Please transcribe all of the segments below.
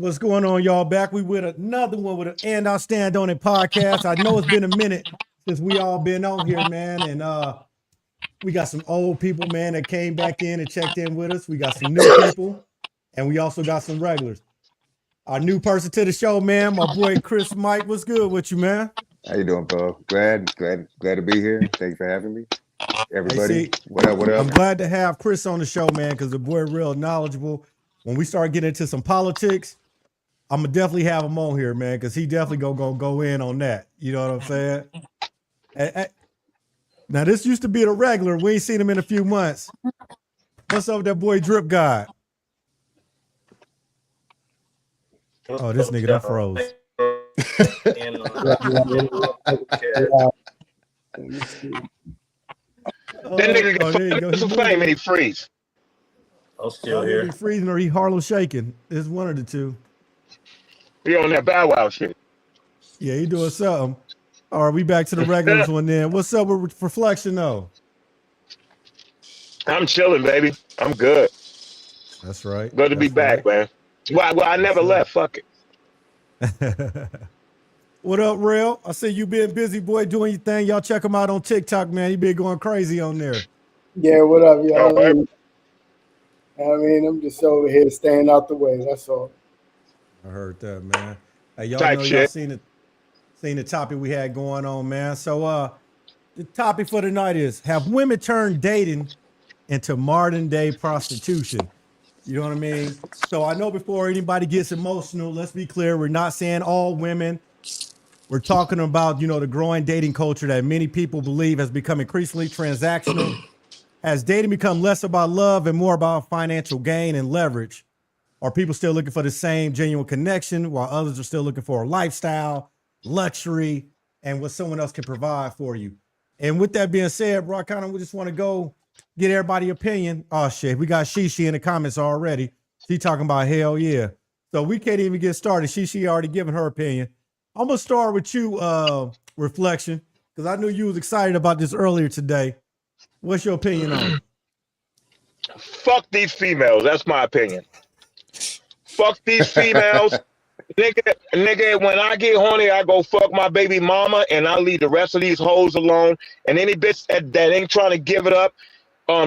What's going on, y'all? Back we with another one with an And I'll Stand On It podcast. I know it's been a minute since we all been on here, man. And we got some old people, man, that came back in and checked in with us. We got some new people, and we also got some regulars. Our new person to the show, man, my boy Chris Mike. What's good with you, man? How you doing, bro? Glad to be here. Thanks for having me. Hey, Everybody, see, what up, what I'm up? glad to have Chris on the show, man, because the boy real knowledgeable. When we start getting into some politics, I'm gonna definitely have him on here, man, because he definitely gonna go in on that. You know what I'm saying? Now this used to be the regular. We ain't seen him in a few months. What's up with that boy Drip God? Oh, this nigga done froze. That nigga got there you go. some fame and he freeze. I'm still here. He freezing or he Harlem shaking. It's one of the two. He on that Bow Wow shit. Yeah, he doing something. All right, we back to the regulars one then. What's up with Reflection though? I'm chilling, baby. I'm good. That's right. Good to be back, man. Well, I never left. Fuck it. What up, Real? I see you been busy, boy, doing your thing. Y'all check him out on TikTok, man. He been going crazy on there. Yeah, what up, y'all? I'm just over here staying out the way. That's all. I heard that, man. Hey, y'all know y'all seen the topic we had going on, man. So the topic for tonight is, have women turned dating into modern day prostitution? You know what I mean? So I know before anybody gets emotional, let's be clear, we're not saying all women. We're talking about, the growing dating culture that many people believe has become increasingly transactional. Has dating become less about love and more about financial gain and leverage? Are people still looking for the same genuine connection while others are still looking for a lifestyle, luxury, and what someone else can provide for you? And with that being said, bro, I kind of just want to go get everybody's opinion. Oh, shit. We got Shishi in the comments already. She talking about hell yeah. So we can't even get started. Shishi already given her opinion. I'm going to start with you, Reflection, because I knew you was excited about this earlier today. What's your opinion on it? Fuck these females. That's my opinion. Fuck these females. nigga, when I get horny, I go fuck my baby mama, and I leave the rest of these hoes alone. And any bitch that ain't trying to give it up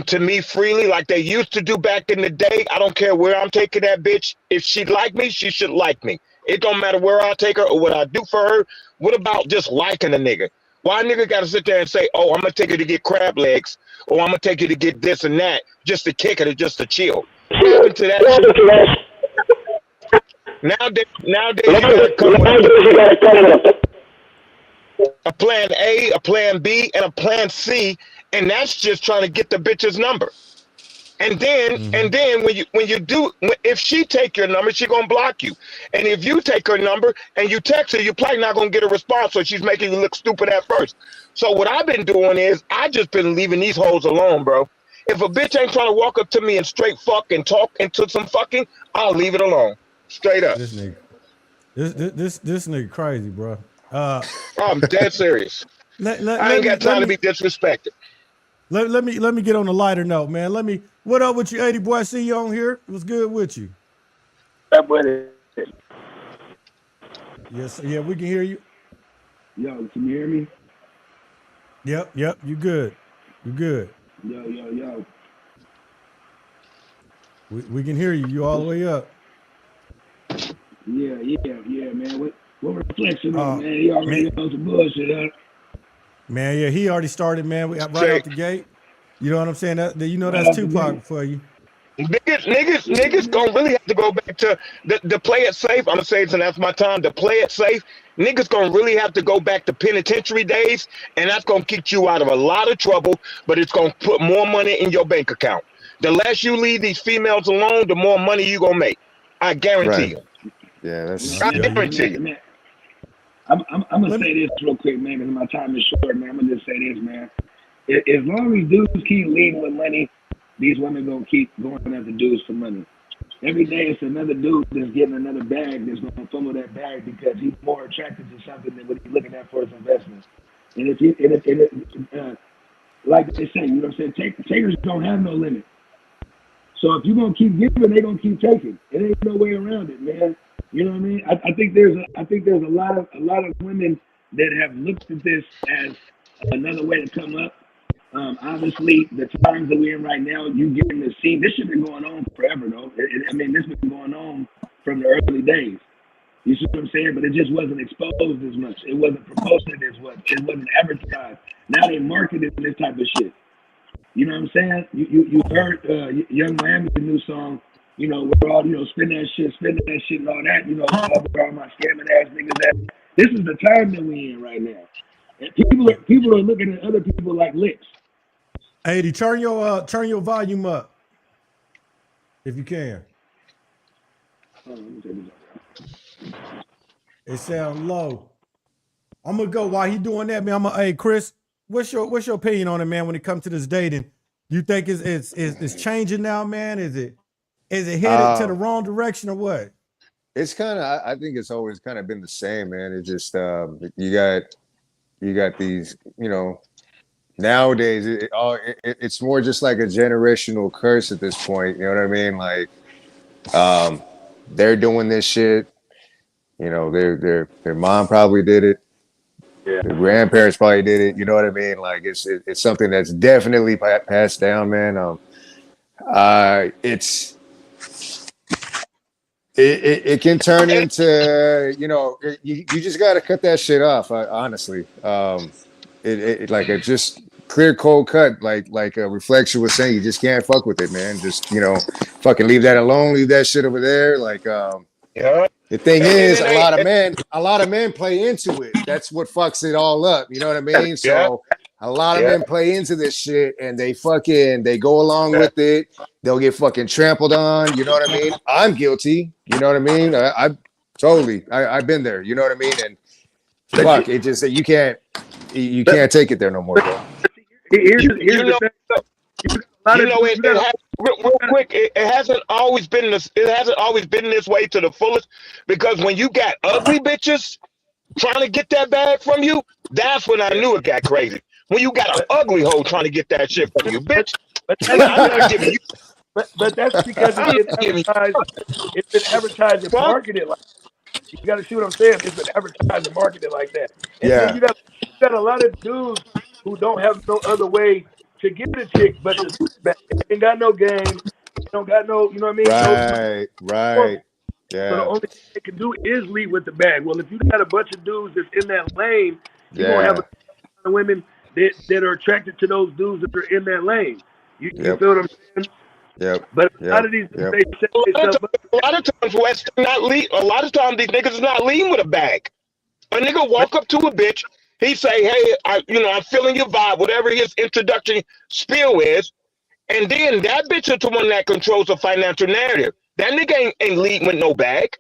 to me freely like they used to do back in the day, I don't care where I'm taking that bitch. If she like me, she should like me. It don't matter where I take her or what I do for her. What about just liking a nigga? Why a nigga got to sit there and say, oh, I'm going to take you to get crab legs, or I'm going to take you to get this and that, just to kick it or just to chill? What happened to that shit? Nowadays you got to come with a plan A, a plan B, and a plan C, and that's just trying to get the bitch's number. And then when you do, if she take your number, she gonna block you. And if you take her number and you text her, you're probably not gonna get a response. So she's making you look stupid at first. So what I've been doing is I just been leaving these hoes alone, bro. If a bitch ain't trying to walk up to me and straight fuck and talk into some fucking, I'll leave it alone. Straight up. This nigga crazy, bro. I'm dead serious. I ain't got time to be disrespected. Let me get on a lighter note, man. What up with you, 80 boy? I see you on here. What's good with you? Yes, yeah, we can hear you. Yo, can you hear me? Yep, you good. You good. Yo. We can hear you. You all the way up. Yeah, man. What Reflection on, man? He already on some bullshit, huh? Man, yeah, he already started, man. We got right out the gate. You know what I'm saying? That's Tupac for you. Niggas gonna really have to go back to the play it safe. I'm gonna say it, and that's my time to play it safe. Niggas gonna really have to go back to penitentiary days, and that's gonna keep you out of a lot of trouble, but it's gonna put more money in your bank account. The less you leave these females alone, the more money you gonna make. I guarantee you. Yeah, that's. I guarantee you. I'm gonna say this real quick, man, because my time is short, man. I'm gonna just say this, man. As long as dudes keep leading with money, these women gonna keep going after dudes for money. Every day it's another dude that's getting another bag that's gonna fumble that bag because he's more attracted to something than what he's looking at for his investment. And like they say, you know what I'm saying? Takers don't have no limit. So if you're gonna keep giving, they're gonna keep taking. It ain't no way around it, man. You know what I mean? I think there's a lot of women that have looked at this as another way to come up. Obviously, the times that we're in right now, you getting to see this shit been going on forever, though. I mean, this been going on from the early days. You see what I'm saying? But it just wasn't exposed as much. It wasn't promoted as much. It wasn't advertised. Now they marketing this type of shit. You know what I'm saying? You heard Young Miami's new song. You know, we're all, you know, spin that shit and all that. You know, all my scamming ass niggas. That this is the time that we in right now. And people are looking at other people like licks. Hey, turn your volume up if you can. It sounds low. I'm gonna go while he doing that, man. Hey, Chris, what's your opinion on it, man? When it comes to this dating, you think it's changing now, man? Is it headed to the wrong direction or what? It's kind of, I think it's always kind of been the same, man. It's just you got these, you know, nowadays it's more just like a generational curse at this point. You know what I mean? Like, they're doing this shit. You know, their mom probably did it. Yeah. Their grandparents probably did it. You know what I mean? Like, it's something that's definitely passed down, man. It can turn into, you know, you just got to cut that shit off. Honestly, it like a just clear cold cut, like a Reflection was saying. You just can't fuck with it, man. Just, you know, fucking leave that alone. Leave that shit over there. Like, Yeah. the thing is, a lot of men play into it. That's what fucks it all up. You know what I mean? So a lot of men play into this shit and they go along with it. They'll get fucking trampled on. You know what I mean? I'm guilty. You know what I mean? I've been there. You know what I mean? And fuck, it just, you can't take it there no more, bro. Real quick, it hasn't always been this. It hasn't always been this way to the fullest, because when you got ugly bitches trying to get that bag from you, that's when I knew it got crazy. When you got an ugly hoe trying to get that shit from you, bitch. But that's because it's been advertised and marketed like. You got to see what I'm saying. It's been advertised and marketed like that. And then you got a lot of dudes who don't have no other way to get a chick but to back. They ain't got no game. They don't got no, you know what I mean? Right. Yeah. So the only thing they can do is lead with the bag. Well, if you got a bunch of dudes that's in that lane, you're gonna have a lot of women that are attracted to those dudes that are in that lane. You feel what I'm saying? Yep. But a lot of these a lot of times West not lead. A lot of times these niggas is not leading with a bag. A nigga walk up to a bitch. He say, "Hey, I'm feeling your vibe," whatever his introduction spiel is, and then that bitch is the one that controls the financial narrative. That nigga ain't leading with no bag.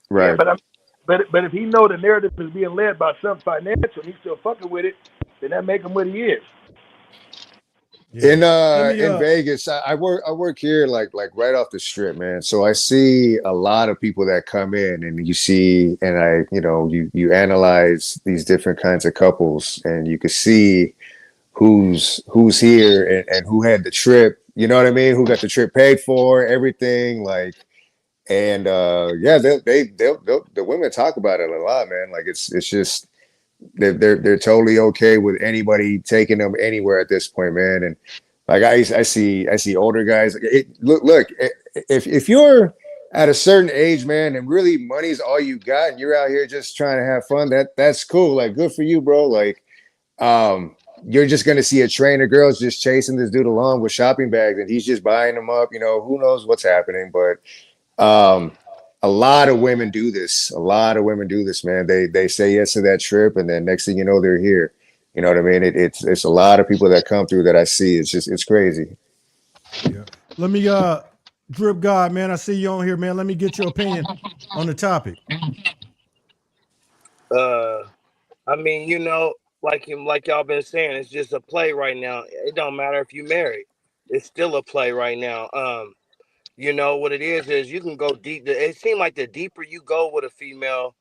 Right. Yeah, but if he know the narrative is being led by some financial, and he's still fucking with it, then that make him what he is. Yeah. In Vegas, I work here like right off the strip, man. So I see a lot of people that come in, and you analyze these different kinds of couples, and you can see who's here and who had the trip. You know what I mean? Who got the trip paid for? Everything, like, and the women talk about it a lot, man. Like, it's just. They're totally okay with anybody taking them anywhere at this point, man. And like I see older guys. Look, if you're at a certain age, man, and really money's all you got, and you're out here just trying to have fun, that's cool. Like, good for you, bro. Like, you're just gonna see a train of girls just chasing this dude along with shopping bags, and he's just buying them up. You know, who knows what's happening, but a lot of women do this. Man. They say yes to that trip, and then next thing you know, they're here. You know what I mean? It's a lot of people that come through that I see. It's crazy. Yeah. Let me Drip God, man. I see you on here, man. Let me get your opinion on the topic. I mean, like y'all been saying, it's just a play right now. It don't matter if you married. It's still a play right now. You know what it is you can go deep. It seems like the deeper you go with a female,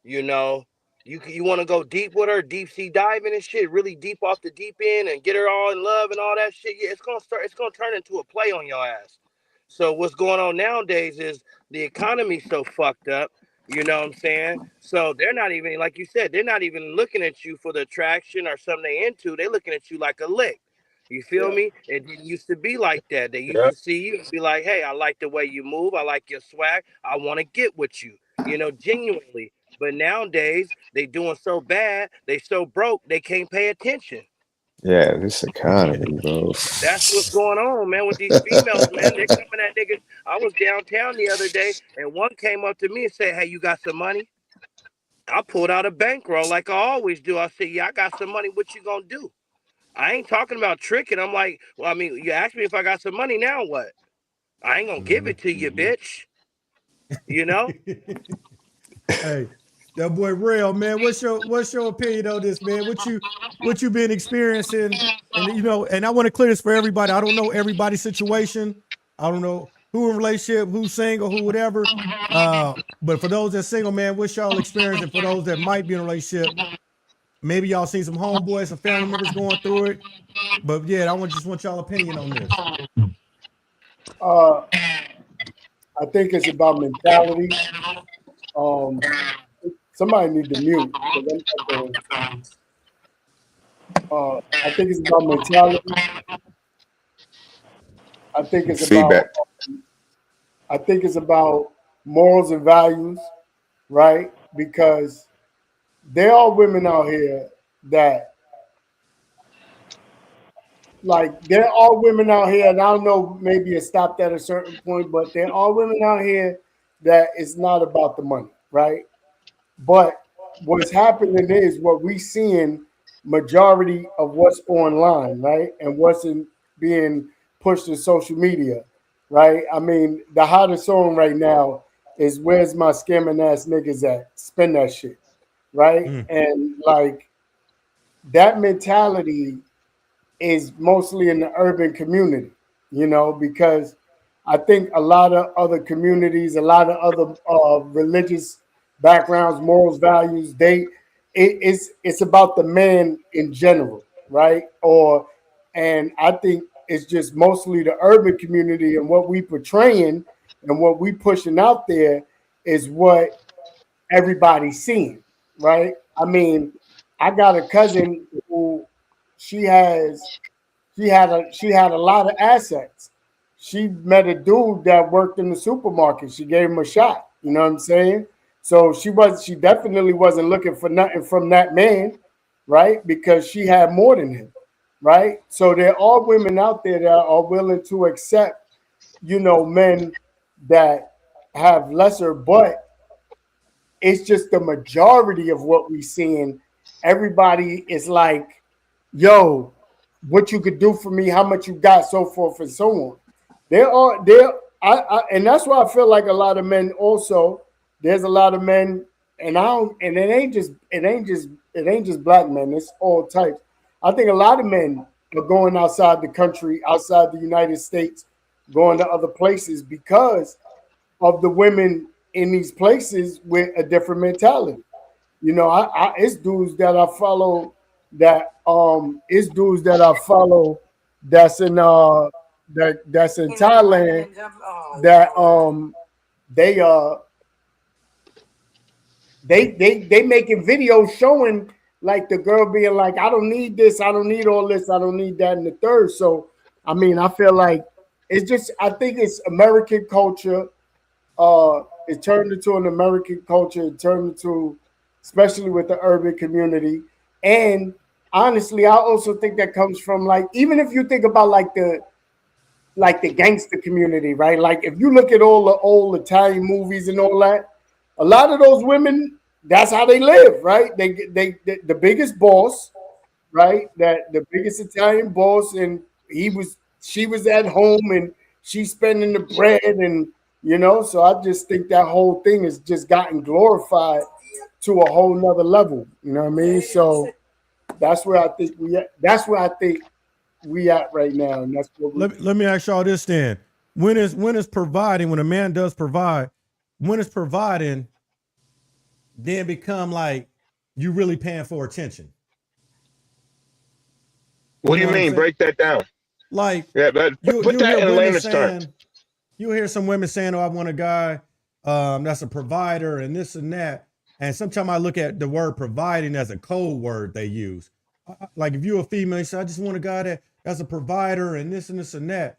you want to go deep with her, deep sea diving and shit, really deep off the deep end and get her all in love and all that shit. Yeah, it's gonna turn into a play on your ass. So what's going on nowadays is the economy's so fucked up You know what I'm saying? So they're not even, like you said, they're not even looking at you for the attraction or something they into. They're looking at you like a lick. You feel Yeah. me? It didn't used to be like that. They used Yeah. to see you and be like, hey, I like the way you move. I like your swag. I want to get with you, genuinely. But nowadays, they doing so bad, they so broke, they can't pay attention. Yeah, this economy, bro. That's what's going on, man, with these females, man. They're coming at niggas. I was downtown the other day, and one came up to me and said, hey, you got some money? I pulled out a bankroll like I always do. I said, yeah, I got some money. What you gonna do? I ain't talking about tricking. I'm like, well, I mean, you asked me if I got some money. Now what? I ain't gonna give it to you, bitch. You know? Hey, that boy real man. What's your opinion on this, man? What you been experiencing? And and I want to clear this for everybody. I don't know everybody's situation. I don't know who in relationship, who's single, who whatever. But for those that's single, man, what's y'all experience? And for those that might be in a relationship, maybe y'all seen some homeboys, some family members going through it. But yeah, just want y'all opinion on this. I think it's about mentality. Somebody need to mute. I think it's about mentality. I think it's Feedback. about morals and values, right? Because there are women out here that, there are women out here, and I don't know, maybe it stopped at a certain point, but there are women out here that it's not about the money, right? But what's happening is what we seeing majority of what's online, right? And what's being pushed to social media, right? I mean, the hottest song right now is "Where's My Scamming Ass Niggas At?" Spin that shit, right? And that mentality is mostly in the urban community, because I think a lot of other communities, a lot of other religious backgrounds, morals, values, it's about the man in general, right? And I think it's just mostly the urban community, and what we portraying and what we pushing out there is what everybody's seeing, right? I mean, I got a cousin who she had a lot of assets. She met a dude that worked in the supermarket. She gave him a shot. You know what I'm saying? So she definitely wasn't looking for nothing from that man, right? Because she had more than him, right? So there are women out there that are willing to accept, men that have lesser, but it's just the majority of what we seeing. Everybody is like, yo, what you could do for me, how much you got, so forth and so on. And that's why I feel like a lot of men also. There's a lot of men, and it ain't just black men. It's all types. I think a lot of men are going outside the country, outside the United States, going to other places because of the women in these places with a different mentality. It's dudes that I follow that's in Thailand they making videos showing like the girl being like, I don't need this, I don't need all this, I don't need that and the third. So I mean, I feel like I think it's American culture. It turned into an American culture. It turned into, especially with the urban community. And honestly, I also think that comes from even if you think about the gangster community, right? Like if you look at all the old Italian movies and all that, a lot of those women, that's how they live, right? They the biggest boss, right? That the biggest Italian boss, and she was at home and she's spending the bread, and so I just think that whole thing has just gotten glorified to a whole nother level. You know what I mean? So that's where I think we at right now, and that's what let me ask y'all this then. When is providing, when a man does provide, when is providing then become like you really paying for attention? What do you mean? Break that down. Like, yeah, but put that in layman's terms. You hear some women saying, "Oh, I want a guy that's a provider and this and that. And sometimes I look at the word providing as a code word they use. Like if you're a female, you say, I just want a guy that's a provider and this and that.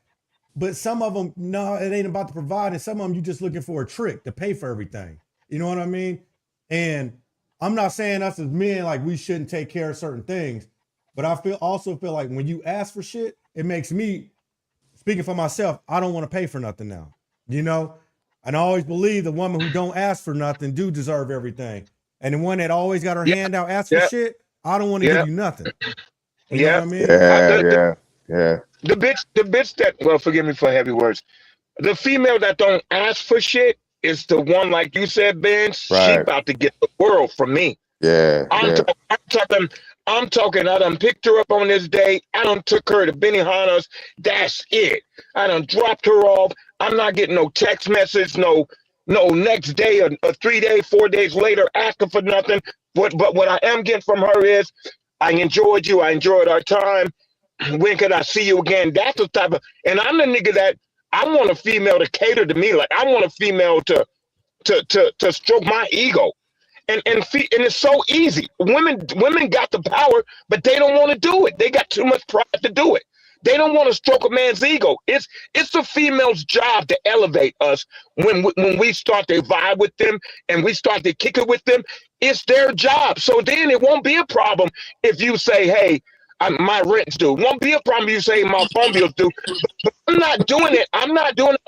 But some of them, no, it ain't about the providing. Some of them, you just looking for a trick to pay for everything. You know what I mean? And I'm not saying us as men, like we shouldn't take care of certain things, but I also feel like when you ask for shit, it makes me, speaking for myself, I don't want to pay for nothing now, you know? And I always believe the woman who don't ask for nothing do deserve everything. And the one that always got her hand out, ask for shit, I don't want to give you nothing. You know what I mean? Yeah. The bitch that, well, forgive me for heavy words. The female that don't ask for shit is the one, like you said, Ben, she about to get the world from me. Yeah. I'm talking, I done picked her up on this date. I done took her to Benihana's. That's it. I done dropped her off. I'm not getting no text message, no next day or 3 days, 4 days later asking for nothing. But what I am getting from her is, I enjoyed you. I enjoyed our time. When can I see you again? That's the type of, and I'm the nigga that I want a female to cater to me. Like I want a female to stroke my ego. And it's so easy. Women got the power, but they don't want to do it. They got too much pride to do it. They don't want to stroke a man's ego. It's the female's job to elevate us when we start to vibe with them and we start to kick it with them. It's their job. So then it won't be a problem if you say, hey, my rent's due. Won't be a problem if you say my phone bill's due. But I'm not doing it. I'm not doing it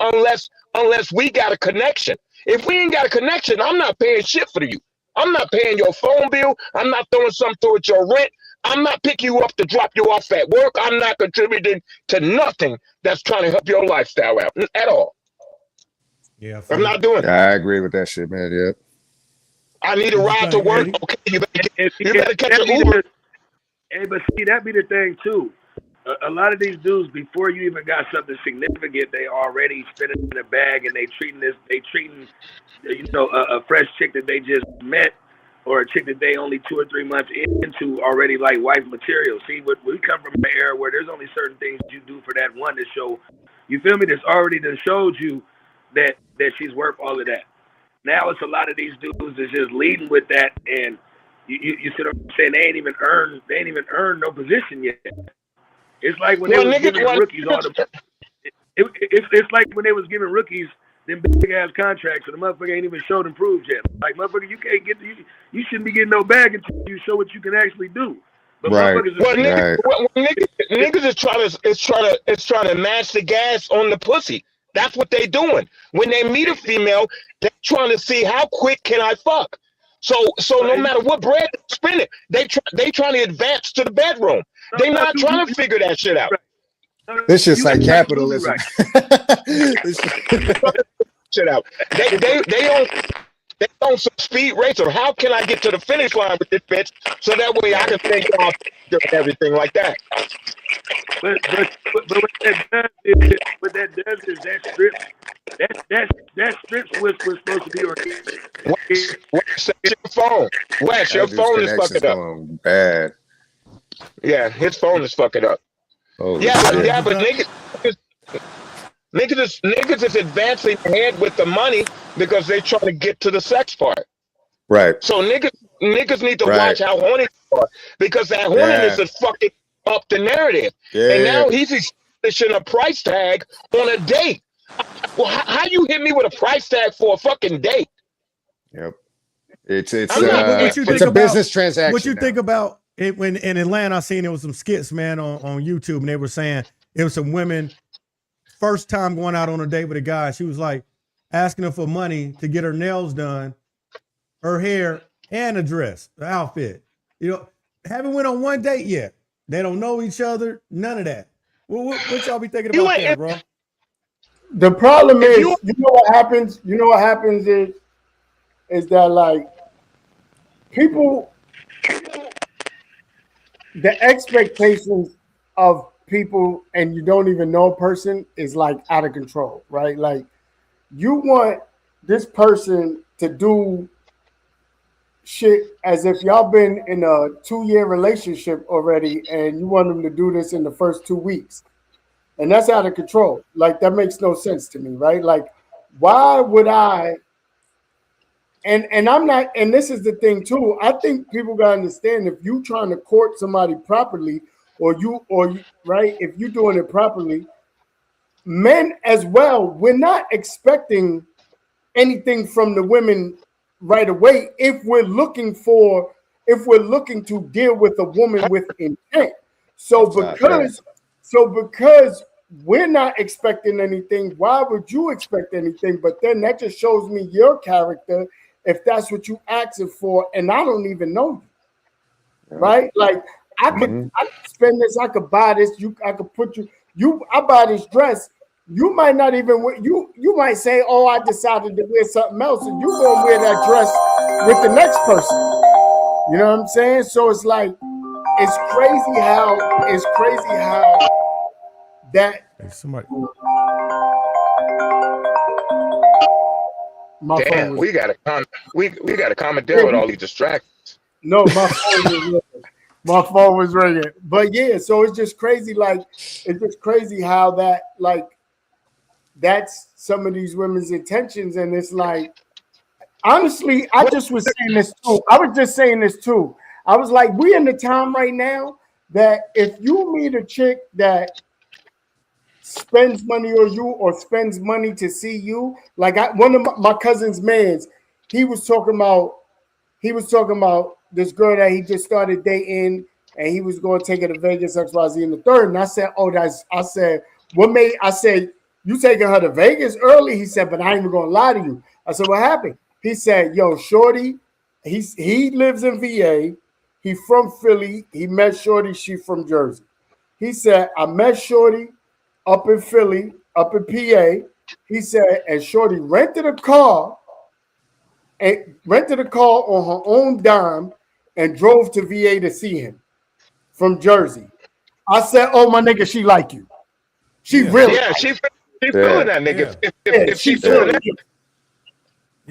unless we got a connection. If we ain't got a connection, I'm not paying shit for you. I'm not paying your phone bill. I'm not throwing something towards your rent. I'm not picking you up to drop you off at work. I'm not contributing to nothing that's trying to help your lifestyle out at all. Yeah, I'm not doing it. I agree with that shit, man. Yeah. I need a ride to work. Okay, you better catch an Uber. Hey, but see, that be the thing too. A lot of these dudes, before you even got something significant, they already spinning in the bag and they treating a fresh chick that they just met or a chick that they only 2 or 3 months into already like wife material. See, we come from an era where there's only certain things you do for that one to show, you feel me, that's already done showed you that she's worth all of that. Now it's a lot of these dudes that's just leading with that, and you see what I'm saying? They ain't even earned no position yet. It's like when they was giving rookies all the. It's like when they was giving rookies them big ass contracts, and the motherfucker ain't even showed and proved yet. Like motherfucker, you can't get you shouldn't be getting no bag until you show what you can actually do. But niggas is trying to match the gas on the pussy. That's what they doing. When they meet a female, they're trying to see how quick can I fuck. So no matter what bread they're spending, they trying to advance to the bedroom. They not trying to figure that shit out. This shit's like capitalism. Shit out. They on some speed racer. How can I get to the finish line with this bitch so that way I can think off everything like that? But what that does is that strips was supposed to be organic. Wes, your phone. Wes, your phone is fucking up. Bad. Yeah, his phone is fucking up. Oh, but niggas is advancing ahead with the money because they trying to get to the sex part. Right. So niggas need to watch how horny they are because that horniness is fucking up the narrative. Yeah. And now he's establishing a price tag on a date. Well, how you hit me with a price tag for a fucking date? Yep. It's a business transaction. What you think about it when in Atlanta? I seen there was some skits, man, on YouTube, and they were saying it was some women first time going out on a date with a guy. She was like asking him for money to get her nails done, her hair, and a dress, the outfit. You know, haven't went on one date yet. They don't know each other. None of that. What y'all be thinking about that, bro? The problem is, you know what happens? You know what happens is that like people, the expectations of people, and you don't even know a person is like out of control, right? Like you want this person to do shit as if y'all been in a 2-year relationship already, and you want them to do this in the first 2 weeks. And that's out of control. Like, that makes no sense to me, right? Like, why would I and I'm not, and this is the thing too. I think people gotta understand, if you trying to court somebody properly, or right, if you're doing it properly, men as well, we're not expecting anything from the women right away if we're looking to deal with a woman with intent. So because we're not expecting anything, why would you expect anything? But then that just shows me your character if that's what you asking for, and I don't even know you. Right? Like I could spend this, I could buy this, I could put I buy this dress. You might not even you might say, oh, I decided to wear something else, and you're gonna wear that dress with the next person. You know what I'm saying? So it's like it's crazy how that somebody. Damn, we gotta calm it down with all these distractions. No, my phone was ringing. My phone was ringing. But yeah, so it's just crazy. Like it's just crazy how that that's some of these women's intentions, and it's like honestly, I just was saying this too. I was just saying this too. I was like, we in the time right now that if you meet a chick that spends money on you or spends money to see you, like one of my cousin's mans, he was talking about this girl that he just started dating, and he was going to take her to Vegas, XYZ in the third. And I said, I said, you taking her to Vegas early? He said, but I ain't even gonna lie to you. I said, what happened? He said, yo, shorty, he lives in VA. He from Philly. He met shorty. She from Jersey. He said, I met shorty up in Philly, up in PA. He said, and shorty rented a car on her own dime and drove to VA to see him from Jersey. I said, oh, my nigga, she like you. She really. Yeah, she's feeling that nigga. Yeah. If she's feeling that.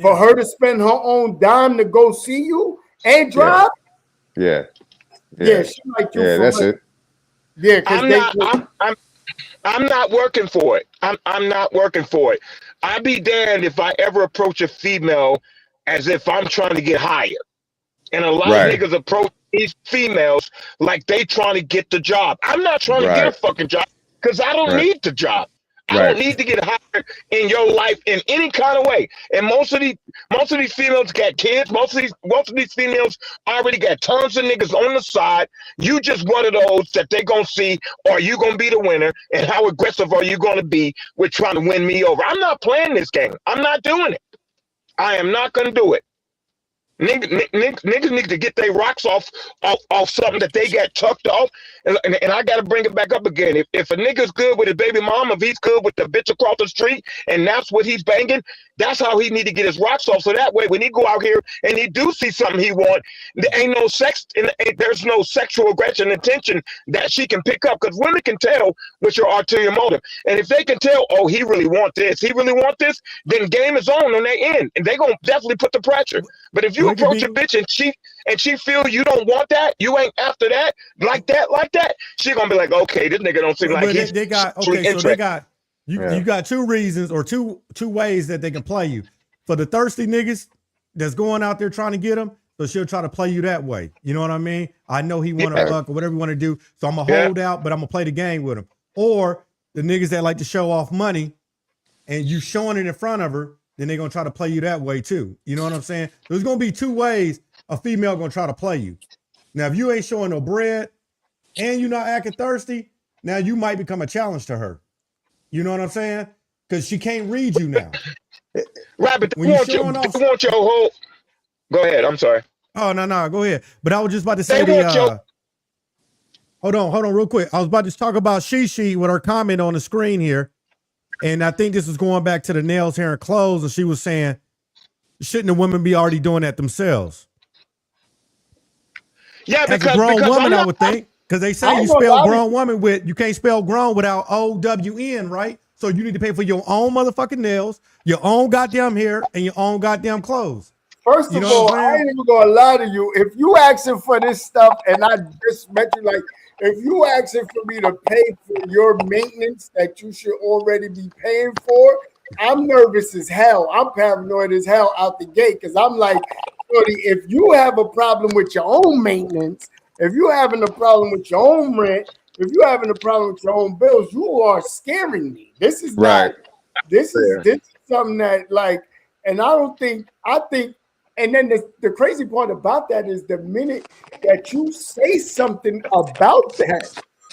For her to spend her own dime to go see you and drive. Yeah, she like you. Yeah, that's it. Yeah, I'm not working for it. I'm not working for it. I'd be damned if I ever approach a female as if I'm trying to get hired. And a lot of niggas approach these females like they trying to get the job. I'm not trying to get a fucking job because I don't need the job. I don't need to get hired in your life in any kind of way. And most of these females got kids. Most of these females already got tons of niggas on the side. You just one of those that they gonna see, are you gonna be the winner, and how aggressive are you gonna be with trying to win me over? I'm not playing this game. I'm not doing it. I am not gonna do it. Niggas need to get their rocks off something that they got tucked off, and I gotta bring it back up again. If a nigga's good with his baby mom, if he's good with the bitch across the street, and that's what he's banging, that's how he need to get his rocks off. So that way, when he go out here and he do see something he want, there ain't no sex, and there's no sexual aggression intention that she can pick up, because women can tell with your ulterior motive, and if they can tell, oh, he really want this, then game is on their end, and they gonna definitely put the pressure. But if you approach a bitch and she feel you don't want that, you ain't after that, like that, she gonna be like, okay, this nigga don't seem like he's they got okay, so they got you got two reasons or two ways that they can play you. For the thirsty niggas that's going out there trying to get them, so she'll try to play you that way. You know what I mean? I know he want to fuck or whatever you want to do, so I'm gonna hold out, but I'm gonna play the game with him. Or the niggas that like to show off money and you showing it in front of her, then they're going to try to play you that way too. You know what I'm saying? There's going to be two ways a female going to try to play you. Now, if you ain't showing no bread and you're not acting thirsty, now you might become a challenge to her. You know what I'm saying? Because she can't read you now. Right, but they want your whole... Go ahead, I'm sorry. Oh, no, go ahead. But I was just about to say Hold on real quick. I was about to talk about She with her comment on the screen here. And I think this is going back to the nails, hair, and clothes. And she was saying, shouldn't the women be already doing that themselves? Yeah, as a grown woman, I would think. Because they say you spell grown woman you can't spell grown without O-W-N, right? So you need to pay for your own motherfucking nails, your own goddamn hair, and your own goddamn clothes. First of all, I ain't even gonna lie to you. If you asking for this stuff, and I just met you, like, if you asking for me to pay for your maintenance that you should already be paying for, I'm nervous as hell. I'm paranoid as hell out the gate because I'm like, shorty, if you have a problem with your own maintenance, if you're having a problem with your own rent, if you're having a problem with your own bills, you are scaring me. This is Right. not. This is something that like, and I think, and then the crazy part about that is the minute that you say something about that,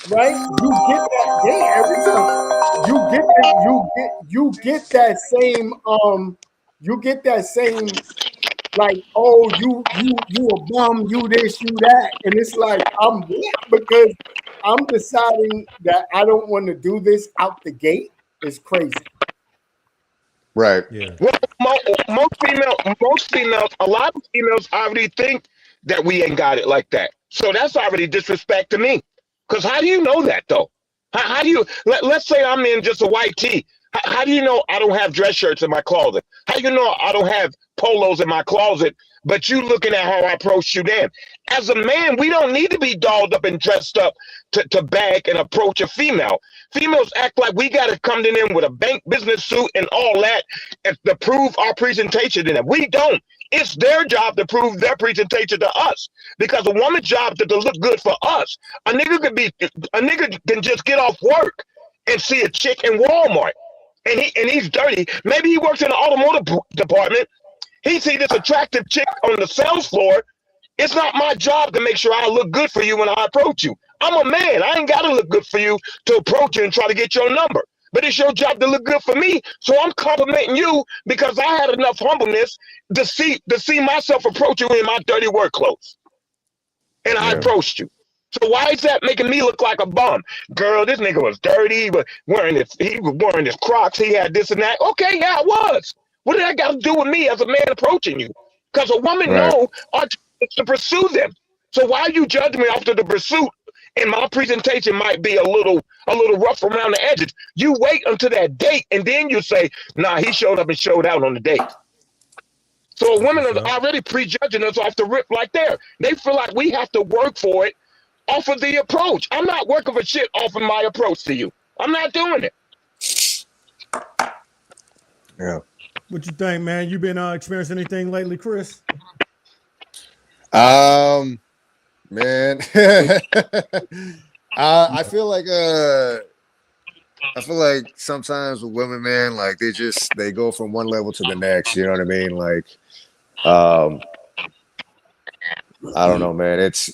right? You get that day every time. You get that same like, oh, you a bum, you this, you that, and it's like because I'm deciding that I don't want to do this out the gate. It's crazy. Right. Yeah. Well, most females, a lot of females already think that we ain't got it like that. So that's already disrespect to me. Because how do you know that though? How do you? Let's say I'm in just a white tee. How do you know I don't have dress shirts in my closet? How do you know I don't have polos in my closet? But you looking at how I approach you then. As a man, we don't need to be dolled up and dressed up to bag and approach a female. Females act like we got to come in with a bank business suit and all that to prove our presentation to them. We don't. It's their job to prove their presentation to us. Because a woman's job is to look good for us. A nigga can just get off work and see a chick in Walmart. And he's dirty. Maybe he works in the automotive department. He see this attractive chick on the sales floor. It's not my job to make sure I look good for you when I approach you. I'm a man. I ain't got to look good for you to approach you and try to get your number. But it's your job to look good for me. So I'm complimenting you because I had enough humbleness to see myself approach you in my dirty work clothes. And I approached you. So why is that making me look like a bum? Girl, this nigga was dirty, but he was wearing his Crocs. He had this and that. Okay, yeah, I was. What did that got to do with me as a man approaching you? Because a woman know our job is to pursue them. So why you judge me after the pursuit? And my presentation might be a little rough around the edges. You wait until that date, and then you say, "Nah, he showed up and showed out on the date." So women are already prejudging us off the rip like there. They feel like we have to work for it off of the approach. I'm not working for shit off of my approach to you. I'm not doing it. Yeah. What you think, man? You been experiencing anything lately, Chris? Man, I feel like sometimes with women, man, like they go from one level to the next. You know what I mean? Like, I don't know, man. It's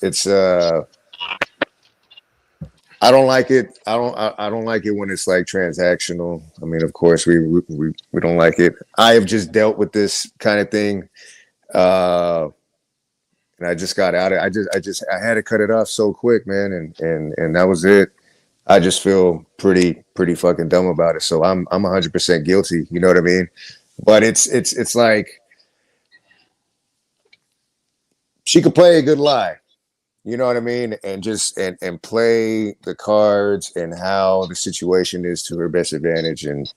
I don't like it. I don't like it when it's like transactional. I mean, of course, we don't like it. I have just dealt with this kind of thing, and I just got out of it. I had to cut it off so quick, man, and that was it. I just feel pretty fucking dumb about it. So I'm 100% guilty. You know what I mean? But it's like she could play a good lie. You know what I mean? And just and play the cards and how the situation is to her best advantage, and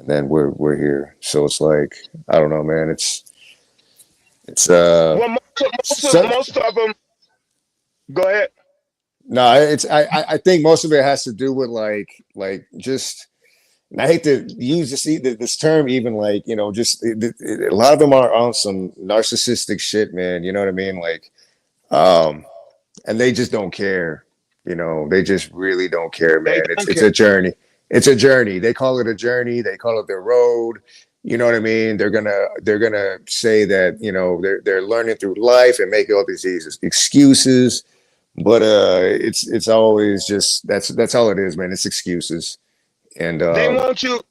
then we're here. So it's like, I don't know, man. It's well, most of them. Go ahead. No, I think most of it has to do with like just. And I hate to use this term, even like, you know, just a lot of them are on some narcissistic shit, man. You know what I mean? Like, and they just don't care. You know, they just really don't care, man. It's a journey. It's a journey. They call it a journey. They call it their road. You know what I mean? They're gonna say that, you know, they're learning through life and make all these excuses. But it's always just that's all it is, man. It's excuses. And they want you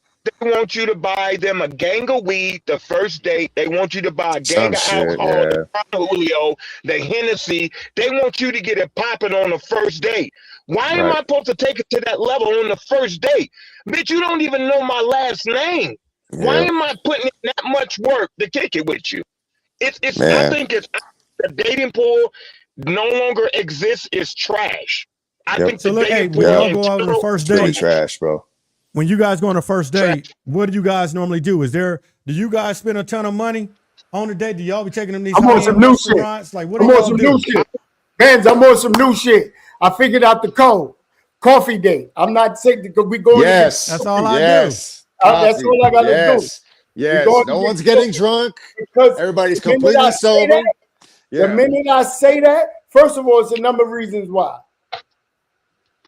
to buy them a gang of weed the first date. They want you to buy a gang of alcohol, the Julio, the Hennessy. They want you to get it popping on the first date. Why am I supposed to take it to that level on the first date? Bitch, you don't even know my last name. Yeah. Why am I putting in that much work to kick it with you? I think it's the dating pool no longer exists. It's trash. I think so. Look, hey, when y'all go out on the first date, really trash, bro. When you guys go on a first date, what do you guys normally do? Do you guys spend a ton of money on the date? Do y'all be taking them these restaurants? Like, what do y'all do? Bands, I'm on some new shit. I figured out the code. Coffee date. I'm not saying because we go. Yes, that's all I do. That's all I gotta Yes. Yes. going No to one's get getting drunk. because Everybody's the minute completely I say sober. that, the Yeah. minute I say that, first of all, it's a number of reasons why.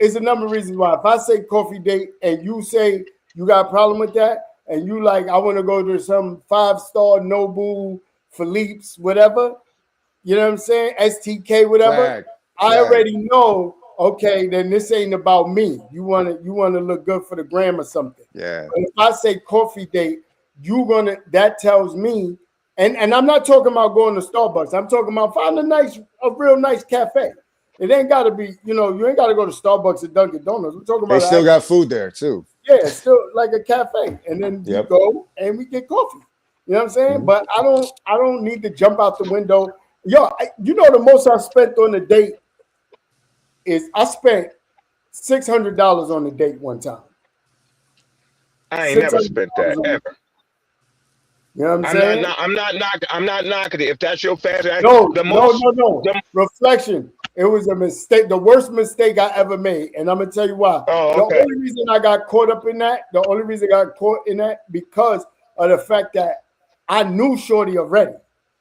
It's a number of reasons why. If I say coffee date and you say you got a problem with that, and you like, I want to go to some 5-star Nobu, Philippe's, whatever, you know what I'm saying? STK, whatever. I already know, okay, then this ain't about me. You wanna look good for the gram or something. Yeah. But if I say coffee date, that tells me, and I'm not talking about going to Starbucks. I'm talking about find a real nice cafe. It ain't gotta be, you ain't gotta go to Starbucks or Dunkin' Donuts. We're talking about They still got food there too. yeah, it's still like a cafe. And then Yep. you go and we get coffee. You know what I'm saying? But I don't need to jump out the window. Yo, the most I spent on a date is I spent $600 on a date one time. I ain't never spent that ever. You know what I'm saying? I'm not knocking it. If that's your fancy, No. Reflection. It was a mistake, the worst mistake I ever made. And I'm gonna tell you why. Oh, okay. The only reason I got caught up in that, because of the fact that I knew Shorty already.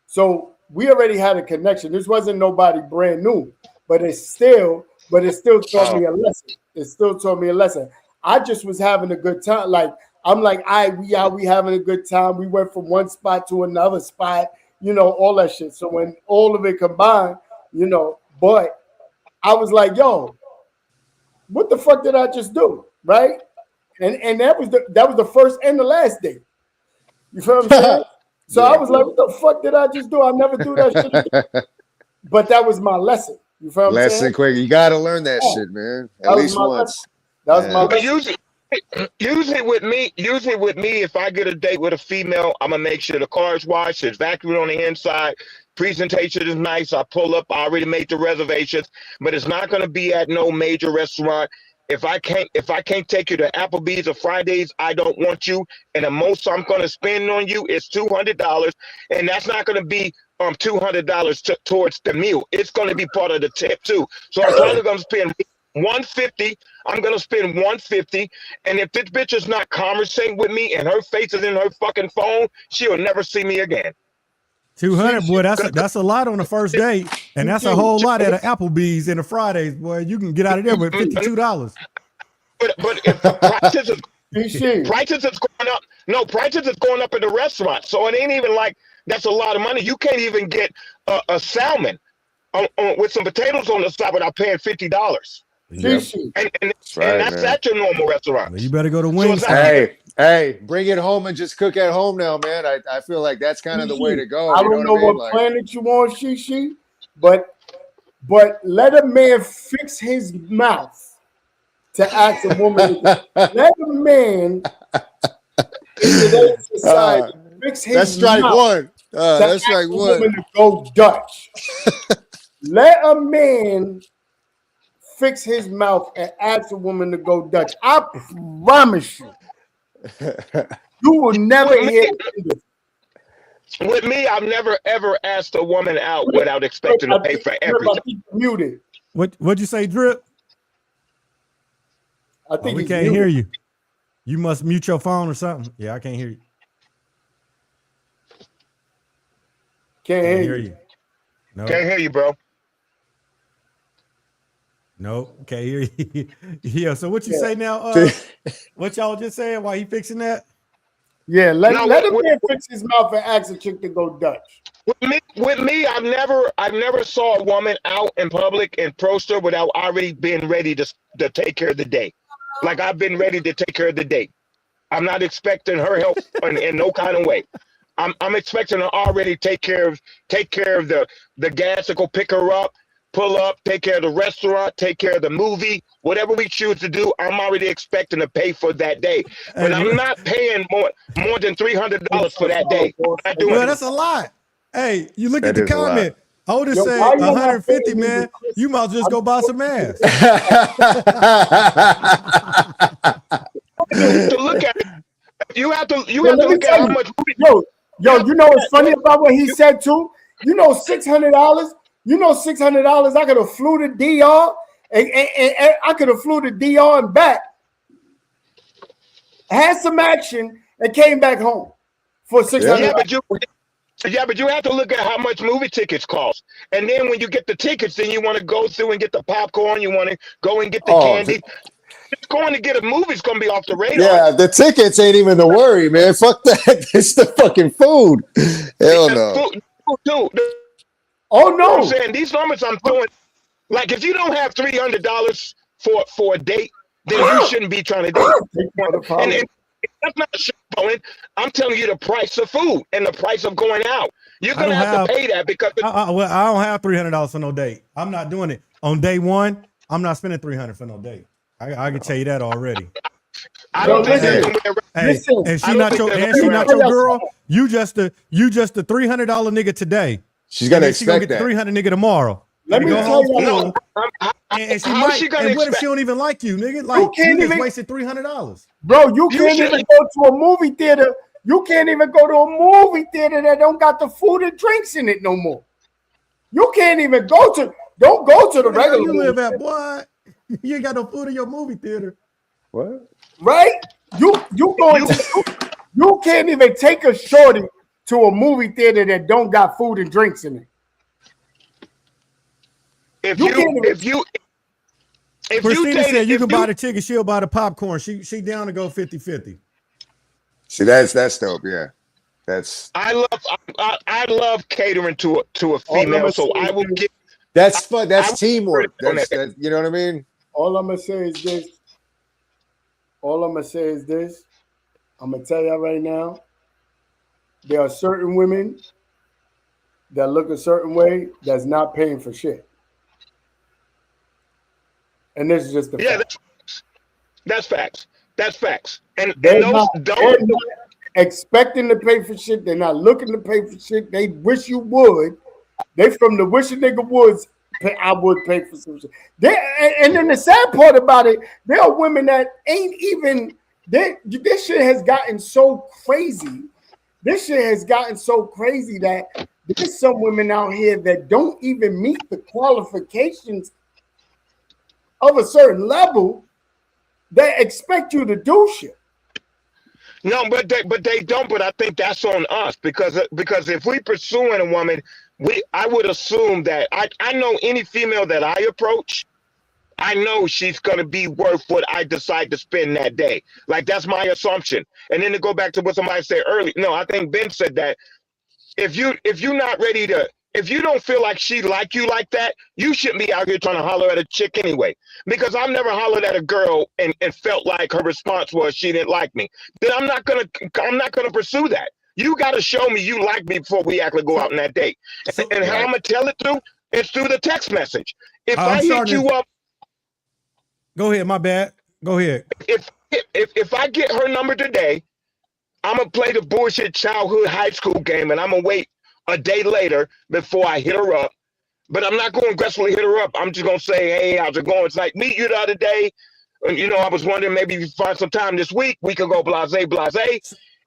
So we already had a connection. This wasn't nobody brand new, but it still taught me a lesson. It still taught me a lesson. I just was having a good time. Like, I'm like, we having a good time. We went from one spot to another spot, all that shit. So when all of it combined, but I was like, yo, what the fuck did I just do? Right? And that was the first and the last day. You feel what I'm saying? So I was like, what the fuck did I just do? I'll never do that shit again. But that was my lesson. You feel what I'm saying? Lesson quick. You gotta learn that shit, man. At least once. That was my lesson. Usually with me, if I get a date with a female, I'm gonna make sure the car's washed, it's vacuumed on the inside, presentation is nice. I pull up, I already made the reservations, but it's not gonna be at no major restaurant. If I can't take you to Applebee's or Fridays, I don't want you. And the most I'm gonna spend on you is $200, and that's not gonna be $200 towards the meal. It's gonna be part of the tip too. So I'm probably gonna spend $150. I'm gonna spend $150, and if this bitch is not conversing with me and her face is in her fucking phone, she'll never see me again. 200, boy, that's a lot on the first date, and that's a whole lot at an Applebee's and a Fridays, boy. You can get out of there with $52. But if the prices is going up, prices is going up in the restaurant, so it ain't even like that's a lot of money. You can't even get a salmon with some potatoes on the side without paying $50. Yep. And that's at your normal restaurant. Well, you better go to Wings. So Hey, bring it home and just cook at home now, man. I feel like that's kind of the way to go. I don't know what planet you on, Shishi, but let a man fix his mouth to ask a woman. Let a man in today's society fix his that's strike mouth one. That's to strike ask a one. woman to go Dutch. Let a man fix his mouth and ask a woman to go Dutch. I promise you. You will never hear it. With me, I've never ever asked a woman out without expecting to pay for everything. Muted. What'd you say, Drip? I think we can't hear you. You must mute your phone or something. Yeah, I can't hear you. Can't hear you. No. Can't hear you, bro. No, can't hear you. Yeah. So what you say now? What y'all just saying? Why he fixing that? Yeah, let a man fix his mouth and ask a chick to go Dutch. With me, I've never saw a woman out in public and approached her without already being ready to take care of the day. Like I've been ready to take care of the day. I'm not expecting her help in no kind of way. I'm expecting her already take care of the gas to go pick her up, pull up, take care of the restaurant, take care of the movie, whatever we choose to do. I'm already expecting to pay for that day, but I'm not paying more than $300 for that day. Well, that's a lot. Hey, you look at the comment. I would have said 150, man. You might just go buy some ass. To look at it, you have to look at how much. Yo, you know what's funny about what he said too? You know, $600. You know, $600. I could have flew to DR and I could have flew to DR and back. had some action, and came back home for $600. Yeah, but you have to look at how much movie tickets cost. And then when you get the tickets, then you want to go through and get the popcorn. You want to go and get the candy. Just going to get a movie is going to be off the radar. Yeah, the tickets ain't even the worry, man. Fuck that. It's the fucking food. Hell no. Dude, Oh no! I'm saying these numbers I'm throwing. Like if you don't have $300 for a date, then you shouldn't be trying to date. And that's not showing. I'm telling you the price of food and the price of going out. You're gonna have to pay that because I don't have $300 for no date. I'm not doing it on day one. I'm not spending $300 for no date. I can tell you that already. I don't think listen, that's Hey, and she not your girl. You just a $300 nigga today. She's gonna And she gonna expect get the that. $300 nigga tomorrow. Let me go tell home you, full, and she how might. she gonna And what if expect? she don't even like you, nigga? Like can't you just even- wasted $300. bro, you can't even go to a movie theater. You can't even go to a movie theater that don't got the food and drinks in it no more. You can't even don't go to the Where regular you live movie at, boy? You ain't got no food in your movie theater. What? right? You can't even take a shorty to a movie theater that don't got food and drinks in it. If You Christina said you can buy the ticket, she'll buy the popcorn. She down to go 50-50. See, that's dope. Yeah, that's I love catering to a female, so I will get. fun. That's teamwork. That's that. You know what I mean? All I'm gonna say is this. I'm gonna tell y'all right now. There are certain women that look a certain way that's not paying for shit. And this is just the fact. That's facts. That's facts. And They're those not don't. expecting to pay for shit. They're not looking to pay for shit. They wish you would. They from the wish a nigga woods. I would pay for some shit. And then the sad part about it, there are women that ain't even. This shit has gotten so crazy. This shit has gotten so crazy that there's some women out here that don't even meet the qualifications of a certain level that expect you to do shit. No, but they don't. But I think that's on us because if we pursuing a woman, I would assume that I know any female that I approach, I know she's gonna be worth what I decide to spend that day. Like that's my assumption. And then to go back to what somebody said earlier, no, I think Ben said that if you're not ready to. If you don't feel like she like you like that, you shouldn't be out here trying to holler at a chick anyway. Because I've never hollered at a girl and felt like her response was she didn't like me. Then I'm not gonna pursue that. You gotta show me you like me before we actually go out on that date. And how I'm gonna tell it through? It's through the text message. If I hit you up, go ahead, my bad. Go ahead. If I get her number today, I'm gonna play the bullshit childhood high school game and I'm gonna wait a day later before I hit her up. But I'm not going to aggressively hit her up. I'm just going to say, hey, how's it going? It's like, meet you the other day. And, I was wondering maybe if you find some time this week, we could go blase.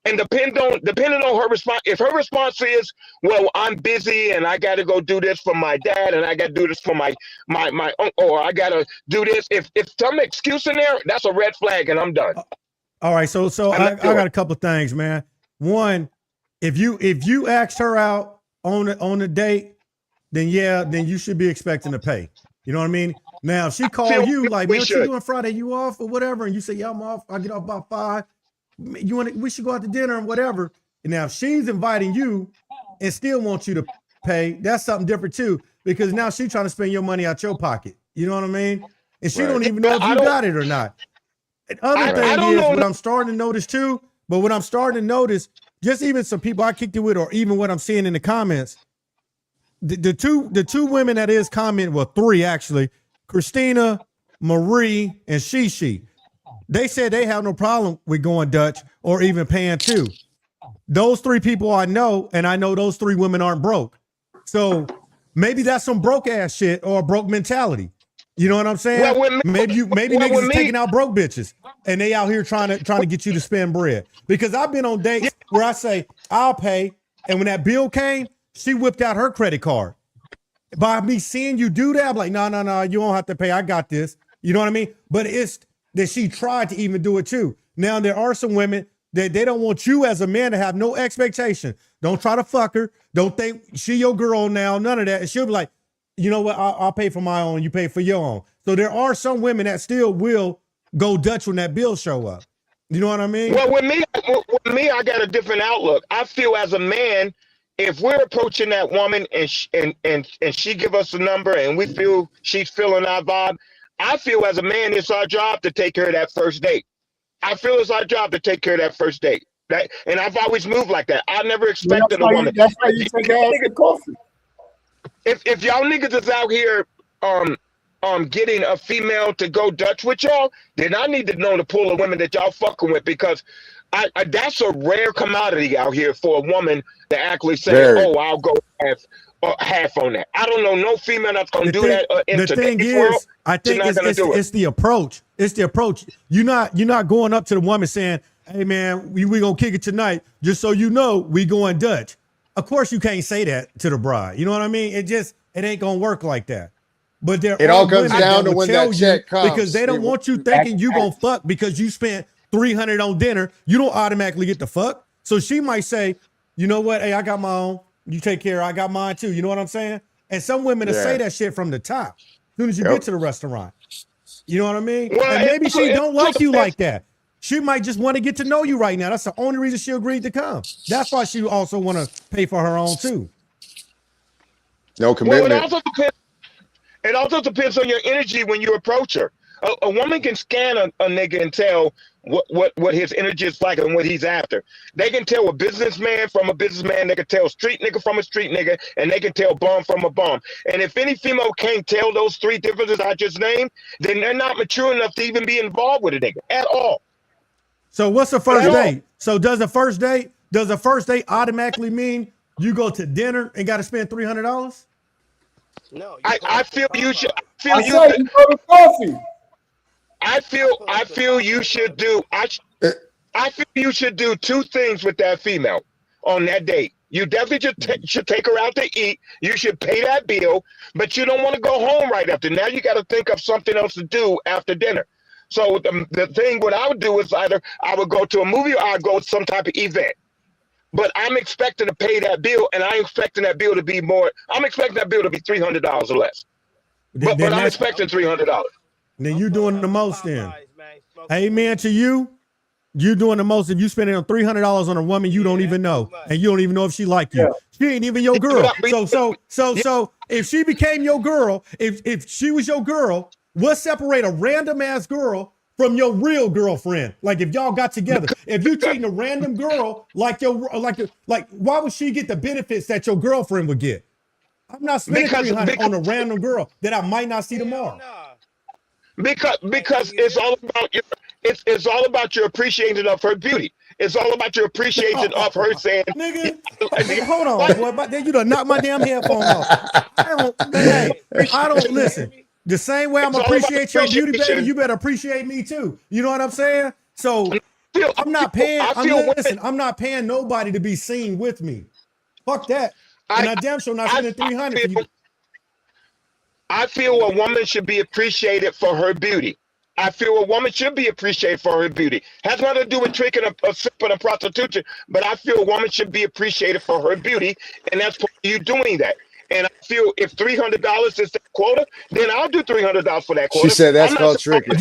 And depending on her response, if her response is, well, I'm busy and I got to go do this for my dad and I got to do this for my uncle, or I got to do this. If some excuse in there, that's a red flag and I'm done. All right. So I got a couple of things, man. One, if you asked her out on a date, then you should be expecting to pay. You know what I mean? Now, if she called you like, man, what you doing Friday? You off or whatever? And you say, yeah, I'm off. I get off about 5. We should go out to dinner and whatever. And now if she's inviting you and still wants you to pay, that's something different too. Because now she's trying to spend your money out your pocket. You know what I mean? And she don't even know if you got it or not. And other thing is what I'm starting to notice too, but what I'm starting to notice, just even some people I kicked it with, or even what I'm seeing in the comments, the two women that is commenting, well, 3 actually, Christina, Marie, and Shishi. They said they have no problem with going Dutch or even paying too. Those 3 people I know, and I know those 3 women aren't broke. So maybe that's some broke ass shit or a broke mentality. You know what I'm saying? Maybe niggas is taking out broke bitches and they out here trying to get you to spend bread. Because I've been on dates where I say I'll pay, and when that bill came, she whipped out her credit card. By me seeing you do that, I'm like, no, you don't have to pay. I got this. You know what I mean? But it's that she tried to even do it too. Now there are some women that they don't want you as a man to have no expectation. Don't try to fuck her. Don't think she your girl now. None of that. And she'll be like, you know what? I'll pay for my own. You pay for your own. So there are some women that still will go Dutch when that bill show up. You know what I mean? Well, with me, I got a different outlook. I feel as a man, if we're approaching that woman and she give us a number and we feel she's feeling our vibe, I feel as a man it's our job to take care of that first date. I feel it's our job to take care of that first date. And I've always moved like that. I never expected a woman. That's why you take her to coffee. If y'all niggas is out here getting a female to go Dutch with y'all, then I need to know the pool of women that y'all fucking with, because I that's a rare commodity out here for a woman to actually say, oh, I'll go half on that. I don't know no female that's gonna do that in the thing today's is, world. I think it's the approach. It's the approach. You're not going up to the woman saying, hey man, we gonna kick it tonight, just so you know we going Dutch. Of course you can't say that to the bride. You know what I mean? It ain't gonna work like that. But it all comes down to when that check comes, because they don't want you thinking you gonna fuck because you spent $300 on dinner. You don't automatically get the fuck. So she might say, you know what? Hey, I got my own. You take care. I got mine too. You know what I'm saying? And some women will say that shit from the top as soon as you get to the restaurant. You know what I mean? Well, and maybe she don't like you like that. She might just want to get to know you right now. That's the only reason she agreed to come. That's why she also want to pay for her own too. No commitment. Well, it also depends on your energy when you approach her. A woman can scan a nigga and tell what his energy is like and what he's after. They can tell a businessman from a businessman. They can tell a street nigga from a street nigga, and they can tell bum from a bum. And if any female can't tell those three differences I just named, then they're not mature enough to even be involved with a nigga at all. So what's the first date? So does a first date automatically mean you go to dinner and got to spend $300? No, I feel you should. I said you go to coffee. I feel you should do. I feel you should do two things with that female on that date. You definitely should take her out to eat. You should pay that bill, but you don't want to go home right after. Now you got to think of something else to do after dinner. So the thing what I would do is either I would go to a movie or I'd go to some type of event. But I'm expecting to pay that bill, and I'm expecting that bill to be more. I'm expecting that bill to be $300 or less. But I'm expecting $300. Then you doing the most then. Amen to you. You doing the most if you spending $300 on a woman you don't even know, and you don't even know if she like you. She ain't even your girl. So if she became your girl, if she was your girl, what separate a random ass girl from your real girlfriend? Like if y'all got together, if you treating a random girl like why would she get the benefits that your girlfriend would get? I'm not spending $300 on a random girl that I might not see tomorrow. Because it's all about it's all about your appreciation of her beauty. It's all about your appreciation of her saying, nigga, hold on, boy. But then you done knock my damn headphone off. I don't listen. The same way I'm appreciate your beauty, baby, you better appreciate me too. You know what I'm saying? So I'm not paying. I'm not paying nobody to be seen with me. Fuck that. And I damn sure not spending $300 for you. I feel a woman should be appreciated for her beauty. I feel a woman should be appreciated for her beauty. Has nothing to do with tricking a sipping a prostitution, but I feel a woman should be appreciated for her beauty, and that's for you doing that. And I feel if $300 is the quota, then I'll do $300 for that quota. She said that's called tricking. But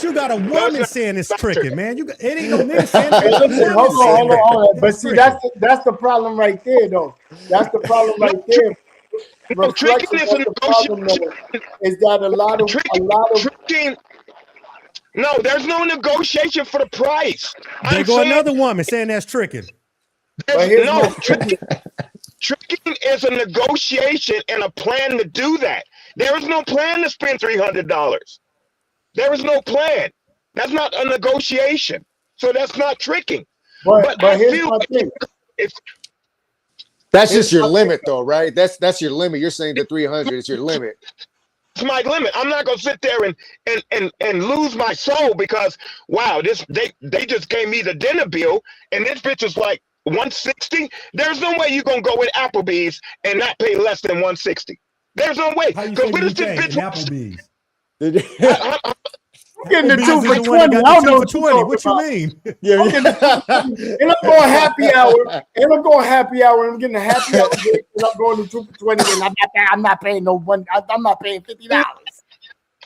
you got a woman saying it's tricking, man. It ain't no nigga saying it. Hold on. But see, that's the problem right there, though. That's the problem right there. Reflection of the problem is that a lot of tricking. No, there's no negotiation for the price. There go another woman saying that's tricking. No, tricking is a negotiation and a plan to do that. There is no plan to spend $300. There is no plan. That's not a negotiation. So that's not tricking. But here's my thing. That's just your limit, though, right? That's your limit. You're saying the 300 is your limit. It's my limit. I'm not gonna sit there and lose my soul because wow, they just gave me the dinner bill and this bitch is like $160. There's no way you're gonna go with Applebee's and not pay less than $160. There's no way. Because what is this bitch? Applebee's. getting the Because 2 for he's the one 20. that I got don't the 2 know for what 20. you're What you mean? Yeah. And I'm going happy hour. And I'm going happy hour. And I'm getting a happy hour. And I'm going to 2 for 20. And I'm not paying no one. I'm not paying $50.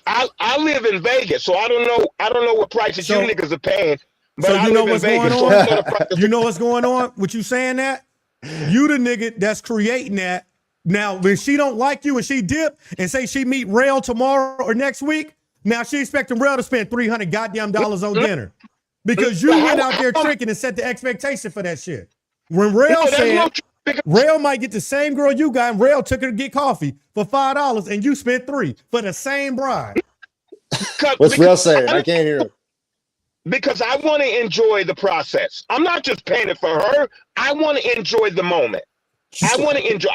I live in Vegas, so I don't know what prices So- you niggas are paying. But so I you know live in what's going Vegas, so on? I know the prices. You know what's going on with you saying that? You the nigga that's creating that. Now, when she don't like you and she dip and say she meet Rail tomorrow or next week, now she expecting Rail to spend $300 goddamn dollars on dinner because you went out there tricking and set the expectation for that shit. When Rail No, that's said no trick, because Rail might get the same girl you got, and Rail took her to get coffee for $5 and you spent $3 for the same bride. What's Rail saying? I can't hear him. because I want to enjoy the process. I'm not just paying it for her. I want to enjoy the moment. I want to enjoy.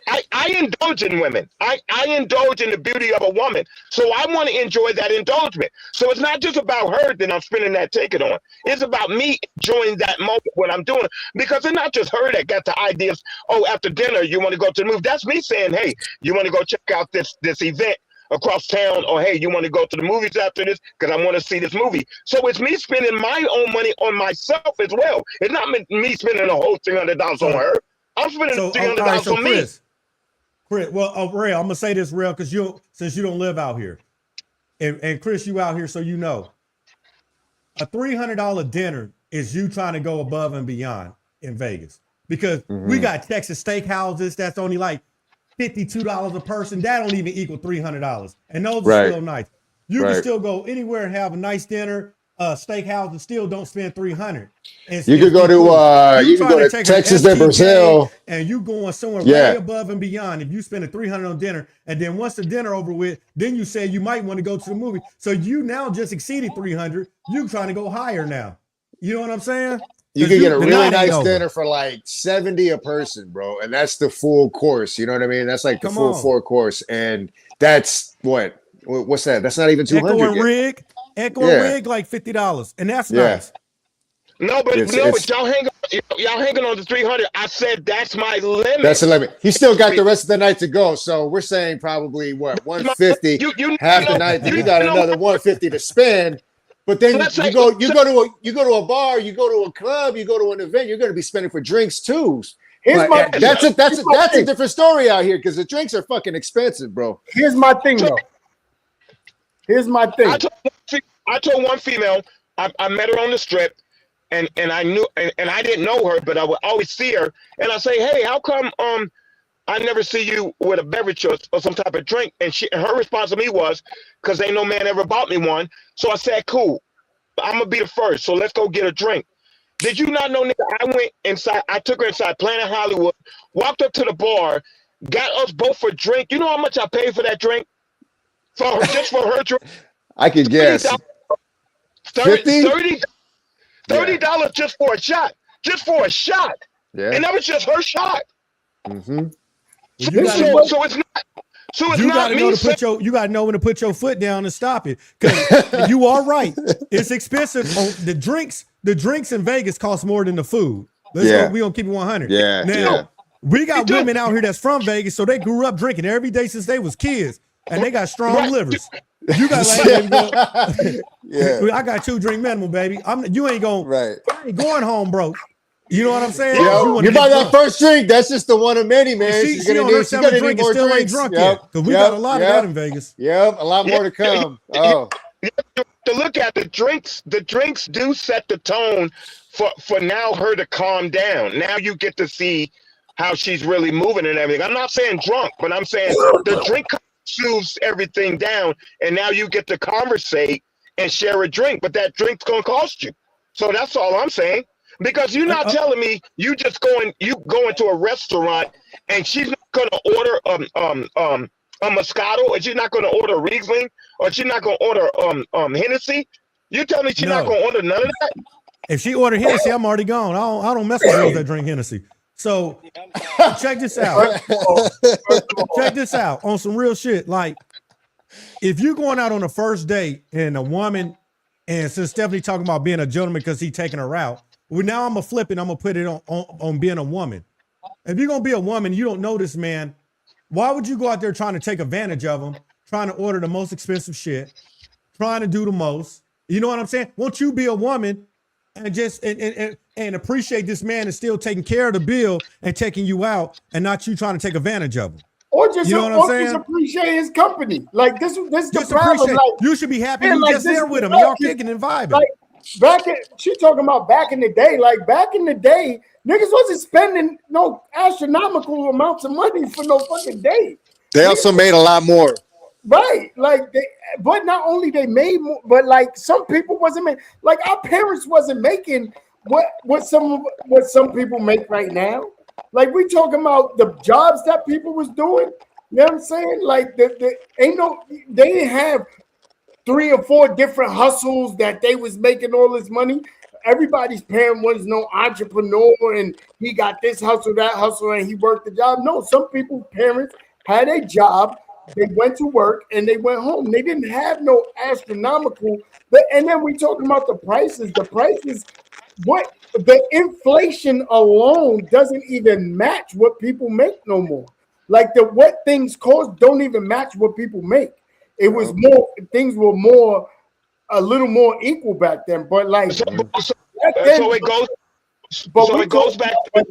I indulge in women. I indulge in the beauty of a woman. So I want to enjoy that indulgement. So it's not just about her that I'm spending that ticket on. It's about me enjoying that moment when I'm doing it. Because it's not just her that got the ideas. Oh, after dinner, you want to go to the movie. That's me saying, hey, you want to go check out this event across town, or hey, you want to go to the movies after this because I want to see this movie. So it's me spending my own money on myself as well. It's not me spending a whole $300 on her. I'm spending $300 on me. Chris, well, Rail, I'm gonna say this, Rail, because since you don't live out here, and Chris, you out here, so you know, a $300 dinner is you trying to go above and beyond in Vegas because we got Texas steakhouses that's only like $52 a person. That don't even equal $300, and those are still nice. You can still go anywhere and have a nice dinner, steakhouse, and still don't spend $300. You could go to Texas and Brazil, and you going somewhere way above and beyond. If you spend $300 on dinner, and then once the dinner over with, then you say you might want to go to the movie. So you now just exceeded $300. You trying to go higher now. You know what I'm saying? you could get a really nice dinner for like $70 a person, bro, and that's the full course. You know what I mean? That's like the full 4 course, and that's what's that? That's not even $200. Echo and rig like $50, and that's nice. No, but y'all hanging on the 300. I said that's my limit. That's the limit. He still got the rest of the night to go, so we're saying probably 150 half the night. Then you got another 150 to spend. But then you go to a bar, you go to a club, you go to an event. You're going to be spending for drinks too. That's a different story out here because the drinks are fucking expensive, bro. Here's my thing, though. I told one female, I met her on the strip, and I knew, and I didn't know her, but I would always see her, and I say, hey, how come I never see you with a beverage or some type of drink? And her response to me was, because ain't no man ever bought me one. So I said, cool, I'm gonna be the first, so let's go get a drink. Did you not know, nigga? I went inside, I took her inside Planet Hollywood, walked up to the bar, got us both a drink. You know how much I paid for that drink? Just for her drink? I could guess. $30 just for a shot. Just for a shot. Yeah. And that was just her shot. Mm-hmm. So it's not. So it's you not gotta me. you gotta know when to put your foot down and stop it. Because you are right. It's expensive. The drinks in Vegas cost more than the food. We gonna keep it 100. Yeah. Now we got women out here that's from Vegas, so they grew up drinking every day since they was kids, and they got strong livers. You got I got 2 drink minimum, baby. You ain't going. I ain't going home, bro. You know what I'm saying? You buy that first drink. That's just the one of many, man. She's on her 7th drink and still ain't drunk yet. Because we got a lot of that in Vegas. Yep, a lot more to come. Oh, to look at the drinks do set the tone for now her to calm down. Now you get to see how she's really moving and everything. I'm not saying drunk, but I'm saying the drink soothes everything down, and now you get to conversate and share a drink, but that drink's gonna cost you. So that's all I'm saying. Because you're not telling me you go into a restaurant and she's not gonna order a Moscato, or she's not gonna order a Riesling, or she's not gonna order Hennessy. You tell me she's not gonna order none of that? If she ordered Hennessy, I'm already gone. I don't mess with girls that drink Hennessy. So check this out. Check this out on some real shit. Like, if you're going out on a first date and a woman, and since Stephanie talking about being a gentleman because he taking her out, well, now I'm gonna flip it. I'm gonna put it on being a woman. If you're gonna be a woman, you don't know this man. Why would you go out there trying to take advantage of him, trying to order the most expensive shit, trying to do the most. You know what I'm saying? Won't you be a woman and just and appreciate this man is still taking care of the bill and taking you out, and not you trying to take advantage of him? Or just, You know what I'm saying? just appreciate his company. Like this is the Just problem. appreciate. Like, You should be happy man, you like, just this there is with him. the Y'all fucking- kicking and vibing. like she talking about back in the day. Like back in the day, niggas wasn't spending no astronomical amounts of money for no fucking day. They also made a lot more. Right, like but not only they made more, but like some people wasn't making, like our parents wasn't making what some people make right now. Like we talking about the jobs that people was doing. You know what I'm saying? Like they didn't have 3 or 4 different hustles that they was making all this money. Everybody's parent was no entrepreneur and he got this hustle, that hustle, and he worked the job. No, some people's parents had a job. They went to work and they went home. They didn't have no astronomical. And then we talking about the prices. The prices, what the inflation alone doesn't even match what people make no more. Like what things cost don't even match what people make. It was more, things were more, a little more equal back then. But like, So back then, so it goes. but So we it goes talk- back.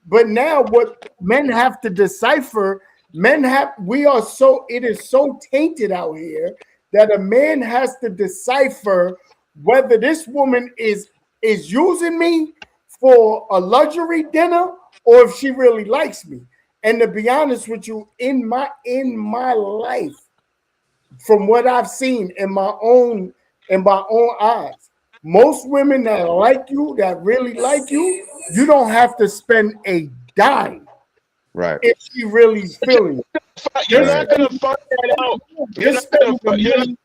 But now, what men have to decipher, it is so tainted out here that a man has to decipher whether this woman is using me for a luxury dinner or if she really likes me. And to be honest with you, in my life, from what I've seen in my own eyes, most women that like you, that really like you, you don't have to spend a dime Right. if she really feeling you. You're not gonna find that out. You're not gonna. Let me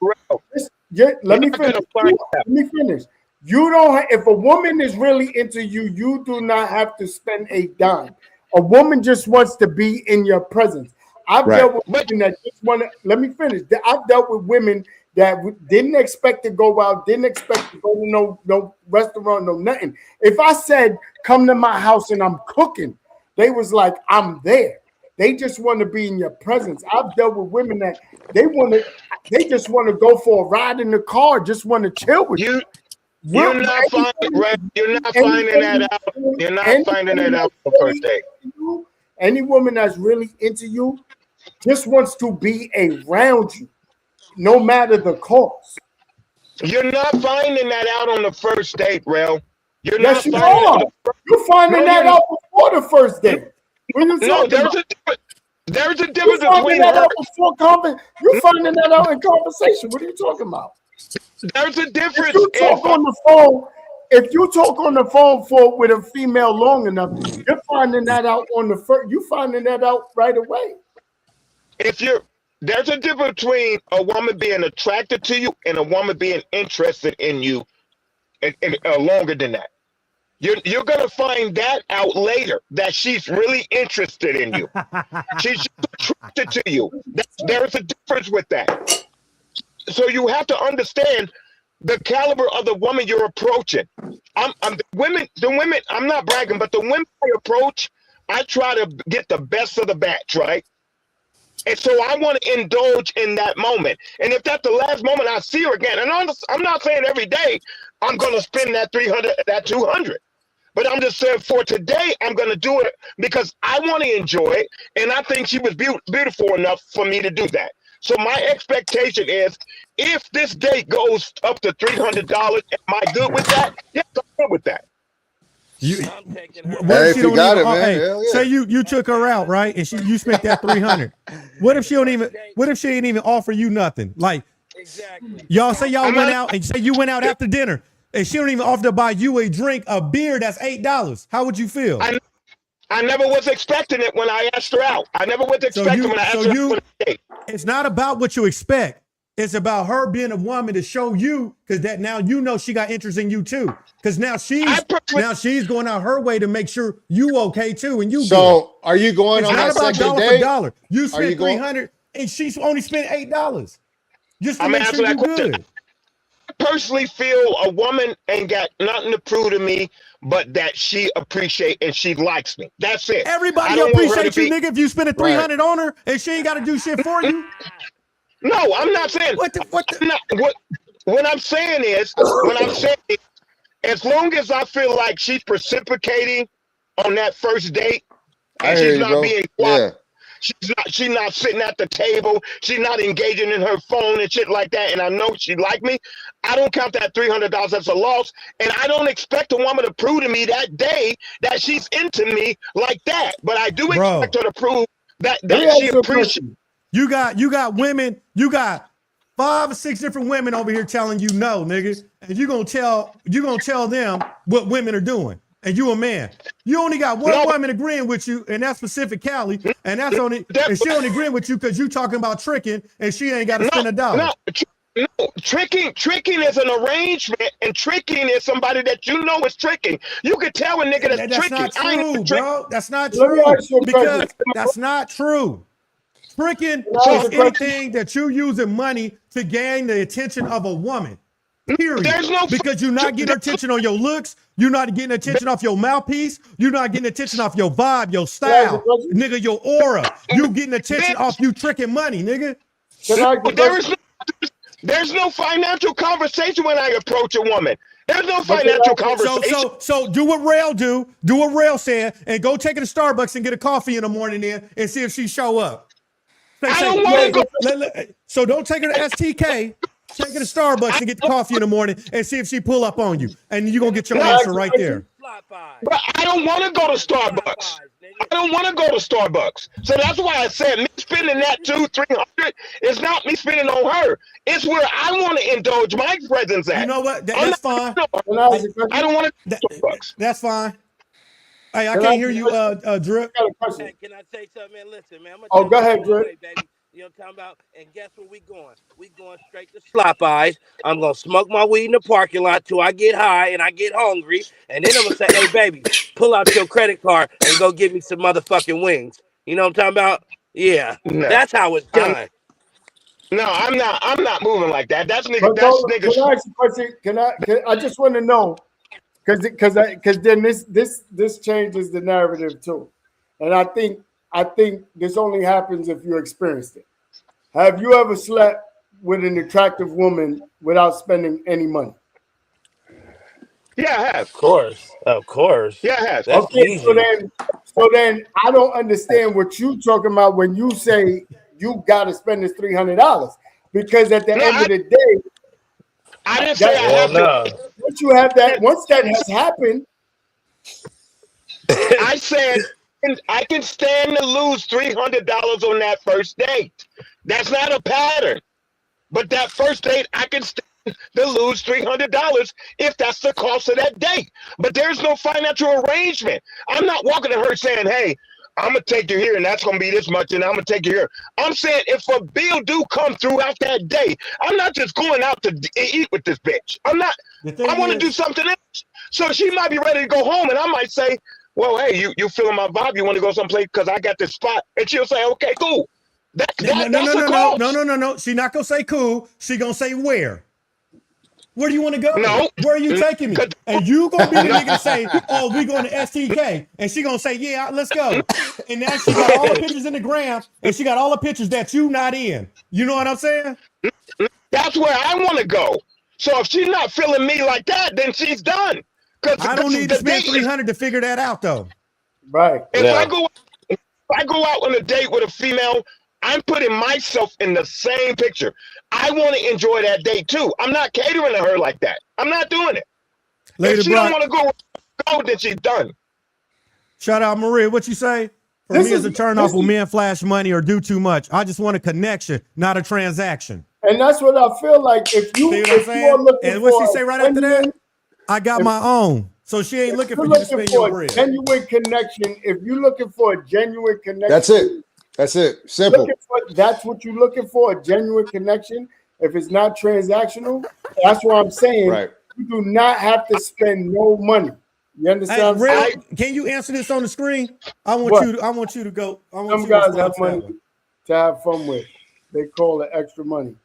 You're not gonna finish. find Let me finish. You don't. If a woman is really into you, you do not have to spend a dime. A woman just wants to be in your presence. I've Right. dealt with women that just want to. Let me finish. I've dealt with women that didn't expect to go out, didn't expect to go to no restaurant, no nothing. If I said, "Come to my house and I'm cooking," they was like, "I'm there." They just want to be in your presence. I've dealt with women that they just want to go for a ride in the car, just want to chill with you. You're not finding that out. You're not finding that out on the first date. Any woman that's really into you just wants to be around you, no matter the cost. You're not finding that out on the first date, Rel. You're Yes, you not finding are. You're finding that out before the first date. What are you No, talking about? there's a You're difference finding between that her. out before you're finding that out in conversation. What are you talking about? There's a If difference. you talk on the phone with a female long enough, you're finding that out on the first. You finding that out right away. There's a difference between a woman being attracted to you and a woman being interested in you, and longer than that. You're gonna find that out later, that she's really interested in you. She's just attracted to you. There's a difference with that. So you have to understand the caliber of the woman you're approaching. The women. I'm not bragging, but the women I approach, I try to get the best of the batch, right? And so I want to indulge in that moment. And if that's the last moment I see her again, and I'm not saying every day I'm going to spend that 300, that 200. But I'm just saying for today, I'm going to do it because I want to enjoy it. And I think she was beautiful enough for me to do that. So my expectation is if this date goes up to $300, am I good with that? Yes, I'm good with that. I'm taking her. What Hey, if she if you don't got even, it, man, hey, hell yeah. say you took her out, right? And you spent that 300. What if she ain't even offer you nothing? Like Exactly. y'all say y'all I'm went not- out and say you went out after dinner and she don't even offer to buy you a drink, a beer that's $8. How would you feel? I never was expecting it when I asked her out. I never was expecting when I asked her out for the date. It's not about what you expect. It's about her being a woman to show you, because that now you know she got interest in you too. Because now she's going out her way to make sure you okay too, and you good. So are you going It's on not that about second dollar for date? dollar. You Are you spent going- 300 and she's only spent $8 just to I'm make answering sure you that question. good. I personally feel a woman ain't got nothing to prove to me, but that she appreciate and she likes me. That's it. I Everybody don't want her appreciate to you, be- nigga. If you spend a 300 on her and she ain't got to do shit for you. No, I'm not saying. What the? I'm not, what I'm saying is, as long as I feel like she's reciprocating on that first date, I and hear she's you, not bro. being Yeah. she's not sitting at the table, she's not engaging in her phone and shit like that, and I know she like me, I don't count that $300 as a loss, and I don't expect a woman to prove to me that day that she's into me like that, but I do expect her to prove that Let me she ask you a appreciates. question. You got women. You got 5 or 6 different women over here telling you no, nigga, and you gonna tell them what women are doing, and you a man. You only got one woman agreeing with you, and that's Pacific Cali, and she only agreeing with you because you talking about tricking, and she ain't got to spend $1. No, tricking is an arrangement, and tricking is somebody that you know is tricking. You can tell a nigga that's tricking. Not true, bro. That's not Let me true ask you a because question. that's not true. Tricking ask is you a anything that you're using money to gain the attention of a woman. Period. There's no because you're not getting attention on your looks. You're not getting attention off your mouthpiece. You're not getting attention off your vibe, your style, nigga, your aura. You getting attention off you tricking money, nigga. There's no financial conversation when I approach a woman. There's no financial conversation. So do what Rail do. Do what Rail said, and go take her to Starbucks and get a coffee in the morning then, and see if she show up. I don't want to go. So don't take her to STK. Take her to Starbucks and get the coffee in the morning and see if she pull up on you. And you're going to get your answer right there. But I don't want to go to Starbucks. I don't want to go to Starbucks. So that's why I said me spending that $200-300 is not me spending on her. It's where I want to indulge my presence at. You know what? That's fine. I don't want to go to Starbucks. That's fine. Hey, I can't hear you, Drip. Hey, can I say something, man? Listen, man. Go ahead, Drip. Baby. You know what I'm talking about? And guess where we going? We going straight to Slop Eyes. I'm going to smoke my weed in the parking lot till I get high and I get hungry. And then I'm going to say, hey, baby, pull out your credit card and go get me some motherfucking wings. You know what I'm talking about? Yeah. No. That's how it's done. I'm not moving like that. That's nigga. Can I ask you a question? I just want to know, because then this changes the narrative too. And I think this only happens if you experienced it. Have you ever slept with an attractive woman without spending any money? Yeah, I have. Of course. Yeah, I have. That's easy. So then I don't understand what you talking about when you say you got to spend this $300, because at the end of the day, I didn't say I have to. Once that has happened, I said I can stand to lose $300 on that first date. That's not a pattern. But that first date, I can stand to lose $300 if that's the cost of that date. But there's no financial arrangement. I'm not walking to her saying, hey, I'm going to take you here and that's going to be this much and I'm going to take you here. I'm saying if a bill do come throughout that day, I'm not just going out to eat with this bitch. I want to do something else. So she might be ready to go home and I might say, well, hey, you feeling my vibe? You want to go someplace because I got this spot? And she'll say, okay, cool. No. She not gonna say cool. She gonna say where. Where do you want to go? No. Where are you taking me? And you gonna be the nigga to say, oh, we going to STK. And she gonna say, yeah, let's go. And now she got all the pictures in the gram, and she got all the pictures that you not in. You know what I'm saying? That's where I want to go. So if she's not feeling me like that, then she's done. I don't need to spend $300 to figure that out, though. Right. If I go out on a date with a female, I'm putting myself in the same picture. I want to enjoy that date too. I'm not catering to her like that. I'm not doing it. If she don't want to go, then she's done. Shout out Maria. What you say? For me, it's a turn off when men flash money or do too much. I just want a connection, not a transaction. And that's what I feel like. If you are looking and what she say right after that? I got my own. So she ain't looking for you to spend your bread. Genuine connection. If you're looking for a genuine connection, that's it. Simple. That's what you're looking for, a genuine connection. If it's not transactional, that's what I'm saying. Right. You do not have to spend no money. You understand? Hey, can you answer this on the screen? I want you to go. Some guys have money to have fun with. They call it extra money.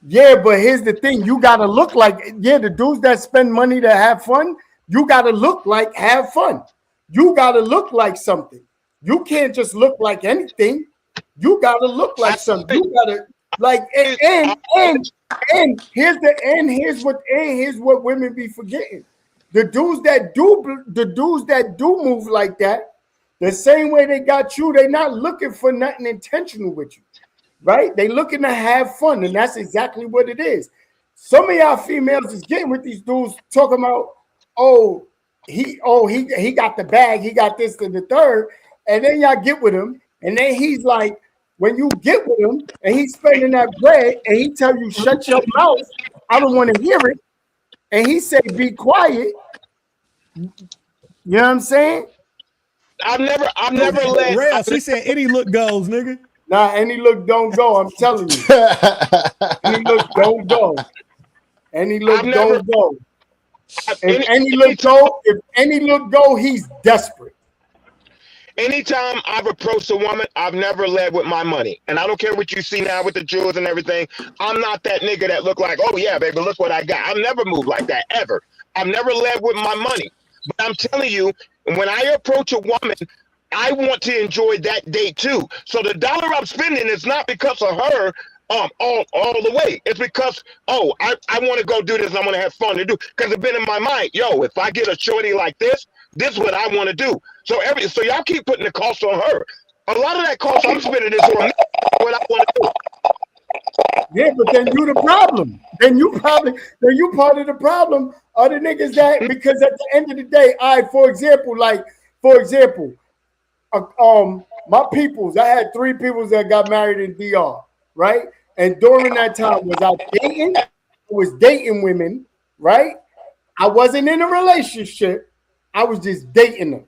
Yeah, but here's the thing. You got to look like, the dudes that spend money to have fun, you got to look like have fun. You got to look like something. You can't just look like anything. You got to look like something. Like and here's what women be forgetting. The dudes that do move like that, the same way they got you, they not looking for nothing intentional with you, right? They looking to have fun, and that's exactly what it is. Some of y'all females is getting with these dudes talking about, he got the bag, he got this and the third, and then y'all get with him, and then he's like, when you get with him and he's spending that bread and he tell you shut your mouth, I don't want to hear it, and he say be quiet. You know what I'm saying? I've never let. Ralph, she said any look goes, nigga. Nah, any look don't go. I'm telling you, any look don't go. Any look don't go. If any look go, he's desperate. Anytime I've approached a woman, I've never led with my money. And I don't care what you see now with the jewels and everything. I'm not that nigga that look like, oh yeah, baby, look what I got. I've never moved like that, ever. I've never led with my money. But I'm telling you, when I approach a woman, I want to enjoy that date too. So the dollar I'm spending is not because of her all the way. It's because, I want to go do this. I want to have fun to do. Because it's been in my mind, if I get a shorty like this is what I want to do. So y'all keep putting the cost on her. A lot of that cost I'm spending is on me, what I want to do. Yeah, but then you the problem. Then you part of the problem are the niggas that, because at the end of the day, for example, my peoples, I had 3 peoples that got married in DR, right? And during that time, I was dating women, right? I wasn't in a relationship. I was just dating them.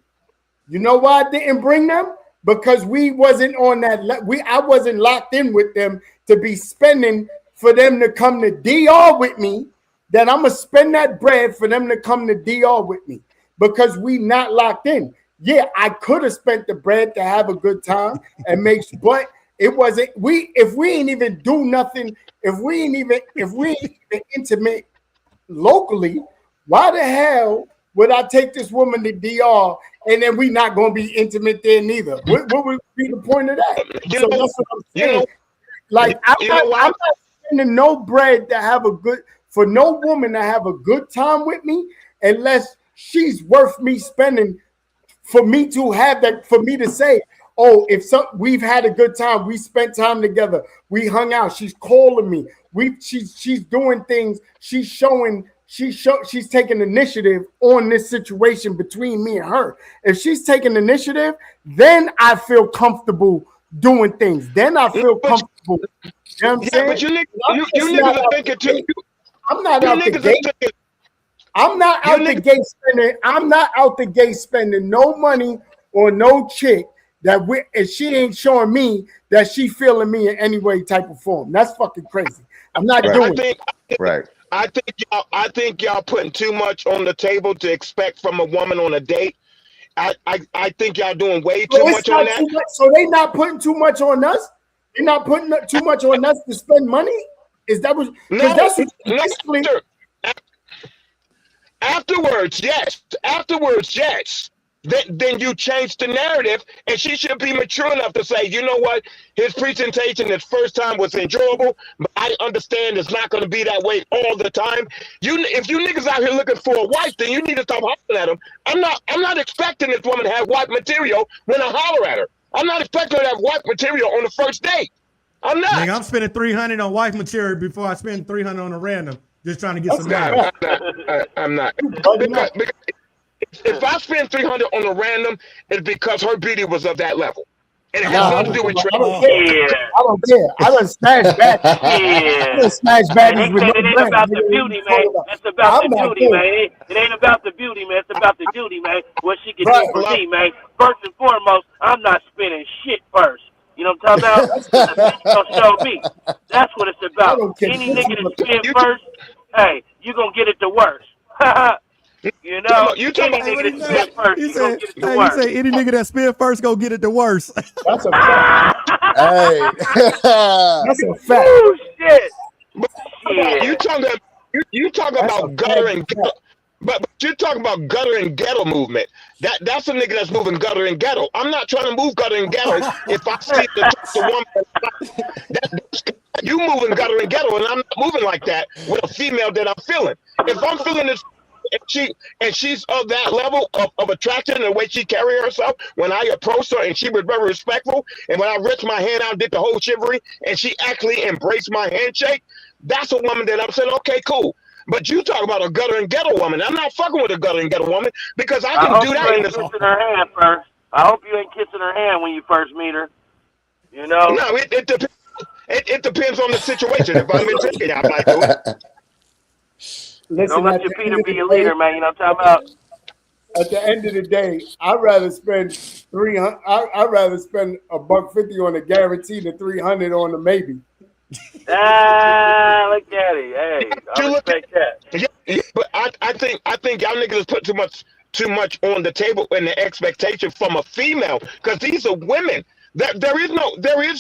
You know why I didn't bring them? Because we wasn't on that. I wasn't locked in with them to be spending for them to come to DR with me. Then I'm gonna spend that bread for them to come to DR with me because we not locked in. Yeah, I could have spent the bread to have a good time and but it wasn't. If we ain't even do nothing, if we ain't even intimate locally, why the hell would I take this woman to DR and then we not gonna be intimate there neither? What would be the point of that? So that's what I'm saying. I'm not spending no bread to have for no woman to have a good time with me unless she's worth me spending for me to have that, for me to say, we've had a good time, we spent time together, we hung out, she's calling me, she's doing things, she's taking initiative on this situation between me and her. If she's taking initiative, then I feel comfortable doing things. Then I feel comfortable. You know what I'm saying? But you niggas are thinking too. I'm not out the gate. I'm not out the gate spending. I'm not out the gate spending no money on no chick and she ain't showing me that she feeling me in any way, type of form. That's fucking crazy. I'm not doing it. Right. I think y'all putting too much on the table to expect from a woman on a date. I think y'all doing way too much on that. So they not putting too much on us? They're not putting too much on us to spend money? Is that what? No. Afterwards, yes. Then you change the narrative, and she should be mature enough to say, you know what, his presentation his first time was enjoyable, but I understand it's not going to be that way all the time. If you niggas out here looking for a wife, then you need to stop hollering at them. I'm not expecting this woman to have wife material when I holler at her. I'm not expecting her to have wife material on the first date. I'm not. Nigga, I'm spending $300 on wife material before I spend $300 on a random, just trying to get some marriage. I'm not. Because if I spend $300 on a random, it's because her beauty was of that level. And it has nothing to do with I don't care. I done smashed baddies. I done smashed baddies with no It ain't about the beauty, man. It's about the beauty, man. It ain't about the beauty, man. It's about the duty, man. What she can do for me, man. First and foremost, I'm not spending shit first. You know what I'm talking about? That's gonna show me. That's what it's about. Any nigga that spend first, hey, you gonna get it the worst. You know, you talking any nigga that spend first, you gonna get it the worst. You say any nigga that spend first go get it the worst. That's a fact. Hey. That's a fact. Oh shit. You talking about gutter and gutter. But you're talking about gutter and ghetto movement. That's a nigga that's moving gutter and ghetto. I'm not trying to move gutter and ghetto. If I see the woman, you moving gutter and ghetto, and I'm not moving like that with a female that I'm feeling. If I'm feeling this, and she's of that level of attraction and the way she carry herself, when I approached her and she was very respectful, and when I reached my hand out, did the whole chivalry, and she actually embraced my handshake, that's a woman that I'm saying, okay, cool. But you talk about a gutter and ghetto woman. I'm not fucking with a gutter and ghetto woman because I can do that. You ain't kissing her hand first. I hope you ain't kissing her hand when you first meet her. You know? No, it depends. It depends on the situation. If I'm in I might do it. Listen, Don't let your Peter be your leader, man. You know what I'm talking about? At the end of the day, I'd rather spend $300. I'd rather spend $150 on a guarantee than $300 on the maybe. Look at it. Hey, I respect that. Yeah, but I think y'all niggas put too much on the table and the expectation from a female, because these are women. There is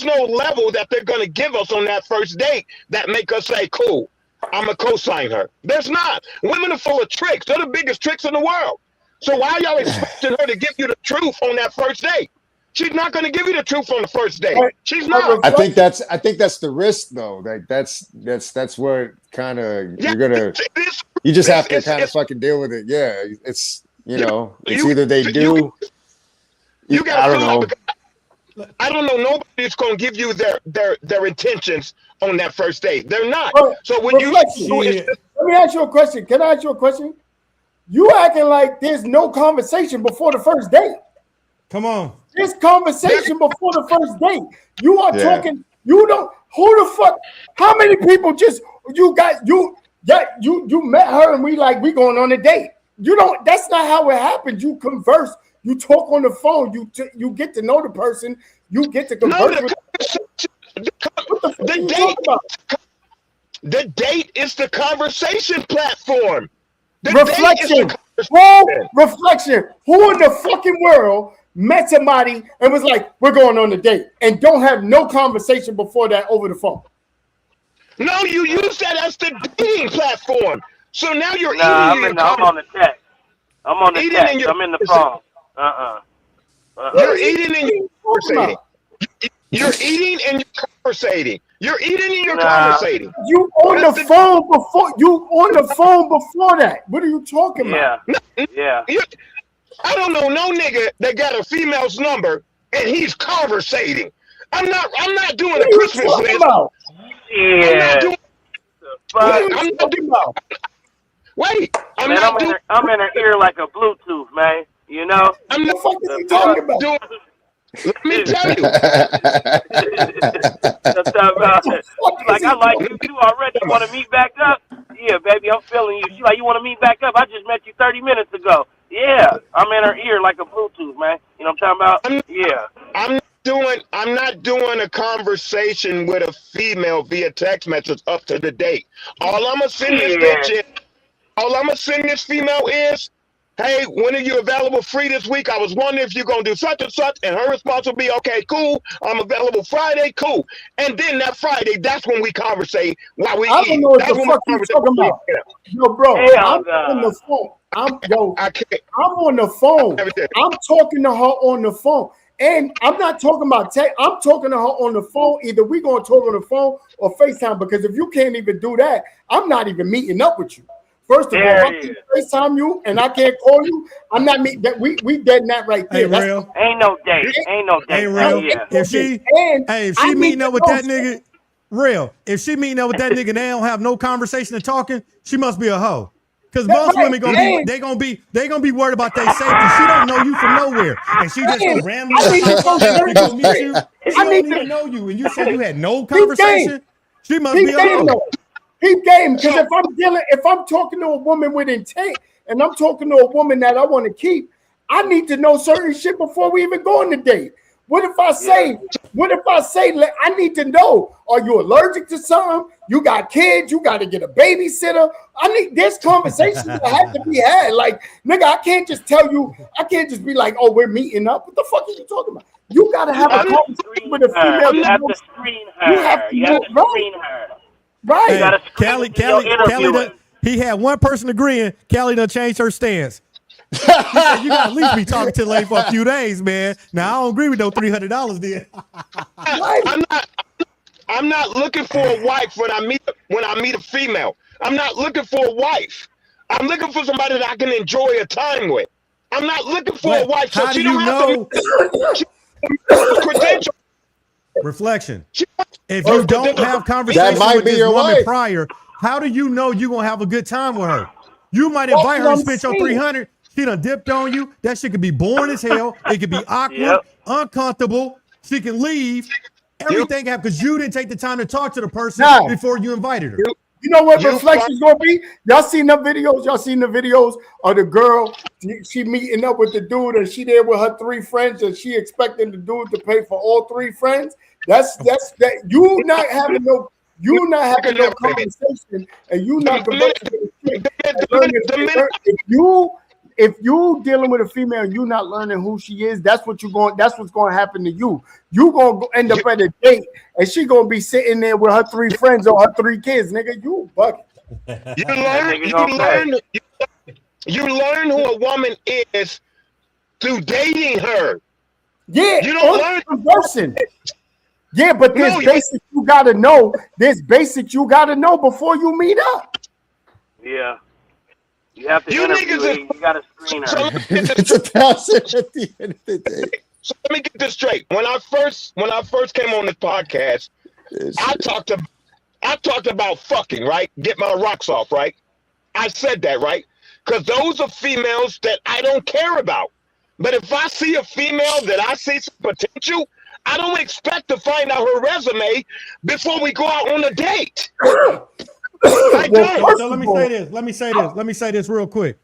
no level that they're gonna give us on that first date that make us say, cool, I'm gonna co-sign her. There's not. Women are full of tricks. They're the biggest tricks in the world. So why y'all expecting her to give you the truth on that first date? She's not going to give you the truth on the first date. She's not. I think that's the risk, though. Like that's where kind of you just have to kind of fucking deal with it. Yeah, it's it's either they do. You got. I don't know. I don't know. Nobody's going to give you their intentions on that first date. They're not. So when let me ask you a question. Can I ask you a question? You acting like there's no conversation before the first date. Come on. This conversation before the first date. You are talking. You don't. Who the fuck? How many people you met her and we going on a date? You don't. That's not how it happens. You converse. You talk on the phone. You get to know the person. You get to converse with. The date is the conversation platform. Reflection. Reflection. Who in the fucking world met somebody and was like, we're going on a date, and don't have no conversation before that over the phone? No, you use that as the dating platform. So now you're eating. I'm on the text. I'm on the text. I'm in the phone. You're eating and you're conversating. You're eating and you're conversating. You're eating and you're conversating. You on the phone before. You on the phone before that. What are you talking about? Yeah. I don't know no nigga that got a female's number and he's conversating. I'm not doing a Christmas list. Yeah. I'm in her ear like a Bluetooth, man. You know? I'm not fucking talking about. Let me tell you. Like, I like you already. You want to meet back up? Yeah, baby, I'm feeling you. She's like, you want to meet back up? I just met you 30 minutes ago. Yeah, I'm in her ear like a Bluetooth, man. You know what I'm talking about? Yeah. I'm not doing a conversation with a female via text message up to the date. All I'm gonna send this female is, hey, when are you available free this week? I was wondering if you're going to do such and such. And her response will be, okay, cool. I'm available Friday. Cool. And then that Friday, that's when we conversate while we eat. I don't know what the fuck you're talking about. Yo, bro, I'm on the phone. I'm on the phone. I'm talking to her on the phone. And I'm not talking about text. I'm talking to her on the phone. Either we going to talk on the phone or FaceTime. Because if you can't even do that, I'm not even meeting up with you. First of all, I can FaceTime you and I can't call you. I'm not meeting that. We dead in that right there. Hey, real. Ain't no date. Ain't real. Yeah. If she meeting up with that nigga, real. If she meeting up with that nigga, they don't have no conversation and talking. She must be a hoe. Because most women gonna be worried about their safety. She don't know you from nowhere, and she just gonna randomly go meet you. She don't even know you, and you said you had no conversation. She must be a hoe. Peep game, because if I'm talking to a woman with intent and I'm talking to a woman that I want to keep, I need to know certain shit before we even go on the date. What if I say, I need to know, are you allergic to something? You got kids, you got to get a babysitter. There's conversations that have to be had. Like, nigga, I can't just be like, oh, we're meeting up. What the fuck are you talking about? You got to have a conversation with a female. You have to screen her. You have to screen her. Right. Hey, Kelly He had one person agreeing. Kelly done changed her stance. He said, you got to at least be talking to the lady for a few days, man. Now, I don't agree with no $300 then. I'm not looking for a wife when I meet a female. I'm not looking for a wife. I'm looking for somebody that I can enjoy a time with. I'm not looking for a wife. So how do she you don't know? have to credential. Reflection. If you don't have conversation with this woman prior, how do you know you're going to have a good time with her? You might invite her to spend your $300. She done dipped on you. That shit could be boring as hell. It could be awkward, uncomfortable. She can leave. Everything happened because you didn't take the time to talk to the person before you invited her. You know what reflection's gonna be? Y'all seen the videos? Y'all seen the videos of the girl? She meeting up with the dude, and she there with her 3 friends, and she expecting the dude to pay for all 3 friends. That's that. You not having no conversation, and you not conversing. If you dealing with a female and you not learning who she is, that's what's going to happen to you. You gonna end up at a date and she gonna be sitting there with her 3 friends or her 3 kids, nigga. You bugging. You learn who a woman is through dating her. Yeah, you don't learn conversing. Yeah, but there's basics you gotta know. There's basics you gotta know before you meet up. Yeah. You have to interview her. You got to screen her. It's a thousand at the end of the day. So let me get this straight. When I first came on this podcast, I talked about fucking, right? Get my rocks off, right? I said that, right? Because those are females that I don't care about. But if I see a female that I see some potential, I don't expect to find out her resume before we go out on a date. So let me say this real quick.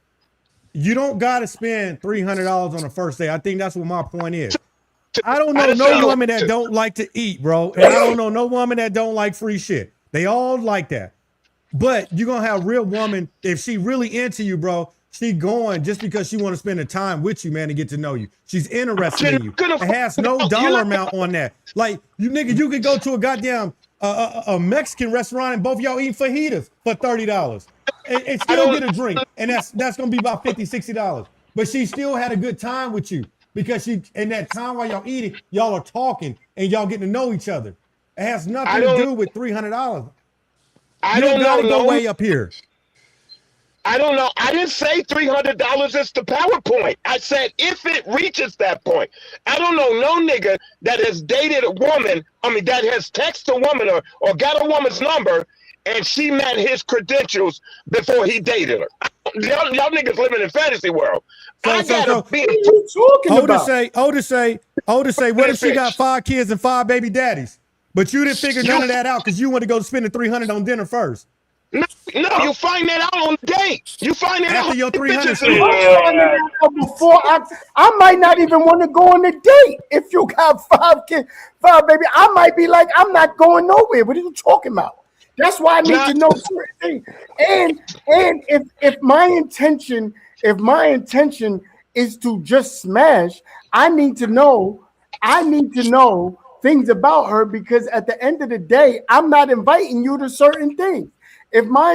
You don't got to spend $300 on the first day. I think that's what my point is. I don't know no woman that don't like to eat, bro. And I don't know no woman that don't like free shit. They all like that. But you're going to have a real woman, if she really into you, bro, she going just because she want to spend the time with you, man, to get to know you. She's interested in you. It has no dollar amount on that. Like, you could go to a goddamn a Mexican restaurant and both y'all eat fajitas for $30 and still get a drink. And that's going to be about $50, $60. But she still had a good time with you because in that time while y'all eating, y'all are talking and y'all getting to know each other. It has nothing to do with $300. You don't got to go way up here. I don't know. I didn't say $300 is the PowerPoint. I said if it reaches that point. I don't know no nigga that has dated a woman, that has texted a woman or got a woman's number and she met his credentials before he dated her. Y'all niggas living in fantasy world. What are you talking about? Older say, what if she got 5 kids and 5 baby daddies? But you didn't figure none of that out because you want to go spend the $300 on dinner first. No, you find that out on the date. You find that after out your 300. Before I might not even want to go on a date. If you got 5 kids, 5 baby, I might be like, I'm not going nowhere. What are you talking about? That's why I need to know certain things. And if my intention is to just smash, I need to know things about her because at the end of the day, I'm not inviting you to certain things. If my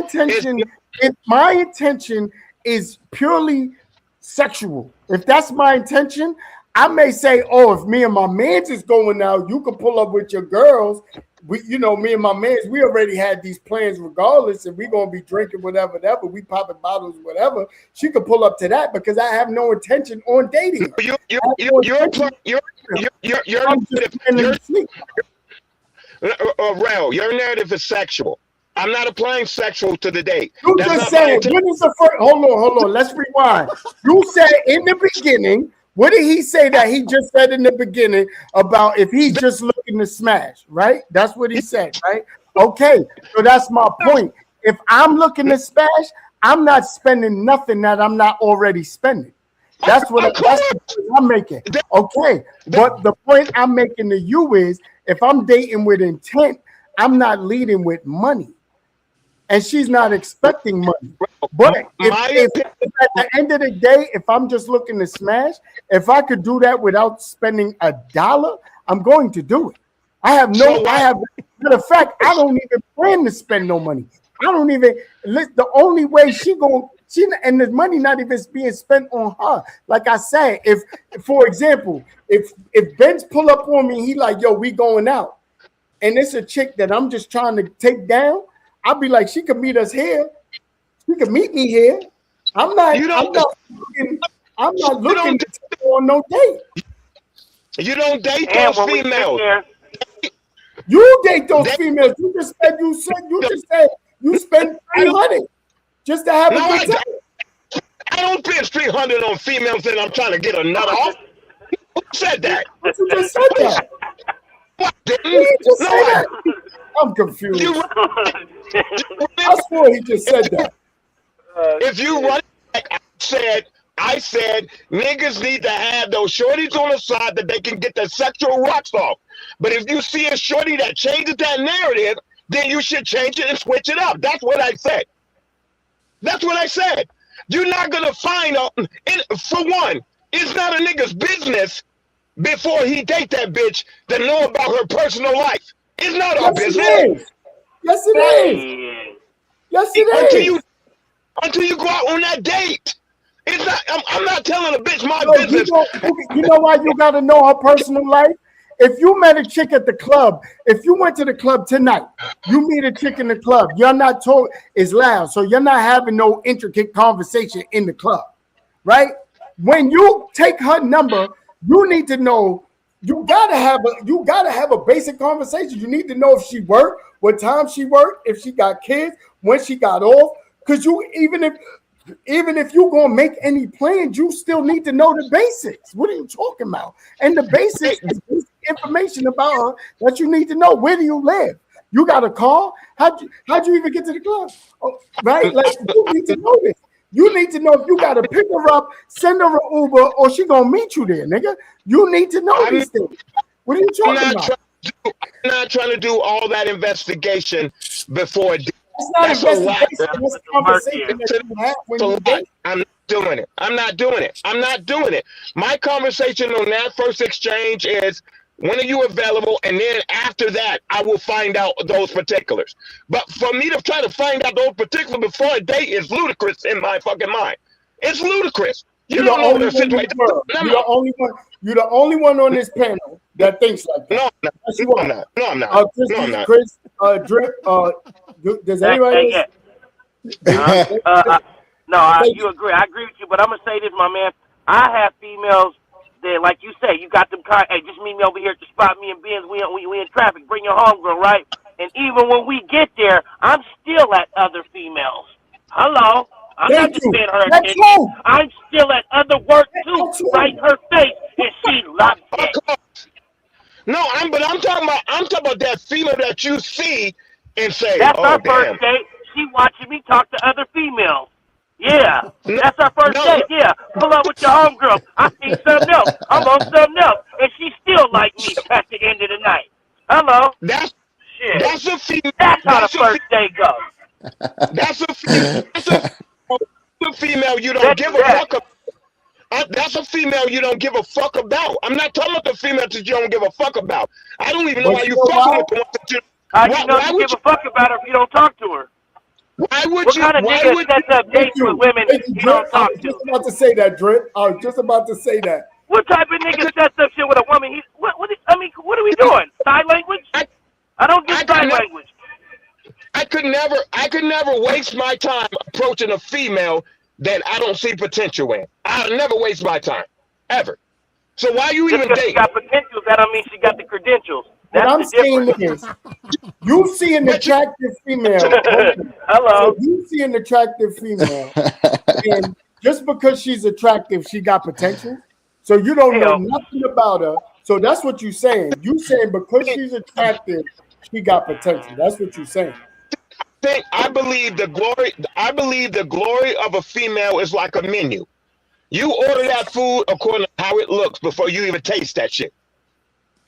intention is purely sexual, if that's my intention, I may say, oh, if me and my mans is going out, you can pull up with your girls. Me and my mans, we already had these plans regardless, and we're gonna be drinking whatever, we popping bottles, whatever. She could pull up to that because I have no intention on dating her. Your narrative is sexual. I'm not applying sexual to the date. You just said, when is the first? Hold on. Let's rewind. You said in the beginning, what did he say that he just said in the beginning about if he's just looking to smash, right? That's what he said, right? Okay, so that's my point. If I'm looking to smash, I'm not spending nothing that I'm not already spending. That's the point I'm making. Okay, but the point I'm making to you is if I'm dating with intent, I'm not leading with money. And she's not expecting money. But if at the end of the day, if I'm just looking to smash, if I could do that without spending $1, I'm going to do it. Matter of fact, I don't even plan to spend no money. I don't even. The only way she and the money not even being spent on her. Like I said, if for example, if Ben's pull up on me, he like, yo, we going out, and it's a chick that I'm just trying to take down, I'll be like, she could meet us here. She could meet me here. I'm not looking to take on no date. You don't date those females. You date those females. You just said you spend 300 just to have a good time. I don't spend 300 on females that I'm trying to get a nut off. Who said that? But you just said that. What, You just said that. I'm confused. I swear he just said that. If you run like I said niggas need to have those shorties on the side that they can get their sexual rocks off. But if you see a shorty that changes that narrative, then you should change it and switch it up. That's what I said. That's what I said. You're not gonna find for one, it's not a nigga's business before he date that bitch to know about her personal life. It's not our business. Yes, it is. Yes, it is. Until you go out on that date. It's not. I'm not telling a bitch my No, business. You know why you got to know her personal life? If you met a chick at the club, if you went to the club tonight, you meet a chick in the club, you're not told it's loud, so you're not having no intricate conversation in the club, right? When you take her number, you need to know. You gotta have a basic conversation. You need to know if she worked, what time she worked, if she got kids, when she got off. Because even if you're gonna make any plans, you still need to know the basics. What are you talking about? And the basics is information about her that you need to know. Where do you live? You got a car? How'd you even get to the club? Oh, right? Like you need to know this. You need to know if you gotta pick her up, send her an Uber, or she gonna meet you there, nigga. You need to know these things. What are you talking about? I'm not trying to do all that investigation before. That's not investigation. That's a conversation that you have when you date. I'm not doing it. I'm not doing it. My conversation on that first exchange is, when are you available? And then after that, I will find out those particulars. But for me to try to find out those particulars before a date is ludicrous in my fucking mind. It's ludicrous. You're the only one in the world. You're the only one on this panel that thinks like that. No, I'm not. Chris, Drip, does anybody else? You agree. I agree with you, but I'm gonna say this, my man. I have females that, like you say, you got them hey, just meet me over here at the spot. Me and Benz, we in traffic. Bring your homegirl, right? And even when we get there, I'm still at other females. Hello. I'm not just paying her attention. I'm still at other work too, right in her face, and she loves it. No, I'm talking about that female that you see and say, that's our damn. first date. She watching me talk to other females. Yeah, that's our first date. Yeah, pull up with your homegirl. I see something else. I'm on something else, and she still like me at the end of the night. Hello. That's a female. That's how the first date goes. That's a female you don't give a fuck about. That's a female you don't give a fuck about. I'm not talking about the female that you don't give a fuck about. I don't even know why you fucking with the one that you. How do you know you give a fuck about her if you don't talk to her? Why would what you? Kind of nigga sets up dates with women you don't talk to? I was just about to say that, Drip. I was just about to say that. What type of nigga sets up shit with a woman? What are we doing? Sign language? I don't get sign language. I could never waste my time approaching a female that I don't see potential in. I'll never waste my time, ever. So why you even dating? She got potential, that don't mean she got the credentials. What I'm saying is, you see an attractive female. Hello. So you see an attractive female, and just because she's attractive, she got potential. So you don't know nothing about her. So that's what you're saying. You saying because she's attractive, she got potential. That's what you're saying. I believe the glory of a female is like a menu. You order that food according to how it looks before you even taste that shit.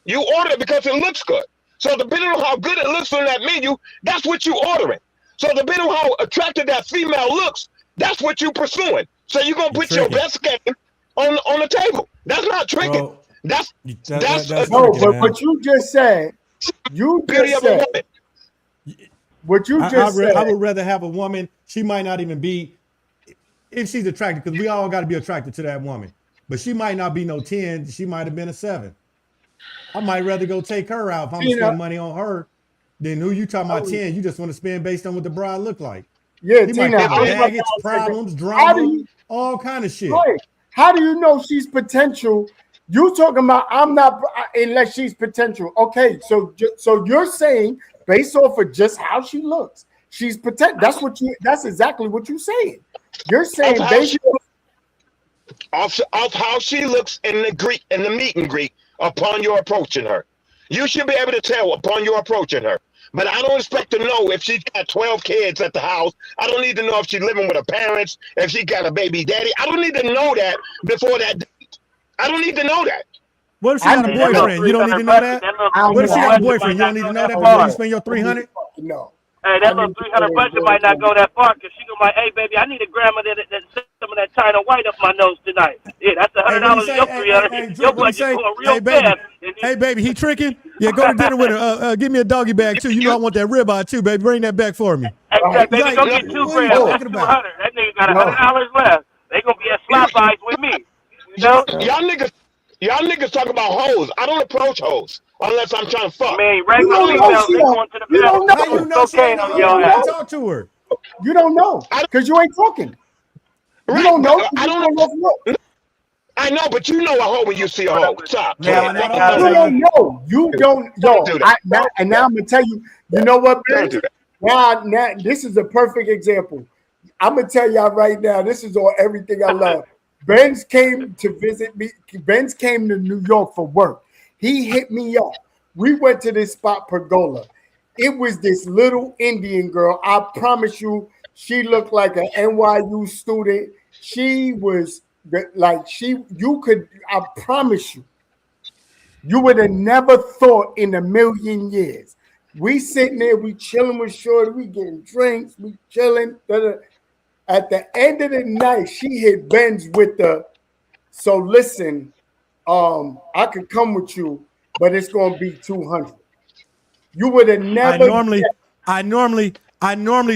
You order it because it looks good. So depending on how good it looks on that menu, that's what you ordering. So depending on how attractive that female looks, that's what you pursuing. So you're gonna put your best game on the table. That's not tricking. Bro, that's no, but what you just said, what you just said. I would rather have a woman. She might not even be, if she's attracted, because we all got to be attracted to that woman. But she might not be no 10. She might have been a 7. I might rather go take her out if I'm gonna spend money on her than who you talking about 10. You just want to spend based on what the bride look like. Yeah, He Tina. might have baggage, problems, drama, all kind of shit. Right. How do you know she's potential? You talking about I'm not unless she's potential. Okay, so you're saying based off of just how she looks, she's potential. That's exactly what you're saying. You're saying based off how she looks in the meet and greet upon your approaching her. You should be able to tell upon your approaching her. But I don't expect to know if she's got 12 kids at the house. I don't need to know if she's living with her parents, if she got a baby daddy. I don't need to know that before that date. I don't need to know that. What if she got a boyfriend? You don't need to know that? What if she got a boyfriend? You don't need to know that before you spend your 300? No. Hey, that little 300 budget might not go that far because she gonna like, hey, baby, I need a grandma that some of that China white up my nose tonight. Yeah, that's $100 of your 300. Your budget's going real fast. Hey, baby, he tricking? Yeah, go to dinner with her. Give me a doggy bag, too. You know I want that ribeye, too, baby. Bring that back for me. Hey, baby, go get 2 grams. That's 200. That nigga got $100 left. They gonna be at slap eyes with me. You know? Y'all niggas talk about hoes. I don't approach hoes unless I'm trying to fuck. Man, regular females, they going to the bathroom. How you know she ain't talk to her? You don't know because you ain't talking. You don't know. I don't know. I know, but you know a hoe when you see a hoe. Stop. You don't know. You don't know. Now I'm gonna tell you. You know what, Ben? Now, this is a perfect example. I'm gonna tell y'all right now. This is all everything I love. Benz came to visit me. Benz came to New York for work. He hit me up. We went to this spot, Pergola. It was this little Indian girl. I promise you, she looked like an NYU student. She was like I promise you would have never thought in a million years. We sitting there, we chilling with Shorty, we getting drinks, we chilling. At the end of the night, she hit Benz with so listen, I could come with you, but it's gonna be 200. You would have never. I normally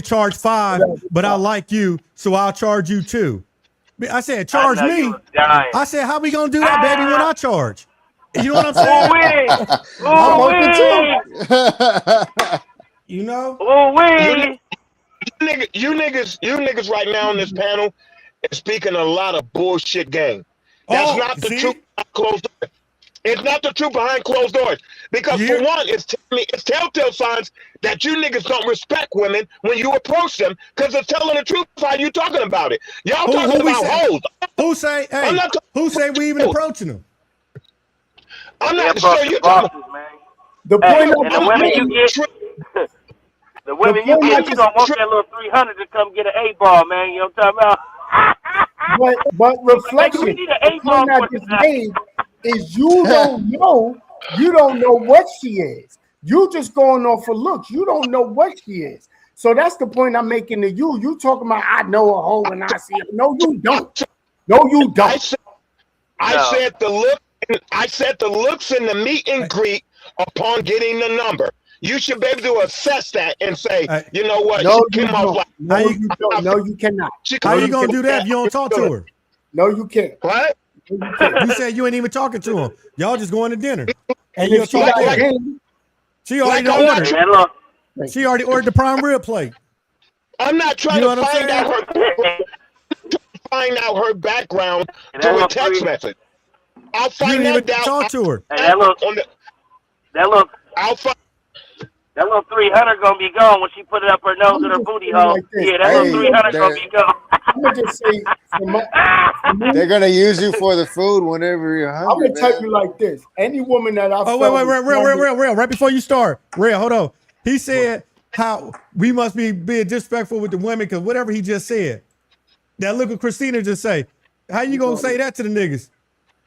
charge 5, but I like you, so I'll charge you 2. I said, charge me. I said, how we gonna do that, baby, when I charge? You know what I'm saying? You know? You niggas right now on this panel is speaking a lot of bullshit game. That's not the truth behind closed doors. It's not the truth behind closed doors. Because for one, it's telltale signs that you niggas don't respect women when you approach them because they're telling the truth how you talking about it. Y'all talking about hoes. Who say we even approaching them? I'm not sure you're talking about. The point of the women you get. The women you get, you don't want that little 300 to come get an 8-ball, man. You know what I'm talking about? But reflection, the point I just made is you don't know what she is. You just going off for looks. You don't know what she is. So that's the point I'm making to you. You talking about I know a hoe when I see her. No, you don't. No, you don't. I said the looks in the meet and greet upon getting the number. You should be able to assess that and say, you know what? No, you don't. No, you cannot. How you gonna do that if you don't talk to her? No, you can't. What? You said you ain't even talking to him. Y'all just going to dinner. And if she already ordered. She already ordered the prime rib plate. I'm not trying to find out her background through a text message. I'll find that out. Talk to her. That little 300 gonna be gone when she put it up her nose in her booty hole. Yeah, that little 300 gonna be gone. I'm gonna just say, they're gonna use you for the food whenever you're hungry. I'm gonna tell you like this: any woman that I've wait, real. Right before you start, real, hold on. He said how we must be being disrespectful with the women because whatever he just said. That look what Christina just say. How you gonna say that to the niggas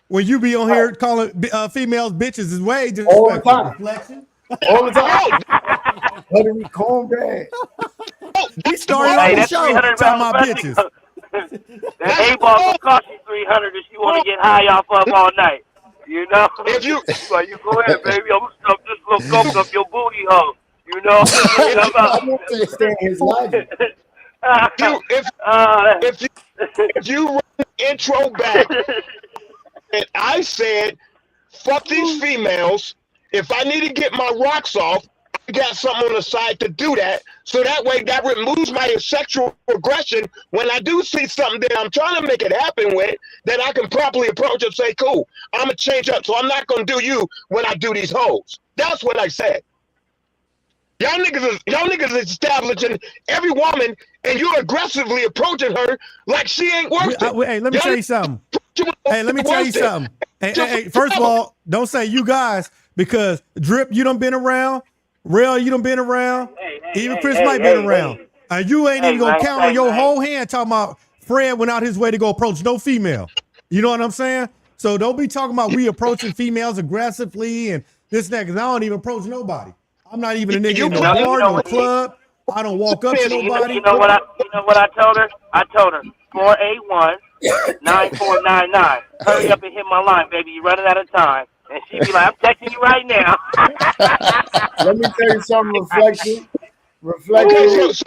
when you be on here calling females bitches is way disrespectful? All the time. All the time. Buttery cornbread. He started off the show talking about bitches. That 8-ball will cost you 300 if you want to get high off of all night. You know? If you go ahead, baby. I'm gonna stuff this little coke up your booty hole. You know, I don't understand his logic. If you run the intro back, and I said, fuck these females. If I need to get my rocks off, I got something on the side to do that. So that way that removes my sexual aggression when I do see something that I'm trying to make it happen with, that I can properly approach and say, cool, I'm going to change up. So I'm not going to do you when I do these hoes. That's what I said. Y'all niggas is establishing every woman, and you're aggressively approaching her like she ain't worth it. Hey, let me tell you something. Hey, let me tell you something. Hey, first of all, don't say you guys, because Drip, you done been around. Real, you done been around. Even Chris might been around. And you ain't even gonna count on your whole hand talking about Fred went out his way to go approach no female. You know what I'm saying? So don't be talking about we approaching females aggressively and this and that, because I don't even approach nobody. I'm not even a nigga in no bar, no club. I don't walk up to nobody. You know what I told her? I told her 481-9499. Hurry up and hit my line, baby. You're running out of time. And she'd be like, I'm texting you right now. Let me tell you something, Reflection. So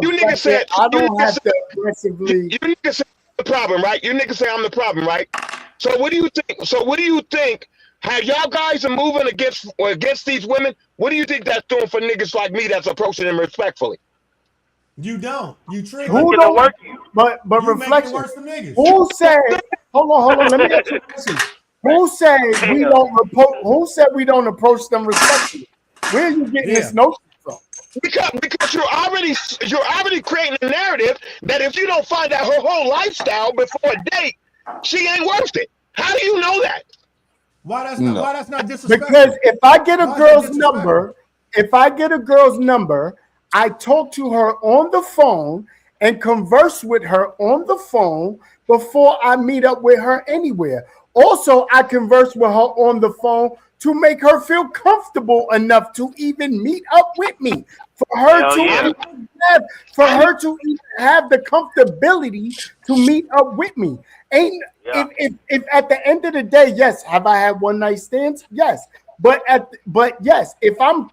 you niggas said I don't have to aggressively. You niggas say I'm the problem, right? You niggas say I'm the problem, right? So what do you think? How y'all guys are moving against these women? What do you think that's doing for niggas like me that's approaching them respectfully? You don't. You trick. Who don't work you? But you Reflection. worse for niggas. Who said? Hold on. Let me ask you a question. Who said we don't? Who said we don't approach them respectfully? Where are you getting this notion from? Because you're already creating a narrative that if you don't find out her whole lifestyle before a date, she ain't worth it. How do you know that? Why that's not disrespectful? Because if I get a girl's number, I talk to her on the phone and converse with her on the phone before I meet up with her anywhere. Also, I converse with her on the phone to make her feel comfortable enough to even meet up with me. For her to even have the comfortability to meet up with me. If at the end of the day, yes, have I had one night stands? Yes. But yes, if I'm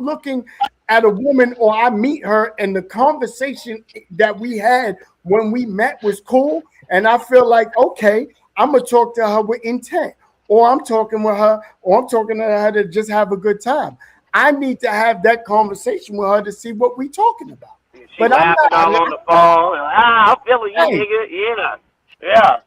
looking at a woman or I meet her and the conversation that we had when we met was cool, and I feel like, okay, I'm gonna talk to her with intent, or I'm talking to her to just have a good time. I need to have that conversation with her to see what we're talking about. But I'm not on the phone. I'm feeling you, nigga. Yeah.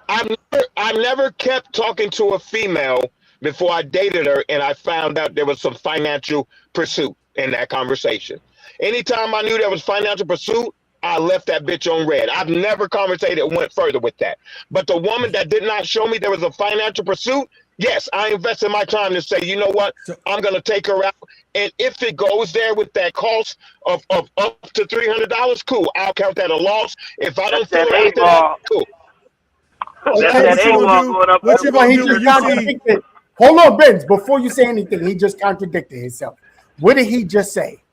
I've never kept talking to a female before I dated her, and I found out there was some financial pursuit in that conversation. Anytime I knew there was financial pursuit, I left that bitch on red. I've never conversated and went further with that. But the woman that did not show me there was a financial pursuit, yes, I invested my time to say, you know what, I'm going to take her out. And if it goes there with that cost of up to $300, cool. I'll count that a loss. If I don't feel after that, cool. Hold on, Benz. Before you say anything, he just contradicted himself. What did he just say?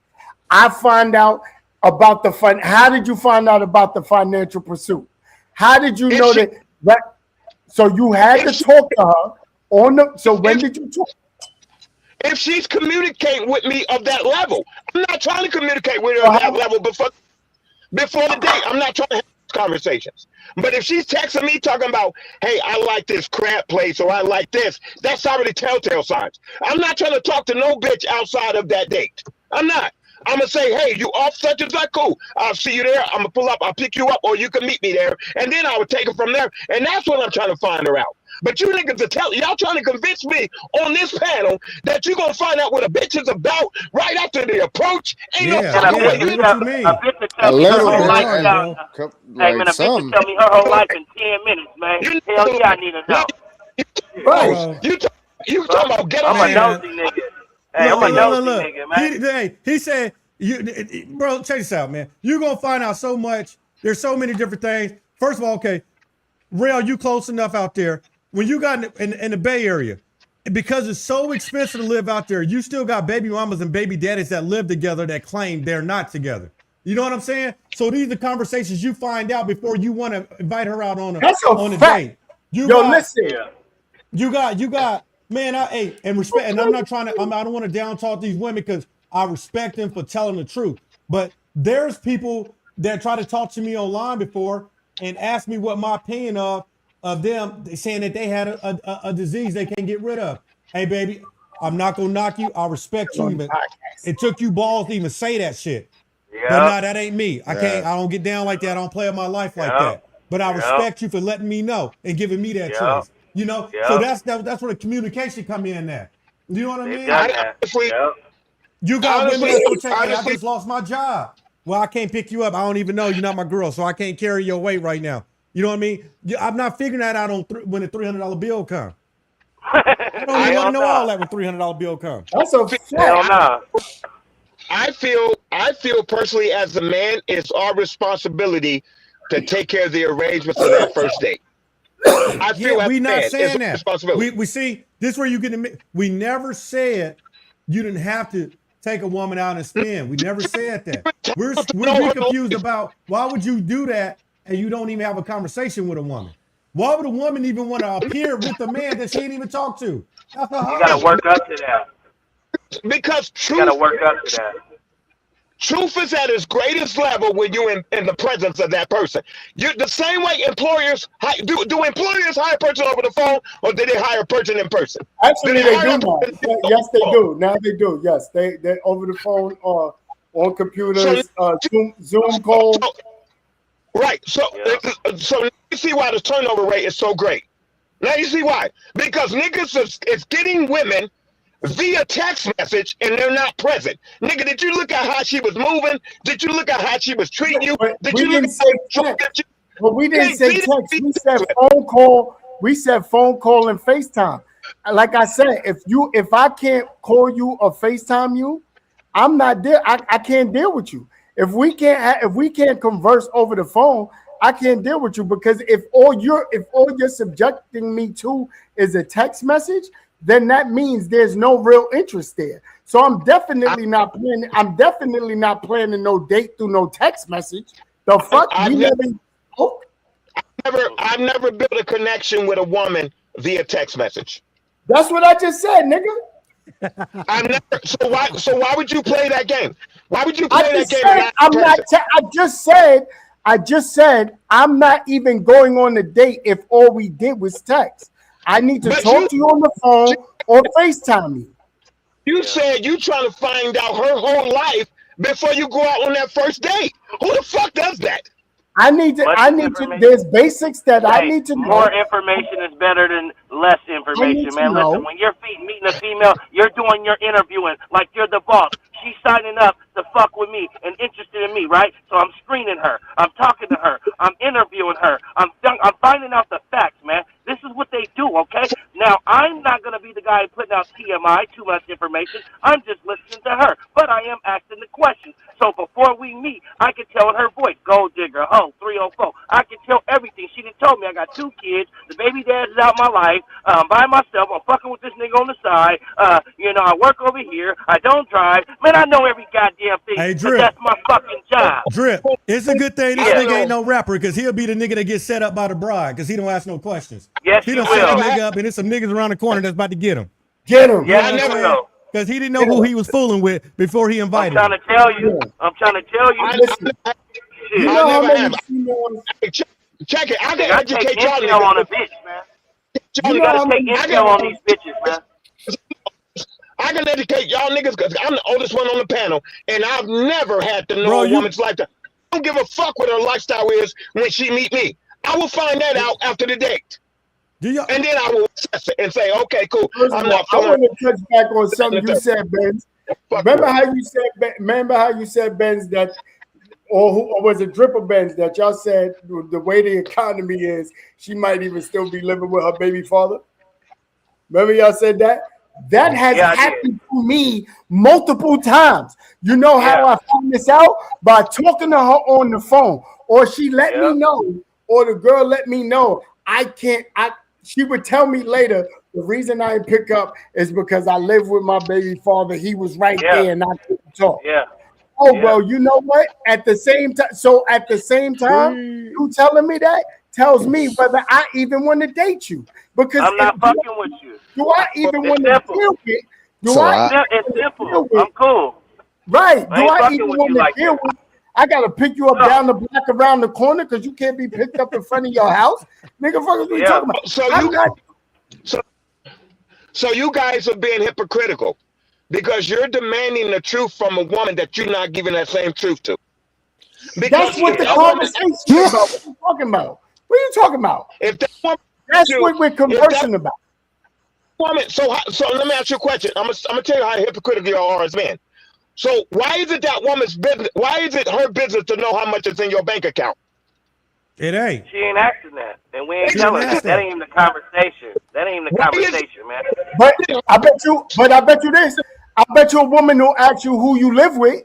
I find out about the fun. How did you find out about the financial pursuit? How did you know that? So you had to talk to her on the. So when did you talk? If she's communicating with me of that level, I'm not trying to communicate with her at that level before the date. I'm not trying to have conversations. But if she's texting me talking about, hey, I like this crap place or I like this, that's already telltale signs. I'm not trying to talk to no bitch outside of that date. I'm not. I'm going to say, hey, you off such and such? Cool. I'll see you there. I'm going to pull up. I'll pick you up or you can meet me there. And then I would take it from there. And that's when I'm trying to find her out. But you niggas y'all trying to convince me on this panel that you're going to find out what a bitch is about right after the approach. Ain't no fucking way. A bitch to tell me her whole life. Hey, man, a bitch to tell me her whole life in 10 minutes, man. Hell yeah, I need to know. Right. You talking about get I'm a nosy nigga. Hey, I'm a nosy nigga, man. He said, bro, check this out, man. You're going to find out so much. There's so many different things. First of all, okay, Rail, you close enough out there. When you got in the Bay Area, because it's so expensive to live out there, you still got baby mamas and baby daddies that live together that claim they're not together. You know what I'm saying? So these are conversations you find out before you want to invite her out on a date. Listen. You got Man, and respect, and I'm not trying to. I don't want to down talk these women because I respect them for telling the truth. But there's people that try to talk to me online before and ask me what my opinion of them, saying that they had a disease they can't get rid of. Hey, baby, I'm not gonna knock you. I respect you. Even it took you balls to even say that shit. Yeah. But nah, that ain't me. I can't. I don't get down like that. I don't play with my life like that. But I respect you for letting me know and giving me that choice. You know, so that's where the communication come in there. You know what I mean? You got women that say, hey, I just lost my job. Well, I can't pick you up. I don't even know. You're not my girl, so I can't carry your weight right now. You know what I mean? I'm not figuring that out on when the $300 bill comes. I don't even want to know all that when $300 bill comes. That's a hell no. I feel personally as a man, it's our responsibility to take care of the arrangements of that first date. I feel we not saying that. We see this where you get to. We never said you didn't have to take a woman out and spin. We never said that. We're confused about why would you do that and you don't even have a conversation with a woman. Why would a woman even want to appear with a man that she ain't even talk to? You gotta work up to that. Because you gotta work up to that. Truth is at its greatest level when you're in the presence of that person. The same way employers do employers hire a person over the phone, or do they hire a person in person? Actually, they do now. Yes, they do. Now they do. Yes, they over the phone or on computers, Zoom call. Right. So you see why the turnover rate is so great. Now you see why. Because niggas is getting women via text message and they're not present. Nigga, did you look at how she was moving? Did you look at how she was treating you? Did you look at But we didn't say text. We said phone call. We said phone call and FaceTime. Like I said, if I can't call you or FaceTime you, I'm not there. I can't deal with you. If we can't converse over the phone, I can't deal with you, because if all you're subjecting me to is a text message, then that means there's no real interest there. So I'm definitely not planning. I'm definitely not planning no date through no text message. The fuck? I've never built a connection with a woman via text message. That's what I just said, nigga. I've never. So why would you play that game? Why would you play that game? I just said I'm not even going on a date if all we did was text. I need to talk to you on the phone or FaceTime you. You said you trying to find out her whole life before you go out on that first date. Who the fuck does that? I need to. There's basics that I need to know. More information is better than less information, man. Listen, when you're meeting a female, you're doing your interviewing like you're the boss. She's signing up to fuck with me and interested in me, right? So I'm screening her. I'm talking to her. I'm interviewing her. I'm finding out the facts, man. This is what they do, okay? Now, I'm not going to be the guy putting out TMI, too much information. I'm just listening to her. But I am asking the questions. So before we meet, I can tell in her voice, gold digger, 304. I can tell everything. She done told me I got 2 kids. The baby dad is out my life. By myself. I'm fucking with this nigga on the side. I work over here. I don't drive. Man, I know every goddamn thing. Hey, Drip. That's my fucking job. Drip, it's a good thing this nigga ain't no rapper, because he'll be the nigga that gets set up by the bride because he don't ask no questions. Yes, he done set that nigga up, and there's some niggas around the corner that's about to get him. Get him. Yeah, I never know. Because he didn't know who he was fooling with before he invited I'm trying to tell you. I'm trying to tell you. Listen, you know how many females? Check it. I can I educate take y'all intel on a niggas. bitch, man. You You know how gotta take many? intel on these bitches, man. I can educate y'all niggas because I'm the oldest one on the panel, and I've never had to know a woman's lifestyle. I don't give a fuck what her lifestyle is when she meet me. I will find that out after the date. And then I will assess it and say, okay, cool. First of all, I want to touch back on something you said, Benz. Remember how you said, Benz, that, or was it Dripper Benz, that y'all said the way the economy is, she might even still be living with her baby father? Remember y'all said that? That has happened to me multiple times. You know how I found this out? By talking to her on the phone, or she let me know, or the girl let me know. She would tell me later, the reason I didn't pick up is because I live with my baby father. He was right there and I couldn't talk. Well, you know what? At the same time, you telling me that tells me whether I even want to date you. Because I'm not fucking with you. Do I even It's want to simple. deal with? Do So I? It's deal simple. with- I'm cool. Right. I Do ain't I fucking even with want you to like deal that. with? I gotta pick you up No. down the block around the corner because you can't be picked up in front of your house. Nigga, fuck is we Yeah. talking about? So I'm you not. so you guys are being hypocritical because you're demanding the truth from a woman that you're not giving that same truth to. Because That's what if the that woman, conversation is about. What are you talking about? What are you talking about? if that woman, That's you- what we're if conversing about. woman, so let me ask you a question. I'm gonna tell you how hypocritical you are as men. So why is it that woman's business? Why is it her business to know how much is in your bank account? It ain't. She ain't asking that, and we ain't She telling ain't that. asked That that. ain't even the conversation. That ain't even the Why is- conversation, man. But I bet you this. I bet you a woman will ask you who you live with.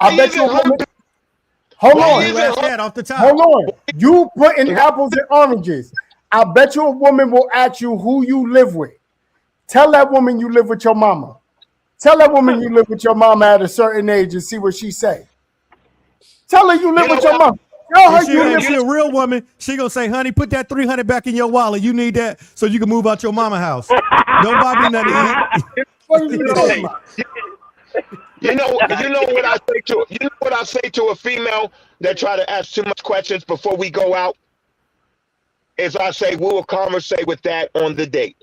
I Why bet is you a it her woman. bu- Hold why on. is You it asked her- that off the top. Hold on. You putting apples and oranges. I bet you a woman will ask you who you live with. Tell that woman you live with your mama. Tell that woman you live with your mama at a certain age and see what she say. Tell her you live You with know your what? mama. Tell her If she, you if live she a real woman, she gonna say, "Honey, put that 300 back in your wallet. You need that so you can move out your mama house. Don't buy me nothing to eat." What are you talking about? You know what I say to a female that try to ask too much questions before we go out is I say we will conversate with that on the date.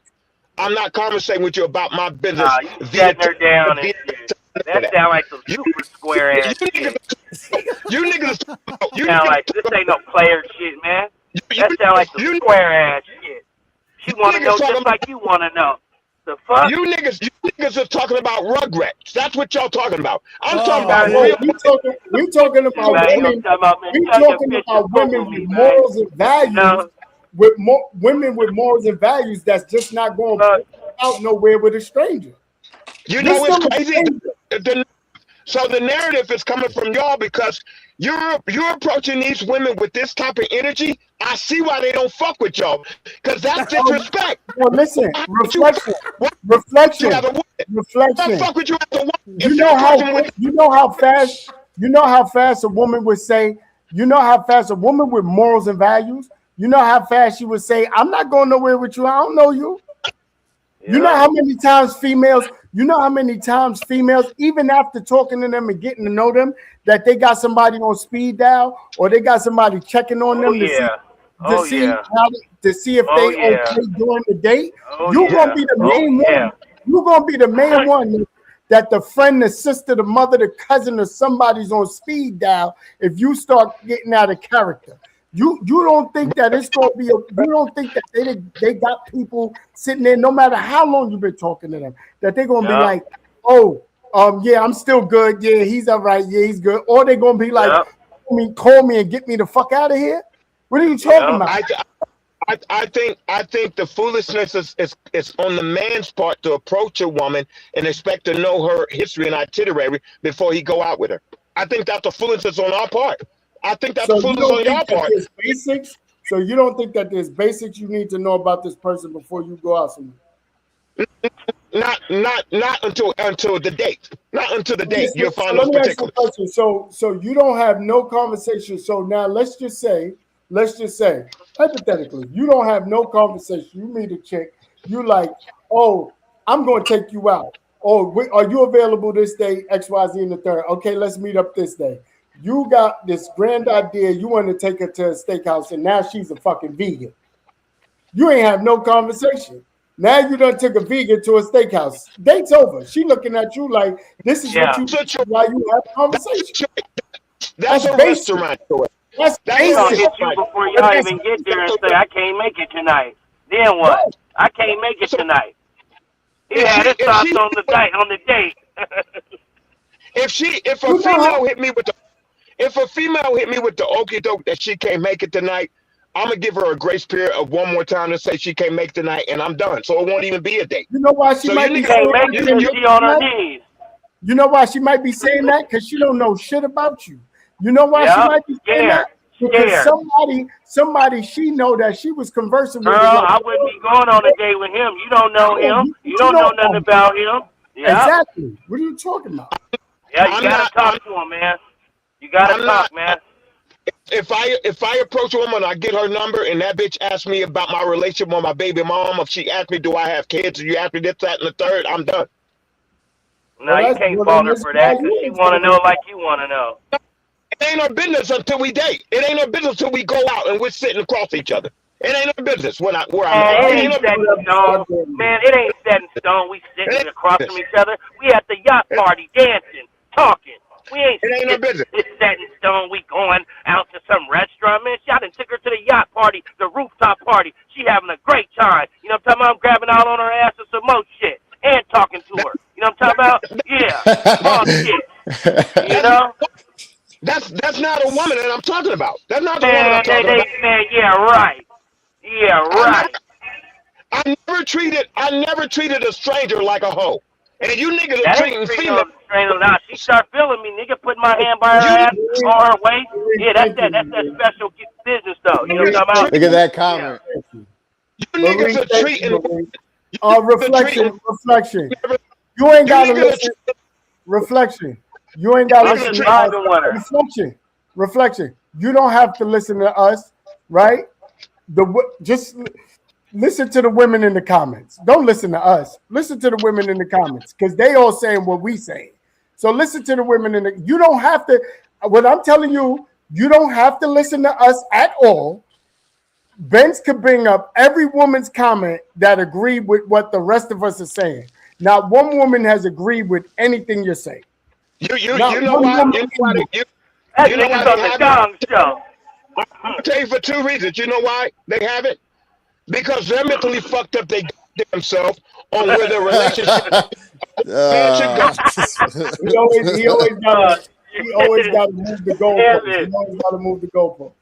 I'm not conversating with you about my business. Nah, you shutting her down and shit. That sound like some You- super square ass you shit. You niggas, you Sound like niggas, this ain't no player shit, man. you- That sound like some you- square ass shit. She want to niggas know talking just like you want to know. The fuck? you niggas are talking about Rugrats. That's what y'all talking about. I'm Oh, talking about man. real. We talking about Man, you women. talking about me We taking talking pictures about women me, with man. morals and values. No. With women with morals and values that's just not going Look. out nowhere with a stranger. You know Just what's a crazy? stranger. So the narrative is coming from y'all because you're approaching these women with this type of energy. I see why they don't fuck with y'all because that's disrespect. Well, listen, reflection, Why reflection, you as a woman? I reflection. fuck with you as a woman. You know how fast a woman would say, you know how fast a woman with morals and values, you know how fast she would say, I'm not going nowhere with you. I don't know you. Yeah. You know how many times females, even after talking to them and getting to know them, that they got somebody on speed dial or they got somebody checking on them to see if they okay during the date. You're gonna be the main one. You're gonna be the main one that the friend, the sister, the mother, the cousin, or somebody's on speed dial if you start getting out of character. You don't think that it's gonna be you don't think that they got people sitting there no matter how long you've been talking to them that they're gonna be like, oh, yeah, I'm still good, yeah, he's all right, yeah, he's good, or they're gonna be like, call me and get me the fuck out of here. What are you talking about? I think the foolishness is on the man's part to approach a woman and expect to know her history and itinerary before he go out with her. I think that's the foolishness on our part. I think that's the foolishness on your part. Basics? So you don't think that there's basics you need to know about this person before you go out somewhere? Not until the date. Not until the date you'll find those particulars. So you don't have no conversation. So now let's just say, hypothetically, you don't have no conversation. You meet a chick, you like, oh, I'm going to take you out. Oh, are you available this day? XYZ in the third. Okay, let's meet up this day. You got this grand idea. You want to take her to a steakhouse, and now she's a fucking vegan. You ain't have no conversation. Now you done took a vegan to a steakhouse. Date's over. She looking at you like this is why you have a conversation. That's a restaurant choice. That's They gonna basic. hit you before y'all even get there and say, I can't make it tonight. Then what? Right. I can't make it tonight. He had his thoughts on the date. If a female hit me with the okie doke that she can't make it tonight, I'm gonna give her a grace period of one more time to say she can't make tonight, and I'm done. So it won't even be a date. You know why she might be saying that? She on her knees. You know why she might be saying that? Because she don't know shit about you. You know why she might be saying that? Because somebody she know that she was conversing with. Girl, I wouldn't be going on a date with him. You don't know him. You don't know nothing about him. Yeah. Exactly. What are you talking about? Yeah, you gotta talk to him, man. You gotta talk, man. if I approach a woman, I get her number, and that bitch asks me about my relationship with my baby mom, if she asks me, do I have kids, or you ask me this, that, and the third, I'm done. No, you can't fault her for that because she want to know like you want to know. It ain't our business until we date. It ain't our business until we go out and we're sitting across each other. It ain't our business where I'm at. It ain't set in stone. Man, it ain't set in stone. We sitting across from each other. We at the yacht party dancing, talking. We ain't. It ain't our business. It's set in stone. We going out to some restaurant. Man, I done took her to the yacht party, the rooftop party. She having a great time. You know what I'm talking about? I'm grabbing all on her ass and some more shit. And talking to her. You know what I'm talking about? Yeah. All shit. You know? That's not a woman that I'm talking about. That's not the woman I'm talking about. Man, yeah, right. Yeah, right. I never treated a stranger like a hoe. And you niggas are treating females. Nah, she start feeling me, nigga, putting my hand by her ass on her waist. Yeah, that's that special business though. You know what I'm talking about? Look at that comment. You niggas are treating reflection. You ain't gotta listen. Reflection. You ain't gotta listen to us. Reflection. You don't have to listen to us, right? Just listen to the women in the comments. Don't listen to us. Listen to the women in the comments because they all saying what we saying. So listen to the women in the. You don't have to. What I'm telling you, you don't have to listen to us at all. Benz could bring up every woman's comment that agreed with what the rest of us are saying. Not one woman has agreed with anything you're saying. You know why? That nigga's on the Gong Show. I'll tell you for two reasons. You know why they have it? Because they're mentally fucked up. They themselves on where their relationship should go. He always got to move the goalpost. He always got to move the goalpost.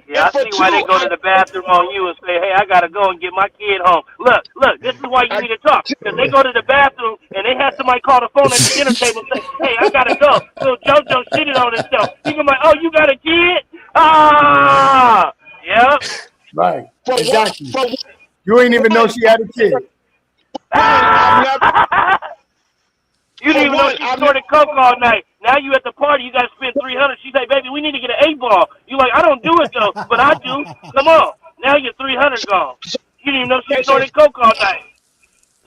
Yeah, I see why they go to the bathroom on you and say, hey, I got to go and get my kid home. Look, this is why you need to talk. Because they go to the bathroom and they have somebody call the phone at the dinner table and say, hey, I got to go. So JoJo shitted on himself. He can be like, oh, you got a kid? Ah! Yep. Right. Exactly. You ain't even know she had a kid. You didn't even know she snorted coke all night. Now you at the party, you got to spend $300. She's like, baby, we need to get an 8-ball. You like, I don't do it though, but I do. Come on. Now your $300 gone. You didn't even know she snorted coke all night.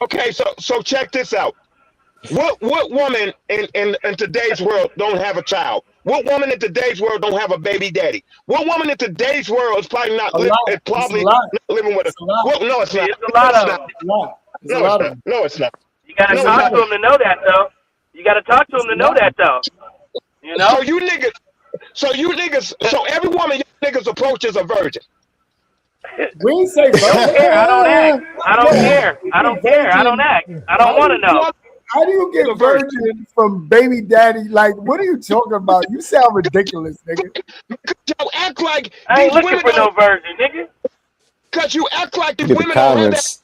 Okay, so check this out. What woman in today's world don't have a child? What woman in today's world don't have a baby daddy? What woman in today's world is probably not living with a? Well, no, it's not. It's a lot of them. No, it's not. You got to talk to him to know that, though. You got to talk to him to know that, though. You know? So every woman you niggas approach is a virgin. We ain't say virgin. I don't act. I don't care. I don't care. I don't act. I don't want to know. How do you get virgin from baby daddy? Like, what are you talking about? You sound ridiculous, nigga. Y'all act like I ain't looking for no virgin, nigga. Because you act like these women don't have that.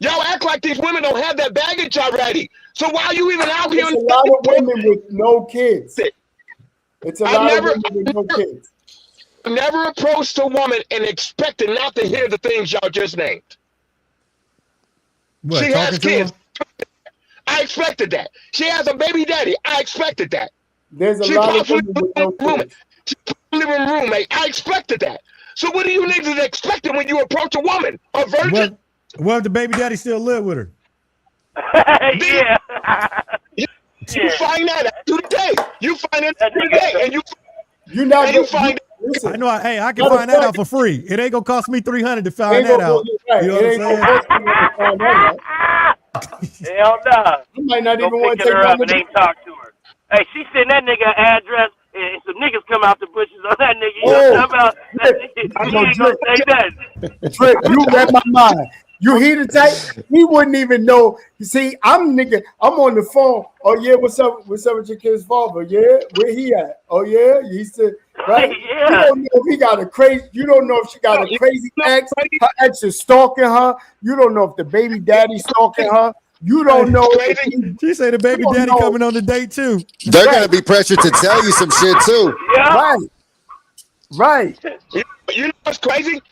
Y'all act like these women don't have that baggage already. So why are you even out here? It's a lot of women with no kids. It's a lot of women with no kids. Never approached a woman and expected not to hear the things y'all just named. What, she has kids. I expected that. She has a baby daddy. I expected that. There's a lot of women with no kids. Living roommate. I expected that. So what do you niggas expecting when you approach a woman? A virgin? Well, the baby daddy still live with her. Yeah. You find that out today. You find it today, and you find. Listen, I know. I can find that out for free. It ain't gonna cost me $300 to find that out. You know what I'm saying? Hell no. You might not even want to take her up money. and ain't talk to her. Hey, she sent that nigga an address, and some niggas come out the bushes on that nigga. You know what I'm talking about? That nigga, he ain't gonna say that. Trick, you read my mind. You hear the type? He wouldn't even know. You see, I'm on the phone. Oh yeah, what's up? What's up with your kid's father? Yeah, where he at? Oh yeah, he said right. Yeah. You don't know if he got a crazy. You don't know if she got a crazy ex. Her ex is stalking her. You don't know if the baby daddy stalking her. You don't know. She say the baby daddy coming on the date too. They're gonna be pressured to tell you some shit too. Yeah. Right. You know what's crazy?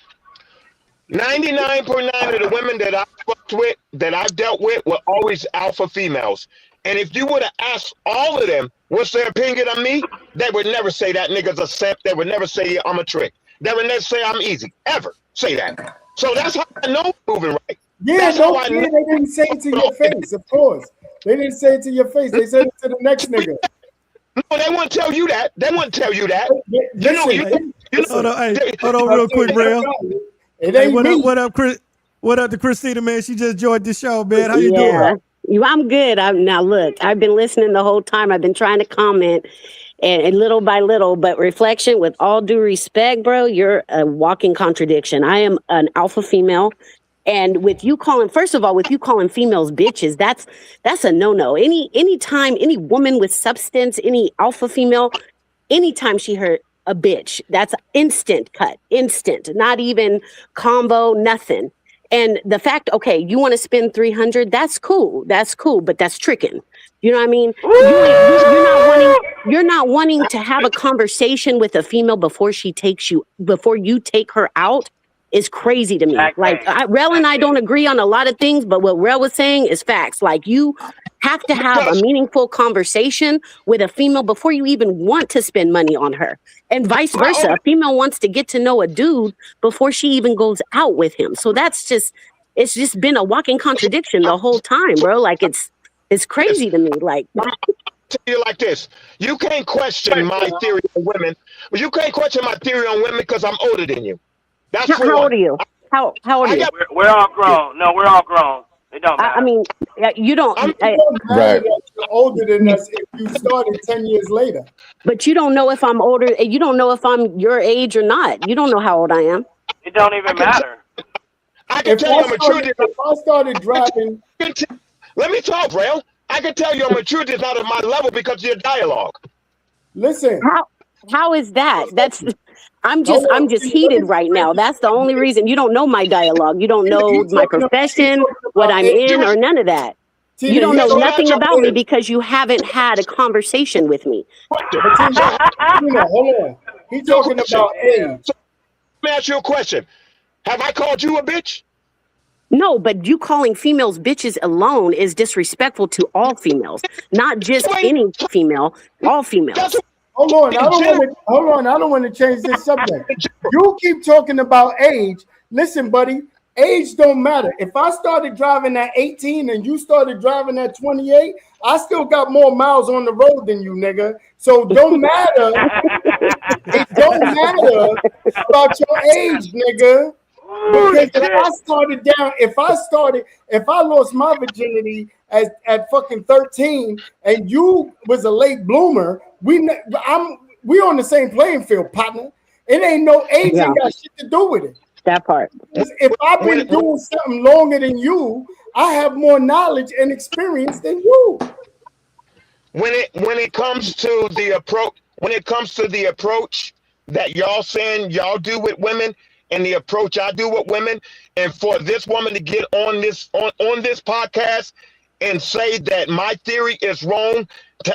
99.9% of the women that I fucked with, that I've dealt with, were always alpha females. And if you would have asked all of them, what's their opinion of me, they would never say that nigga's a simp. They would never say I'm a trick. They would never say I'm easy. Ever say that. So that's how I know I'm moving right. Yeah, no, they didn't say it to your face, of course. They didn't say it to your face. They said it to the next nigga. No, they wouldn't tell you that. They wouldn't tell you that. Hold on real quick, Braille. It ain't me. What up, Chris? What up to Christina, man? She just joined the show, man. How you doing? I'm good. Now look, I've been listening the whole time. I've been trying to comment, and little by little, but reflection. With all due respect, bro, you're a walking contradiction. I am an alpha female, and with you calling females bitches, that's a no-no. Anytime any woman with substance, any alpha female, anytime she heard a bitch, that's instant cut, instant, not even combo, nothing. And the fact, okay, you want to spend 300, that's cool, but that's tricking. You know what I mean? You're not wanting to have a conversation with a female before you take her out is crazy to me. Like, Rel and I don't agree on a lot of things, but what Rel was saying is facts. Like, you have to have a meaningful conversation with a female before you even want to spend money on her, and vice versa. A female wants to get to know a dude before she even goes out with him. So it's just been a walking contradiction the whole time, bro. Like, it's crazy to me. Like, tell you like this: you can't question my theory on women. You can't question my theory on women because I'm older than you. That's how old are you? How old are you? We're all grown. No, we're all grown. It don't matter. I mean, you don't. Right. You're older than us if you started 10 years later. But you don't know if I'm older. You don't know if I'm your age or not. You don't know how old I am. It don't even matter. I can tell you maturity. If I started driving. Let me talk, Rail. I can tell your maturity is not at my level because of your dialogue. Listen. How is that? I'm just heated right now. That's the only reason. You don't know my dialogue. You don't know my profession, what I'm in, or none of that. You don't know nothing about me because you haven't had a conversation with me. Hold on. He's talking about age. Let me ask you a question. Have I called you a bitch? No, but you calling females bitches alone is disrespectful to all females, not just any female, all females. Hold on, I don't want to change this subject. You keep talking about age. Listen, buddy, age don't matter. If I started driving at 18 and you started driving at 28, I still got more miles on the road than you, nigga. So don't matter. It don't matter about your age, nigga. Because if I lost my virginity at fucking 13 and you was a late bloomer, we on the same playing field, partner. It ain't no age ain't got shit to do with it. That part. If I've been doing something longer than you, I have more knowledge and experience than you. When it comes to the approach that y'all saying y'all do with women, and the approach I do with women, and for this woman to get on this podcast and say that my theory is wrong,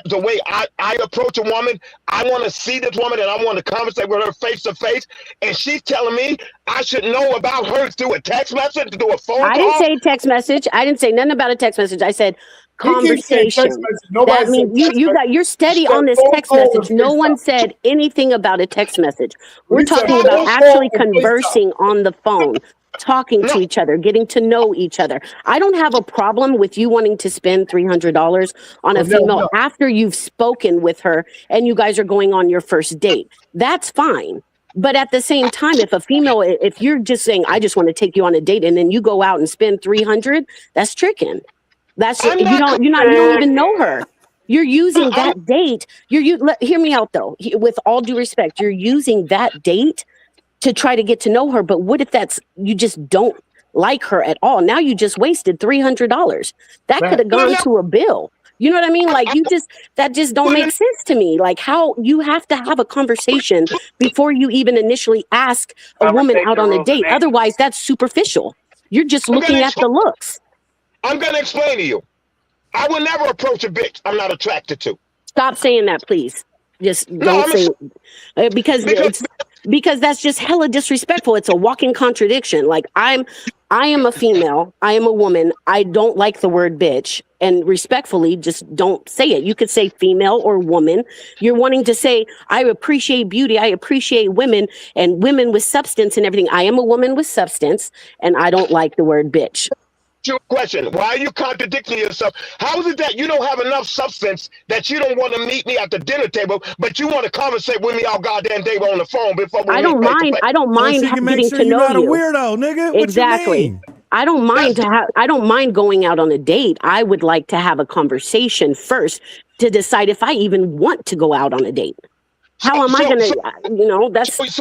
the way I approach a woman, I want to see this woman and I want to conversate with her face to face, and she's telling me I should know about her through a text message, through a phone call. I didn't say text message. I didn't say nothing about a text message. I said conversation. That means you're steady on this text message. No one said anything about a text message. We're talking about actually conversing on the phone, talking to each other, getting to know each other. I don't have a problem with you wanting to spend $300 on a female after you've spoken with her and you guys are going on your first date. That's fine. But at the same time, if you're just saying, I just want to take you on a date and then you go out and spend $300, that's tricking. That's you don't even know her. You're using that date. Hear me out though. With all due respect, you're using that date to try to get to know her. But what if you just don't like her at all? Now you just wasted $300. That could have gone to a bill. You know what I mean? Like that just don't make sense to me. Like how you have to have a conversation before you even initially ask a woman out on a date. Otherwise, that's superficial. You're just looking at the looks. I'm going to explain to you. I will never approach a bitch I'm not attracted to. Stop saying that, please. Just don't say it. Because because that's just hella disrespectful. It's a walking contradiction. Like I am a female. I am a woman. I don't like the word bitch, and respectfully, just don't say it. You could say female or woman. You're wanting to say, I appreciate beauty. I appreciate women and women with substance and everything. I am a woman with substance, and I don't like the word bitch. Your question, why are you contradicting yourself? How is it that you don't have enough substance that you don't want to meet me at the dinner table, but you want to conversate with me all goddamn day on the phone before we I don't mind. I don't mind so getting sure to know you're not you. a weirdo, nigga. Exactly. What you mean? I don't mind I don't mind going out on a date. I would like to have a conversation first to decide if I even want to go out on a date. How am I gonna? That's.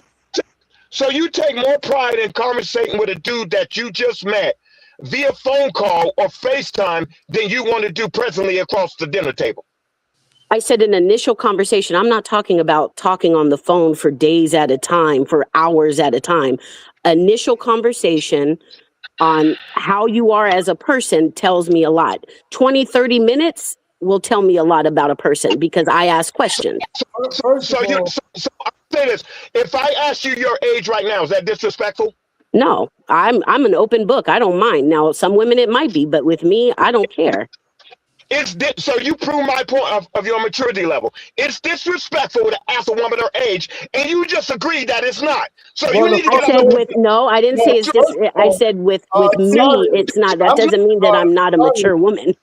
So you take more pride in conversating with a dude that you just met via phone call or FaceTime than you want to do presently across the dinner table. I said an initial conversation. I'm not talking about talking on the phone for days at a time, for hours at a time. Initial conversation on how you are as a person tells me a lot. 20, 30 minutes will tell me a lot about a person because I ask questions. So I'll say this. If I ask you your age right now, is that disrespectful? No, I'm an open book. I don't mind. Now, some women it might be, but with me, I don't care. So you prove my point of your maturity level. It's disrespectful to ask a woman her age, and you just agreed that it's not. So you need to get I didn't say it's just. I said with me, it's not. That doesn't mean that I'm not a mature woman.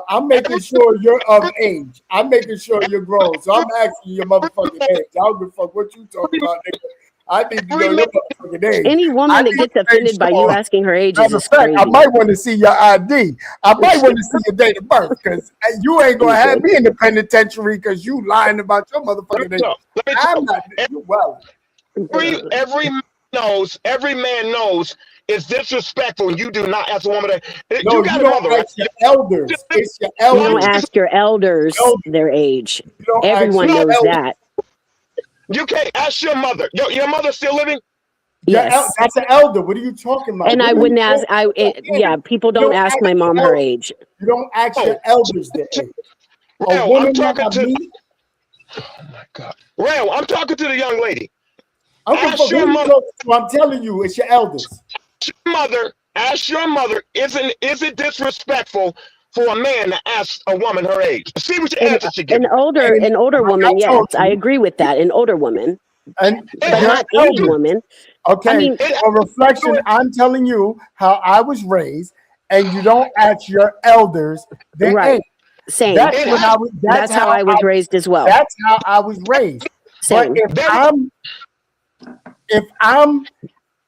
I'm making sure you're of age. I'm making sure you're grown. So I'm asking your motherfucking age. I don't give a fuck what you talking about, nigga. I need to know your motherfucking age. Any woman that gets offended by you asking her age is crazy. I might want to see your ID. I might want to see your date of birth because you ain't gonna have me in the penitentiary because you lying about your motherfucking age. I'm not. Well, every man knows it's disrespectful when you do not ask a woman that. No, you got you don't ask your elders. It's your elders. You don't ask your elders their age. Everyone knows that. You can't ask your mother. Your mother's still living? Yes. That's an elder. What are you talking about? And I wouldn't ask. People don't ask my mom her age. You don't ask your elders their age. I'm talking to. Oh my God, Rail, I'm talking to the young lady. Ask your mother. I'm telling you, it's your elders. Ask your mother. Is it disrespectful for a man to ask a woman her age? See what your answer she gives. An older woman, yes, I agree with that. An older woman, but not any woman. Okay, I mean, for reflection, I'm telling you how I was raised, and you don't ask your elders their age. Same. That's how I was raised as well. That's how I was raised. Same. But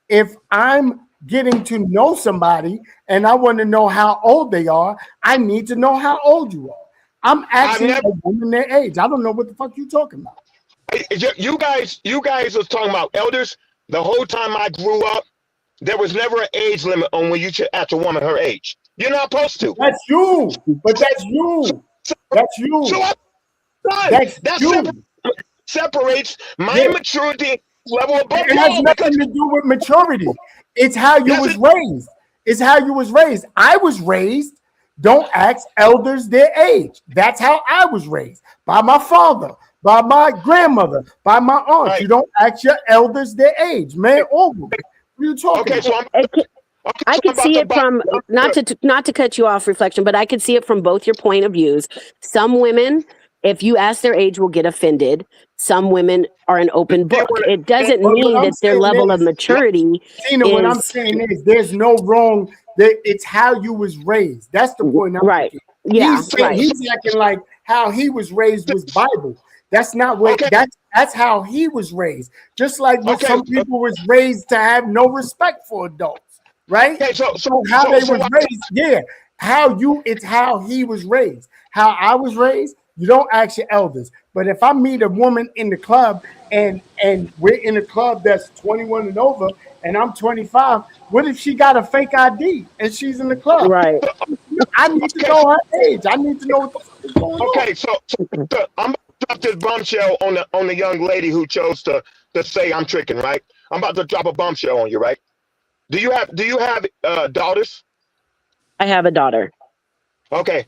if I'm getting to know somebody and I want to know how old they are, I need to know how old you are. I'm asking a woman their age. I don't know what the fuck you talking about. You guys was talking about elders. The whole time I grew up, there was never an age limit on when you should ask a woman her age. You're not supposed to. That's you. But that's you. That's you. So that separates my maturity level above. It has nothing to do with maturity. It's how you was raised. It's how you was raised. I was raised. Don't ask elders their age. That's how I was raised. By my father, by my grandmother, by my aunt. Right. You don't ask your elders their age, man or woman. What are you talking about? I could see it from not to cut you off, Reflection, but I could see it from both your point of views. Some women, if you ask their age, will get offended. Some women are an open book. It doesn't mean that their level of maturity. Tina, what I'm saying is, there's no wrong. It's how you was raised. That's the point. Right. Yeah. He's acting like how he was raised was Bible. That's not what. That's how he was raised. Just like some people was raised to have no respect for adults. Right? Okay, so how they was raised, it's how he was raised. How I was raised, you don't ask your elders. But if I meet a woman in the club and we're in a club that's 21 and over and I'm 25, what if she got a fake ID and she's in the club? Right. I need to know her age. I need to know what the fuck is going on. Okay, so I'm about to drop this bombshell on the young lady who chose to say I'm tricking, right? I'm about to drop a bombshell on you, right? Do you have daughters? I have a daughter. Okay.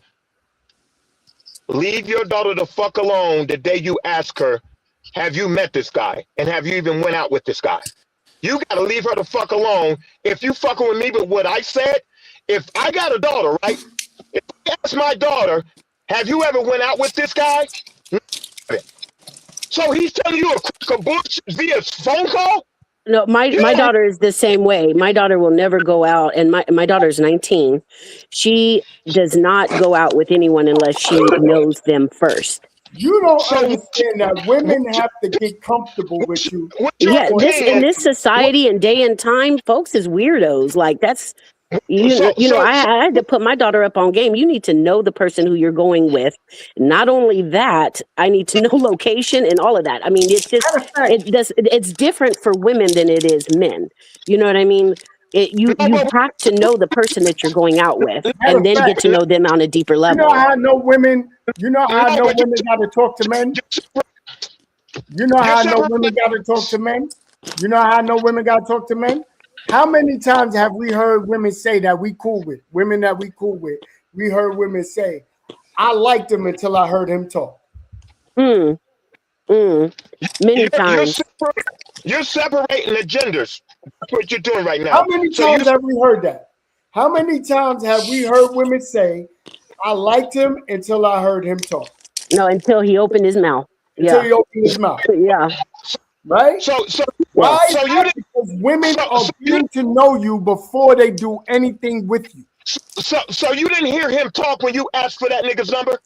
Leave your daughter the fuck alone the day you ask her have you met this guy? And have you even went out with this guy? You got to leave her the fuck alone. If you fucking with me with what I said, if I got a daughter, right? If I ask my daughter, have you ever went out with this guy? So he's telling you a crock of bullshit via phone call? No, my daughter is the same way. My daughter will never go out, and my daughter's 19. She does not go out with anyone unless she knows them first. You don't understand that women have to get comfortable with you. Yeah, in this society and day and time, folks is weirdos. Like that's I had to put my daughter up on game. You need to know the person who you're going with. Not only that, I need to know location and all of that. I mean, it's just it's different for women than it is men. You know what I mean? You have to know the person that you're going out with, and then get to know them on a deeper level. You know how I know women? You know how I know women got to talk to men? You know how I know women got to talk to men? You know how I know women got to talk to men? How many times have we heard women say that we cool with? Women that we cool with. We heard women say, I liked him until I heard him talk. Many times. You're separating the genders. That's what you're doing right now. How many times have we heard that? How many times have we heard women say, I liked him until I heard him talk? No, until he opened his mouth. Until he opened his mouth. Yeah. Right? Why? So Because women are getting to know you before they do anything with you. So you didn't hear him talk when you asked for that nigga's number?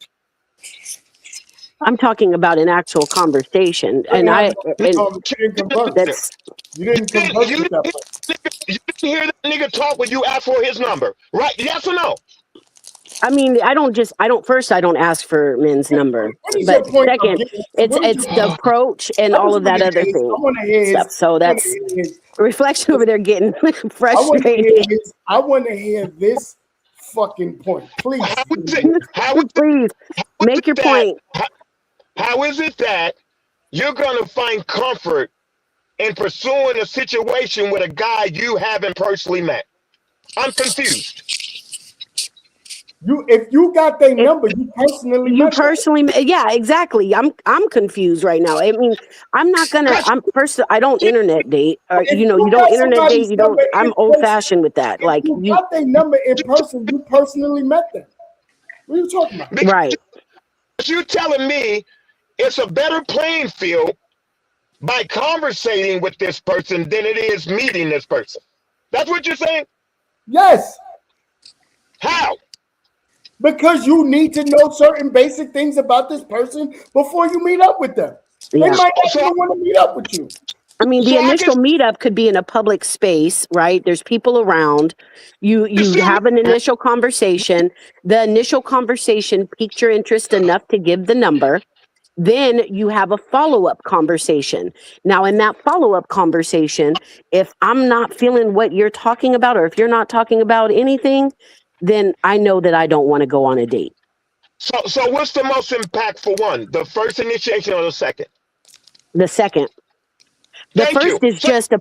I'm talking about an actual conversation, and you didn't converse You didn't hear that nigga talk when you asked for his number, right? Yes or no? I mean, I don't ask for men's number, but second, it's the approach and all of that other thing. So that's reflection over there getting frustrated. I want to hear this fucking point, please. Please make your point. How is it that you're gonna find comfort in pursuing a situation with a guy you haven't personally met? I'm confused. If you got their number, you personally yeah, exactly. I'm confused right now. I mean, I'm not gonna. I don't internet date. You don't internet date. You don't. I'm old fashioned with that. Like you got their number in person. You personally met them. What are you talking about? Right. You're telling me it's a better playing field by conversating with this person than it is meeting this person. That's what you're saying? Yes. How? Because you need to know certain basic things about this person before you meet up with them. They might not even want to meet up with you. I mean, the initial meetup could be in a public space, right? There's people around. You have an initial conversation. The initial conversation piqued your interest enough to give the number. Then you have a follow-up conversation. Now, in that follow-up conversation, if I'm not feeling what you're talking about, or if you're not talking about anything, then I know that I don't want to go on a date. So what's the most impactful one? The first initiation or the second? The second. The first is just the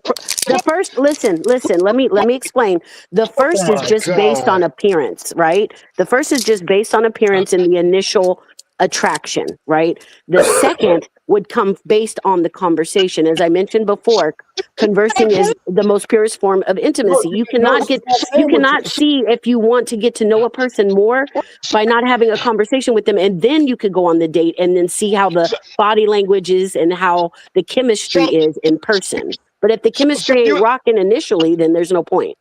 first. Listen. Let me explain. The first is just based on appearance, right? The first is just based on appearance in the initial attraction, right? The second would come based on the conversation. As I mentioned before, conversing is the most purest form of intimacy. You cannot see if you want to get to know a person more by not having a conversation with them, and then you could go on the date and then see how the body language is and how the chemistry is in person. But if the chemistry ain't rocking initially, then there's no point.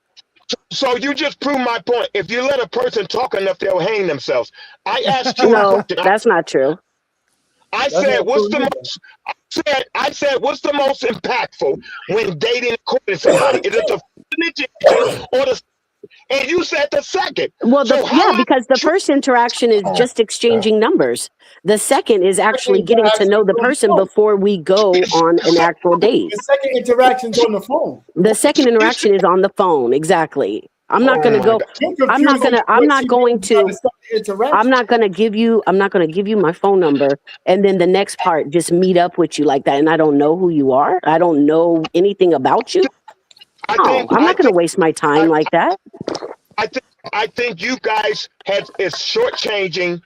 So you just proved my point. If you let a person talk enough, they'll hang themselves. I asked you. No, that's not true. I said, what's the most impactful when dating and courting somebody? Is it the initiation or the? And you said the second. Well, because the first interaction is just exchanging numbers. The second is actually getting to know the person before we go on an actual date. The second interaction's on the phone. The second interaction is on the phone. Exactly. I'm not going to go. I'm not going to give you my phone number and then the next part just meet up with you like that. And I don't know who you are. I don't know anything about you. No, I'm not going to waste my time like that. I think you guys is shortchanging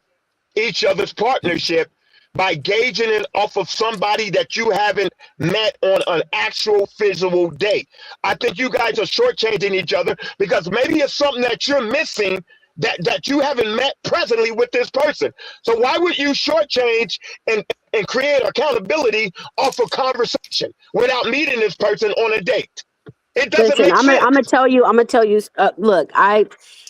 each other's partnership by gauging it off of somebody that you haven't met on an actual physical date. I think you guys are shortchanging each other because maybe it's something that you're missing that you haven't met presently with this person. So why would you shortchange and create accountability off of conversation without meeting this person on a date? It doesn't Listen, make sense. I'm gonna tell you. Look,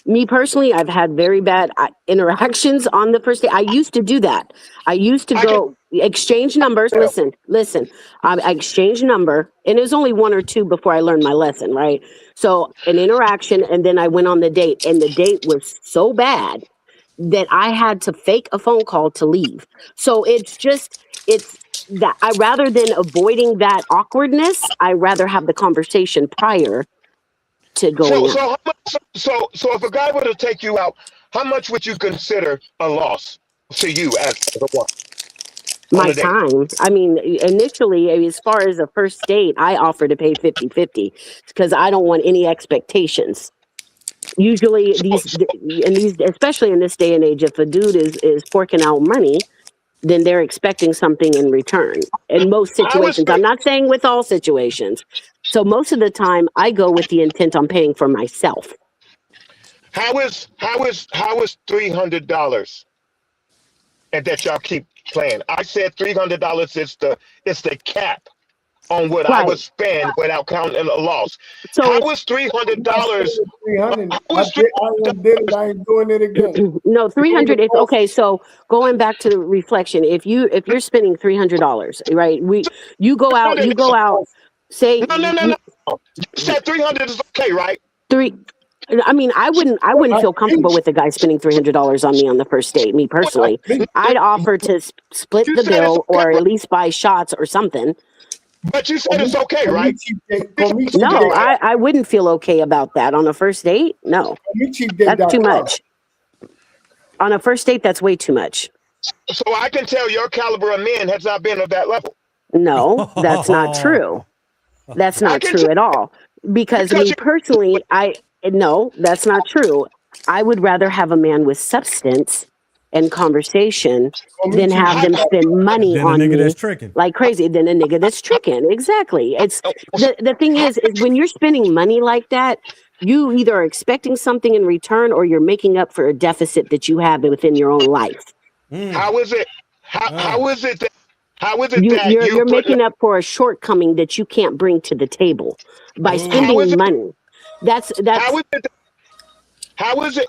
me personally, I've had very bad interactions on the first day. I used to do that. I used to go exchange numbers. Listen. I exchanged number, and it was only one or two before I learned my lesson, right? So an interaction, and then I went on the date, and the date was so bad that I had to fake a phone call to leave. So it's that I rather than avoiding that awkwardness, I rather have the conversation prior to going out. So if a guy were to take you out, how much would you consider a loss to you as a woman? My time. I mean, initially, as far as a first date, I offer to pay 50-50 because I don't want any expectations. Usually especially in this day and age, if a dude is forking out money, then they're expecting something in return. In most situations, I'm not saying with all situations. So most of the time I go with the intent on paying for myself. How is $300 and that y'all keep playing? I said $300 is the cap on what I would spend without counting a loss. So how was $300? $300. I ain't doing it again. No, 300 is okay. So going back to the reflection, if you're spending $300, right? You go out, say no. You said 300 is okay, right? I mean, I wouldn't feel comfortable with a guy spending $300 on me on the first date. Me personally, I'd offer to split the bill or at least buy shots or something. But you said it's okay, right? No, I wouldn't feel okay about that on a first date. No, that's too much. On a first date, that's way too much. So I can tell your caliber of men has not been at that level. No, that's not true. That's not true at all. Because me personally, no, that's not true. I would rather have a man with substance and conversation than have them spend money on me like crazy than a nigga that's tricking. Exactly. It's the thing is when you're spending money like that, you either are expecting something in return or you're making up for a deficit that you have within your own life. How is it? How is it that you're making up for a shortcoming that you can't bring to the table by spending money? That's How is it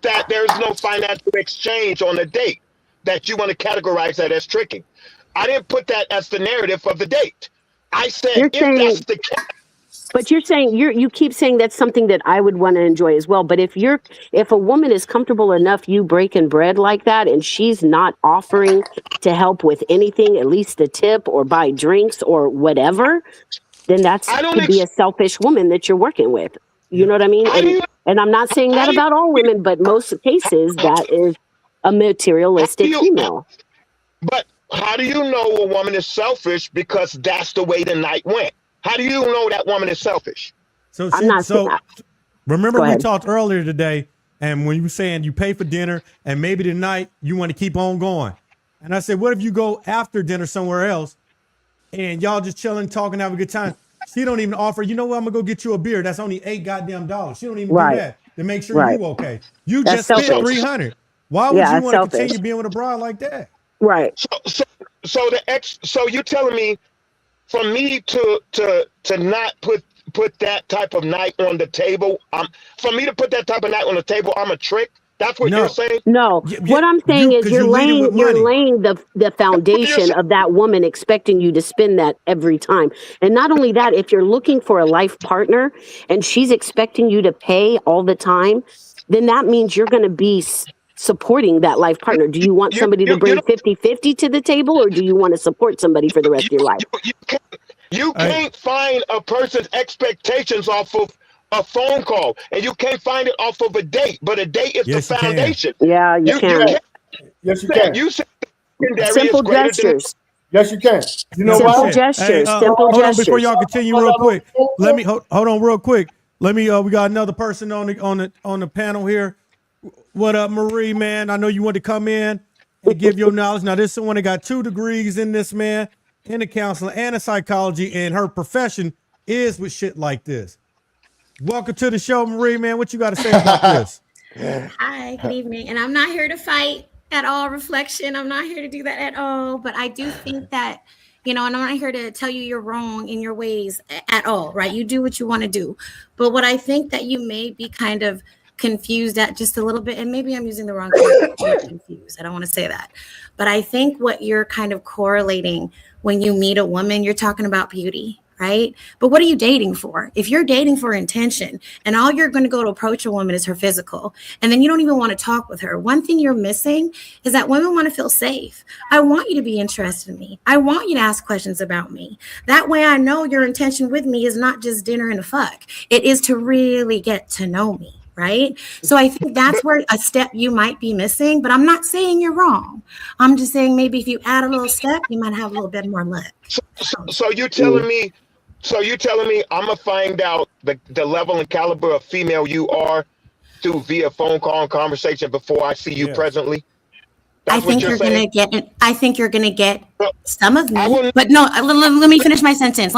that there's no financial exchange on a date that you want to categorize that as tricking? I didn't put that as the narrative of the date. I said that's the case. But you're saying you keep saying that's something that I would want to enjoy as well. But if a woman is comfortable enough you breaking bread like that and she's not offering to help with anything, at least a tip or buy drinks or whatever, then that's could be a selfish woman that you're working with. You know what I mean? And I'm not saying that about all women, but most cases that is a materialistic female. But how do you know a woman is selfish because that's the way the night went? How do you know that woman is selfish? Remember we talked earlier today, and when you were saying you pay for dinner and maybe tonight you want to keep on going. And I said, what if you go after dinner somewhere else and y'all just chilling, talking, having a good time? She don't even offer, you know what, I'm gonna go get you a beer. That's only $8 goddamn. She don't even do that to make sure you okay. You just spent $300. Why would you want to continue being with a bride like that? Right. So you're telling me for me to not put that type of night on the table, for me to put that type of night on the table, I'm a trick? That's what you're saying? No. What I'm saying is you're laying the foundation of that woman expecting you to spend that every time. And not only that, if you're looking for a life partner and she's expecting you to pay all the time, then that means you're going to be supporting that life partner. Do you want somebody to bring 50-50 to the table, or do you want to support somebody for the rest of your life? You can't find a person's expectations off of a phone call, and you can't find it off of a date, but a date is the foundation. Yeah, you can. Yes, you can. You said simple gestures. Yes, you can. You know simple why? Gestures. Simple hold gestures. on before y'all continue real quick. Let me hold on real quick. Let me. We got another person on the panel here. What up, Marie? Man, I know you want to come in to give your knowledge. Now, this is someone that got 2 degrees in this, man, in the counseling and the psychology, and her profession is with shit like this. Welcome to the show, Marie, man. What you got to say about this? Hi, good evening. And I'm not here to fight at all, Reflection. I'm not here to do that at all. But I do think that, and I'm not here to tell you you're wrong in your ways at all, right? You do what you want to do. But what I think that you may be kind of confused at just a little bit, and maybe I'm using the wrong word, confused. I don't want to say that. But I think what you're kind of correlating when you meet a woman, you're talking about beauty, right? But what are you dating for? If you're dating for intention and all you're going to go to approach a woman is her physical, and then you don't even want to talk with her, one thing you're missing is that women want to feel safe. I want you to be interested in me. I want you to ask questions about me. That way I know your intention with me is not just dinner and a fuck. It is to really get to know me. Right. So I think that's where a step you might be missing, but I'm not saying you're wrong. I'm just saying maybe if you add a little step, you might have a little bit more luck. So you're telling me I'm gonna find out the level and caliber of female you are through via phone call and conversation before I see you presently? I think you're gonna get some of me, but no. Let me finish my sentence.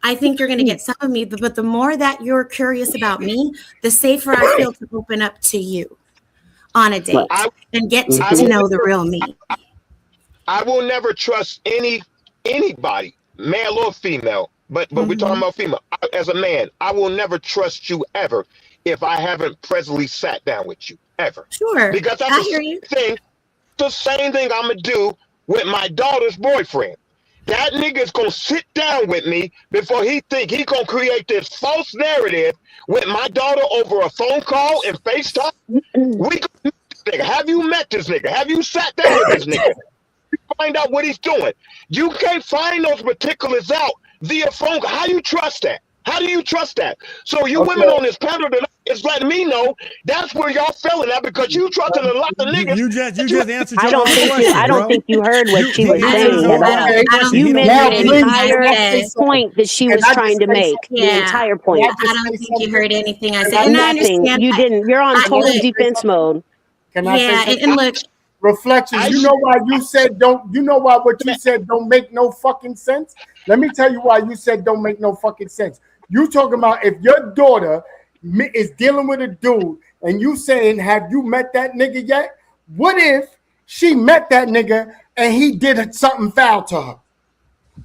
I think you're gonna get some of me, but the more that you're curious about me, the safer I feel to open up to you on a date and get to know the real me. I will never trust anybody, male or female. But we're talking about female. As a man, I will never trust you ever if I haven't presently sat down with you. Ever. Sure. Because that's the same thing I'm gonna do with my daughter's boyfriend. That nigga's gonna sit down with me before he think he gonna create this false narrative with my daughter over a phone call and FaceTime. We nigga, have you met this nigga? Have you sat down with this nigga? Find out what he's doing. You can't find those particulars out via phone call. How you trust that? How do you trust that? So you women on this panel tonight is letting me know that's where y'all failing at because you trusted a lot of niggas. You just answered your I don't think you heard what she was saying. You made the entire point that she was trying to make. The entire point. I don't think you heard anything I said. And I understand. You didn't. You're on total defense mode. Can I say something? And look. Reflections. You know why you said don't? You know why what you said don't make no fucking sense? Let me tell you why you said don't make no fucking sense. You talking about if your daughter is dealing with a dude and you saying, have you met that nigga yet? What if she met that nigga and he did something foul to her?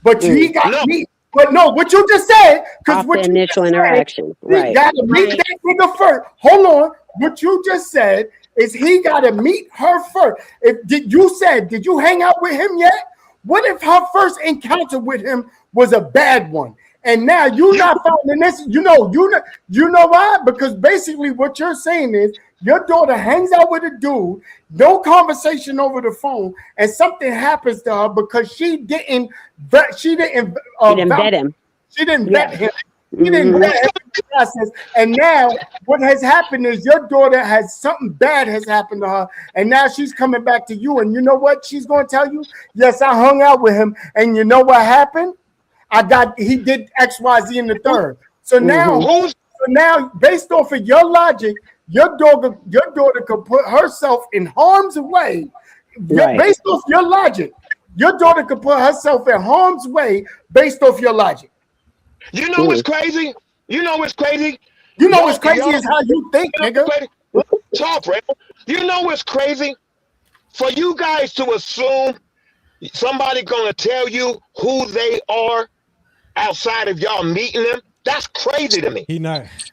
But he got meet. But no, what you just said, because what the initial interaction, right? Got to meet that nigga first. Hold on. What you just said is he got to meet her first. Did you hang out with him yet? What if her first encounter with him was a bad one? And now you're not finding this. You know why? Because basically what you're saying is your daughter hangs out with a dude, no conversation over the phone, and something happens to her because she didn't vet him. She didn't vet him. He didn't vet him in the process. And now what has happened is your daughter has something bad has happened to her, and now she's coming back to you. And you know what she's going to tell you? Yes, I hung out with him, and you know what happened? He did X, Y, Z in the third. So now, based off of your logic, your daughter could put herself in harm's way. Right. Based off your logic, your daughter could put herself in harm's way based off your logic. You know what's crazy? You know what's crazy? You know what's crazy is how you think, nigga. Talk, right? You know what's crazy? For you guys to assume somebody gonna tell you who they are outside of y'all meeting them, that's crazy to me.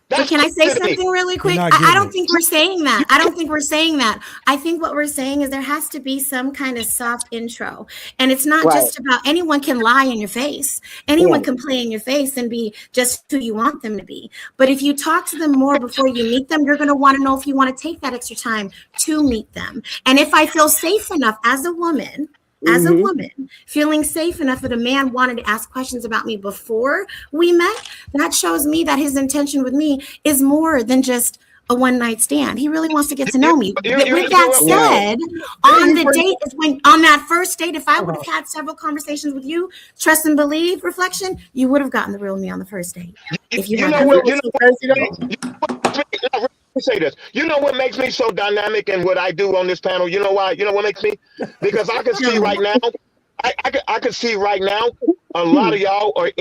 But can I say something really quick? I don't think we're saying that. I think what we're saying is there has to be some kind of soft intro. And it's not just about anyone can lie in your face. Anyone can play in your face and be just who you want them to be. But if you talk to them more before you meet them, you're going to want to know if you want to take that extra time to meet them. And if I feel safe enough as a woman, feeling safe enough that a man wanted to ask questions about me before we met, that shows me that his intention with me is more than just a one-night stand. He really wants to get to know me. With that said, on that first date, if I would have had several conversations with you, trust and believe, Reflection, you would have gotten the real me on the first date. If you me say this. You know what makes me so dynamic in what I do on this panel? You know why? You know what makes me? Because I can see right now. I can see right now. A lot of y'all are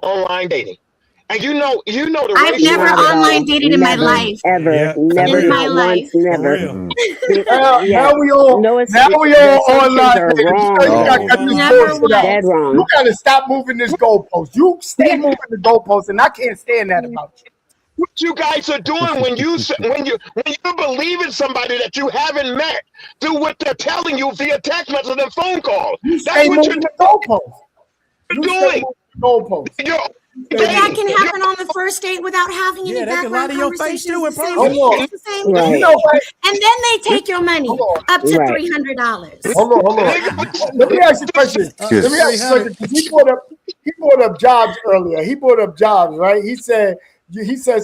online dating. And you know the I've ratio. never online dated in my life. Ever. Never. In my life. Never. Now we all online dating. Dead wrong. You gotta stop moving this goalpost. You stay moving the goalpost, and I can't stand that about you. What you guys are doing when you believe in somebody that you haven't met through what they're telling you via text message and phone call. That's what you're doing. Goalpost. But that can happen on the first date without having any background conversations. You know what? And then they take your money up to $300. Hold on. Let me ask you a question. He brought up jobs earlier. He brought up jobs, right? He said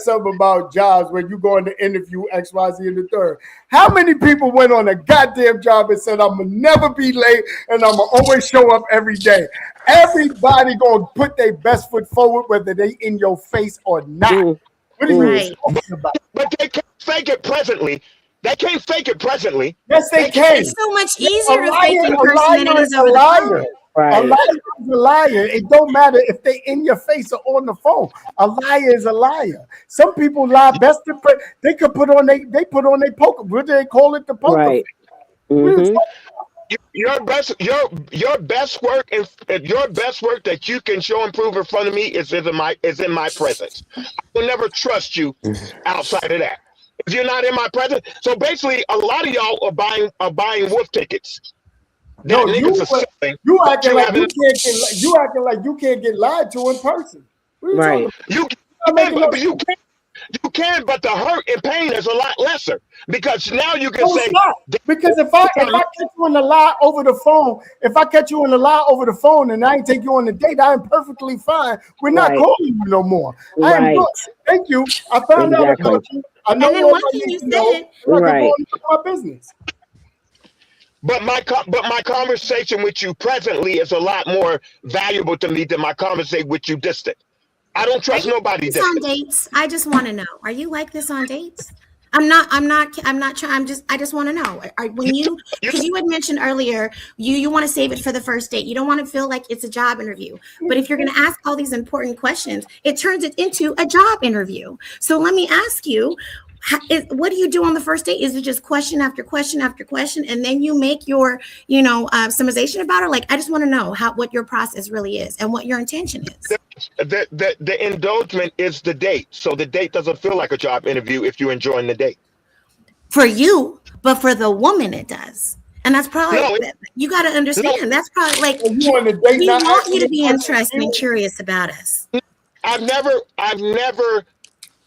something about jobs when you go in to interview X, Y, Z, and the third. How many people went on a goddamn job and said, I'm going to never be late and I'm going to always show up every day? Everybody going to put their best foot forward, whether they in your face or not. What are you talking about? But they can't fake it presently. They can't fake it presently. Yes, they can. It's so much easier to fake their personalities over the phone. Right. A liar is a liar. It don't matter if they in your face or on the phone. A liar is a liar. Some people lie best. They could put on they put on their poker. What do they call it? The poker. Right. Your best work that you can show and prove in front of me is in my presence. I will never trust you outside of that. If you're not in my presence, so basically, a lot of y'all are buying wolf tickets. No, you acting like you can't get lied to in person. Right. You can, but the hurt and pain is a lot lesser because now you can say. Because if I catch you in a lie over the phone, and I ain't take you on a date, I am perfectly fine. We're not calling you no more. I am good. Thank you. I found out about you. I know what I need to know. I can go into my business. But my conversation with you presently is a lot more valuable to me than my conversation with you distant. I don't trust nobody distant. On dates, I just want to know: are you like this on dates? I just want to know. Because you had mentioned earlier, you want to save it for the first date. You don't want to feel like it's a job interview. But if you're going to ask all these important questions, it turns it into a job interview. So let me ask you. What do you do on the first date? Is it just question after question after question, and then you make your, summarization about it? Like, I just want to know what your process really is and what your intention is. The indulgement is the date, so the date doesn't feel like a job interview if you're enjoying the date. For you, but for the woman, it does, and that's probably you got to understand. That's probably like we want you to be interested and curious about us. I've never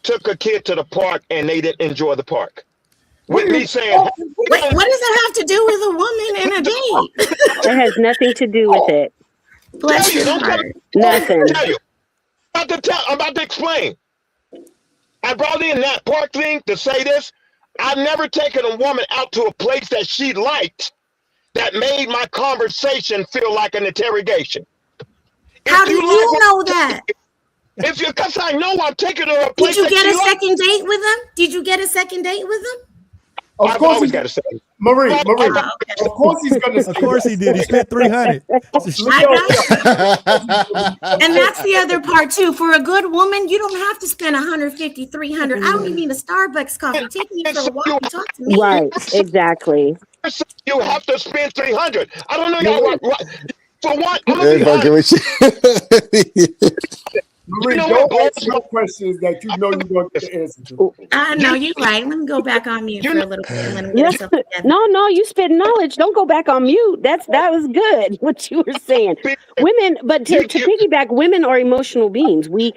took a kid to the park and they didn't enjoy the park. With me saying, what does that have to do with a woman and a date? It has nothing to do with it. Bless you. Nothing. I'm about to explain. I brought in that park thing to say this. I've never taken a woman out to a place that she liked that made my conversation feel like an interrogation. How do you know that? Because I know I'm taking her a place. Did you get a second date with them? Did you get a second date with them? Of course, always got to say, Marie. Of course, he's going to. Of course, he did. He spent $300. And that's the other part too. For a good woman, you don't have to spend $150, $300. I don't even need a Starbucks coffee. Take me for a walk and talk to me. Right. Exactly. You have to spend $300. I don't know y'all. For what? Marie, don't ask no questions that you know you're going to get the answer to. I know you're right. Let me go back on mute for a little bit. No, you spit knowledge. Don't go back on mute. That was good what you were saying. Women, but to piggyback, women are emotional beings. We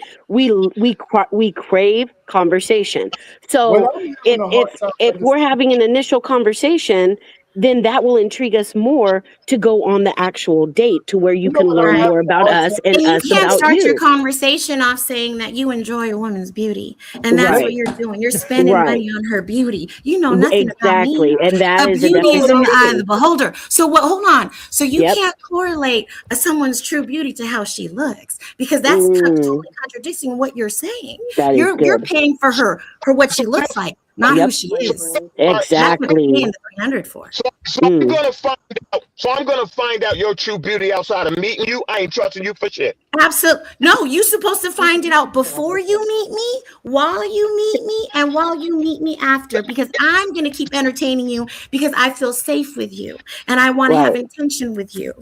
crave conversation. So if we're having an initial conversation, then that will intrigue us more to go on the actual date to where you can learn more about us and you us can't about start your you. conversation off saying that you enjoy a woman's beauty, and that's what you're doing. You're spending money on her beauty. You know nothing about me. And that is beauty is in the eye of the beholder. So what? Hold on. So you can't correlate someone's true beauty to how she looks, because that's totally contradicting what you're saying. You're paying for her for what she looks like, not who she is. Exactly. That's what you're paying the $300 for. So I'm gonna find out your true beauty outside of meeting you. I ain't trusting you for shit. Absolutely. No, you're supposed to find it out before you meet me, while you meet me, and while you meet me after, because I'm going to keep entertaining you because I feel safe with you and I want to have intention with you.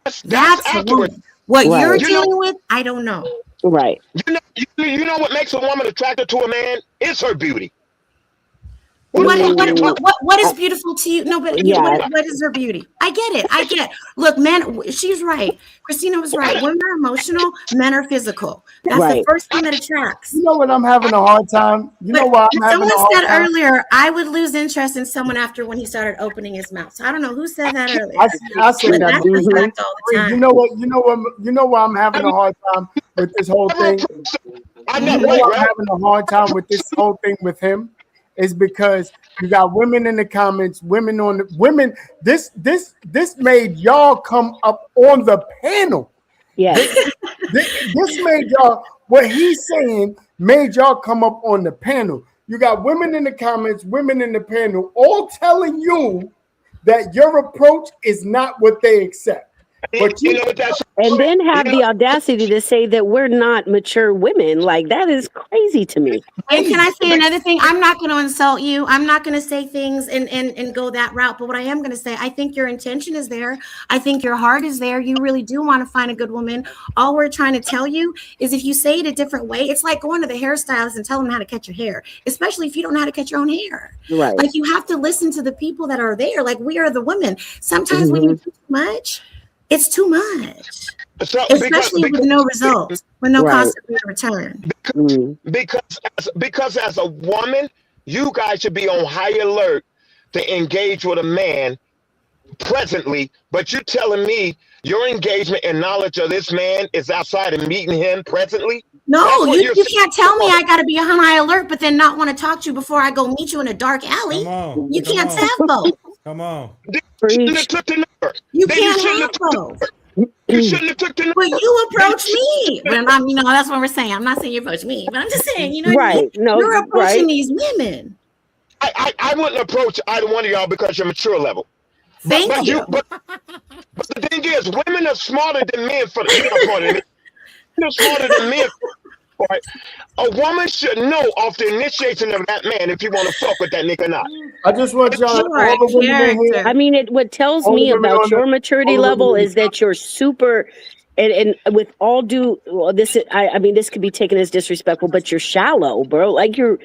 That's the woman. What you're dealing with, I don't know. Right. You know what makes a woman attracted to a man? It's her beauty. What is beautiful to you? No, but what is her beauty? I get it. Look, men, she's right. Christina was right. Women are emotional, men are physical. That's the first thing that attracts. You know what I'm having a hard time? You know why I'm having a hard time? Someone said earlier, I would lose interest in someone after when he started opening his mouth. So I don't know who said that earlier. I said that. You know why I'm having a hard time with this whole thing? I'm having a hard time with this whole thing with him. Is because you got women in the comments, women. This made y'all come up on the panel. Yeah. This made y'all, what he's saying made y'all come up on the panel. You got women in the comments, women in the panel, all telling you that your approach is not what they accept. But and then have the audacity to say that we're not mature women. Like, that is crazy to me. And can I say another thing? I'm not going to insult you. I'm not going to say things and go that route. But what I am going to say, I think your intention is there. I think your heart is there. You really do want to find a good woman. All we're trying to tell you is if you say it a different way, it's like going to the hairstylist and tell them how to cut your hair, especially if you don't know how to cut your own hair. Right. Like, you have to listen to the people that are there. Like, we are the women. Sometimes when you do too much, it's too much, especially with no results, with no cost of return. Because as a woman, you guys should be on high alert to engage with a man presently. But you're telling me your engagement and knowledge of this man is outside of meeting him presently? No, you can't tell me I got to be on high alert, but then not want to talk to you before I go meet you in a dark alley. You can't have both. Come on. You can't have both. You shouldn't have took the number. But you approach me. But that's what we're saying. I'm not saying you approach me, but I'm just saying, you're approaching these women. I wouldn't approach either one of y'all because you're mature level. Thank you. But the thing is, women are smarter than men for the They're smarter than men. Right? A woman should know off the initiation of that man if you want to fuck with that nigga or not. I just want y'all. I mean, what tells me about your maturity level is that you're super, and with all due, this could be taken as disrespectful, but you're shallow, bro. Like you're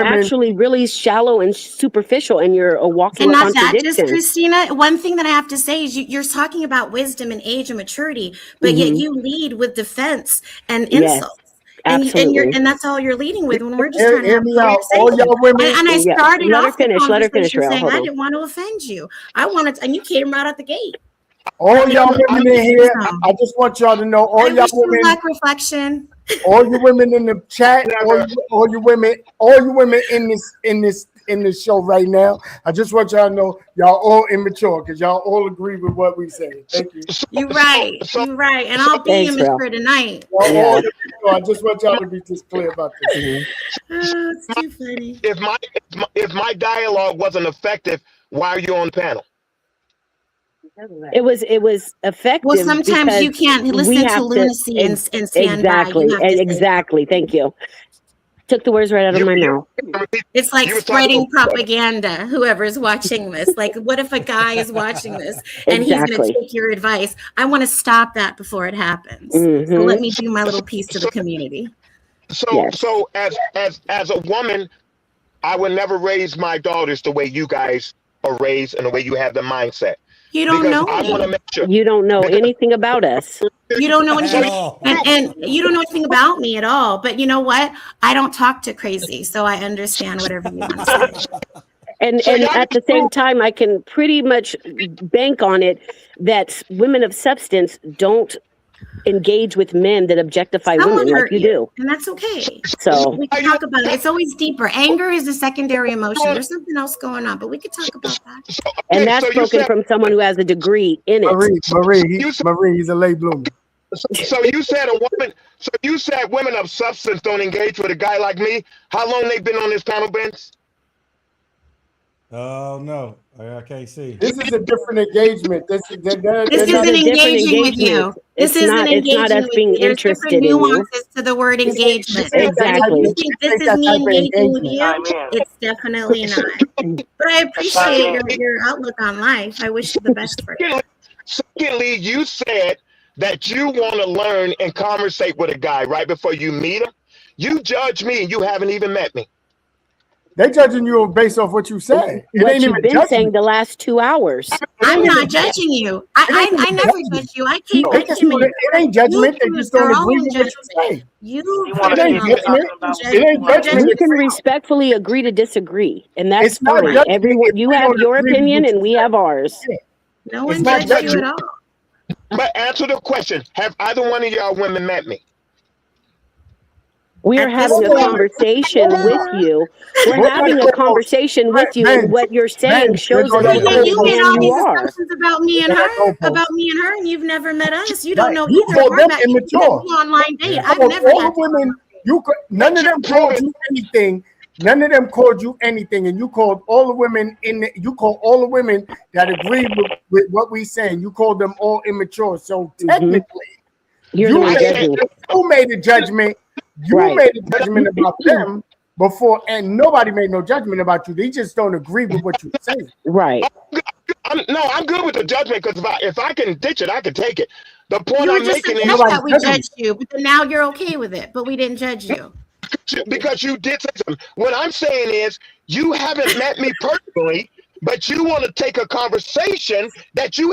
actually really shallow and superficial, and you're a walking contradiction. And not that, just Christina. One thing that I have to say is you're talking about wisdom and age and maturity, but yet you lead with defense and insults. And that's all you're leading with when we're just trying to have a conversation. And I started off the conversation saying I didn't want to offend you. I wanted to, and you came right out the gate. All y'all women in here, I just want y'all to know, all y'all women, like reflection. All you women in the chat, all you women in this show right now. I just want y'all to know, y'all all immature because y'all all agree with what we say. Thank you. You're right. You're right. And I'll be immature tonight. I just want y'all to be just clear about this. It's too funny. If my dialogue wasn't effective, why are you on the panel? It was effective. Well, sometimes you can't listen to lunacy and stand by. Exactly. Thank you. Took the words right out of my mouth. It's like spreading propaganda. Whoever's watching this, like, what if a guy is watching this and he's going to take your advice? I want to stop that before it happens. So let me do my little piece to the community. So as a woman, I would never raise my daughters the way you guys are raised and the way you have the mindset. You don't know me. You don't know anything about us. You don't know anything, and you don't know anything about me at all. But you know what? I don't talk to crazy, so I understand whatever you want to say. And at the same time, I can pretty much bank on it that women of substance don't engage with men that objectify women like you do. And that's okay. So we can talk about it. It's always deeper. Anger is a secondary emotion. There's something else going on, but we could talk about that. And that's spoken from someone who has a degree in it. Marie, he's a late bloomer. So you said women of substance don't engage with a guy like me. How long they been on this panel, Benz? Oh no, I can't see. This is a different engagement. This isn't engaging with you. This isn't engaging with you. There's different nuances to the word engagement. Exactly. If you think this is me engaging with you, it's definitely not. But I appreciate your outlook on life. I wish you the best for it. Secondly, you said that you want to learn and conversate with a guy right before you meet him. You judge me and you haven't even met me. They're judging you based off what you say. What you've been saying the last 2 hours. I'm not judging you. I never judge you. I can't judge you. It ain't judgment. They just don't agree with what you say. You can respectfully agree to disagree, and that's fine. Everyone, you have your opinion, and we have ours. No one judges you at all. But answer the question: have either one of y'all women met me? We're having a conversation with you. We're having a conversation with you, and what you're saying shows us what you made all these are. assumptions about me and her, and you've never met us. You don't know You either. called We're them immature. online date. I've All never the met women. None of them called you anything. None of them called you anything, and you called all the women that agree with what we saying. You called them all immature. So technically, you made a judgment. You made a judgment about them before, and nobody made no judgment about you. They just don't agree with what you say. Right. I'm good with the judgment because if I can ditch it, I can take it. The point I'm making is that we judged you, but then now you're okay with it, but we didn't judge you. Because you did say something. What I'm saying is you haven't met me personally, but you want to take a conversation that you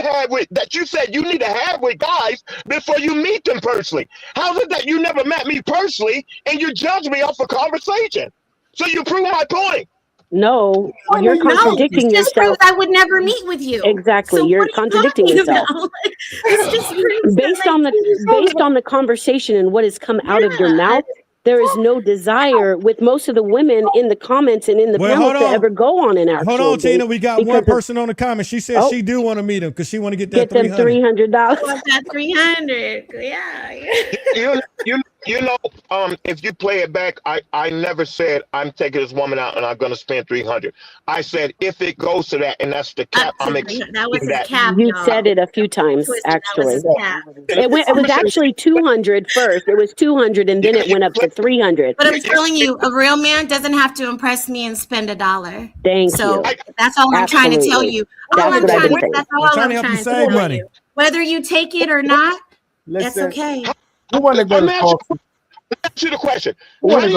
said you need to have with guys before you meet them personally. How's it that you never met me personally and you judge me off a conversation? So you prove my point. No, you're contradicting yourself. Proves I would never meet with you. Exactly, so you're contradicting yourself. Based on the conversation and what has come out of your mouth, there is no desire with most of the women in the comments and in the panel to ever go on an actual Hold on, Tina. We got one person on the comment. She said she do want to meet him because she want to get that $300. That $300. Yeah. You know, if you play it back, I never said I'm taking this woman out and I'm going to spend $300. I said if it goes to that, and that's the cap. That was the cap. You said it a few times, actually. It was actually 200 first. It was 200, and then it went up to 300. But I'm telling you, a real man doesn't have to impress me and spend $1. Thank you. So that's all I'm trying to tell you. That's all I'm trying to tell you. Whether you take it or not, that's okay. You want to go to coffee? Ask you the question. How do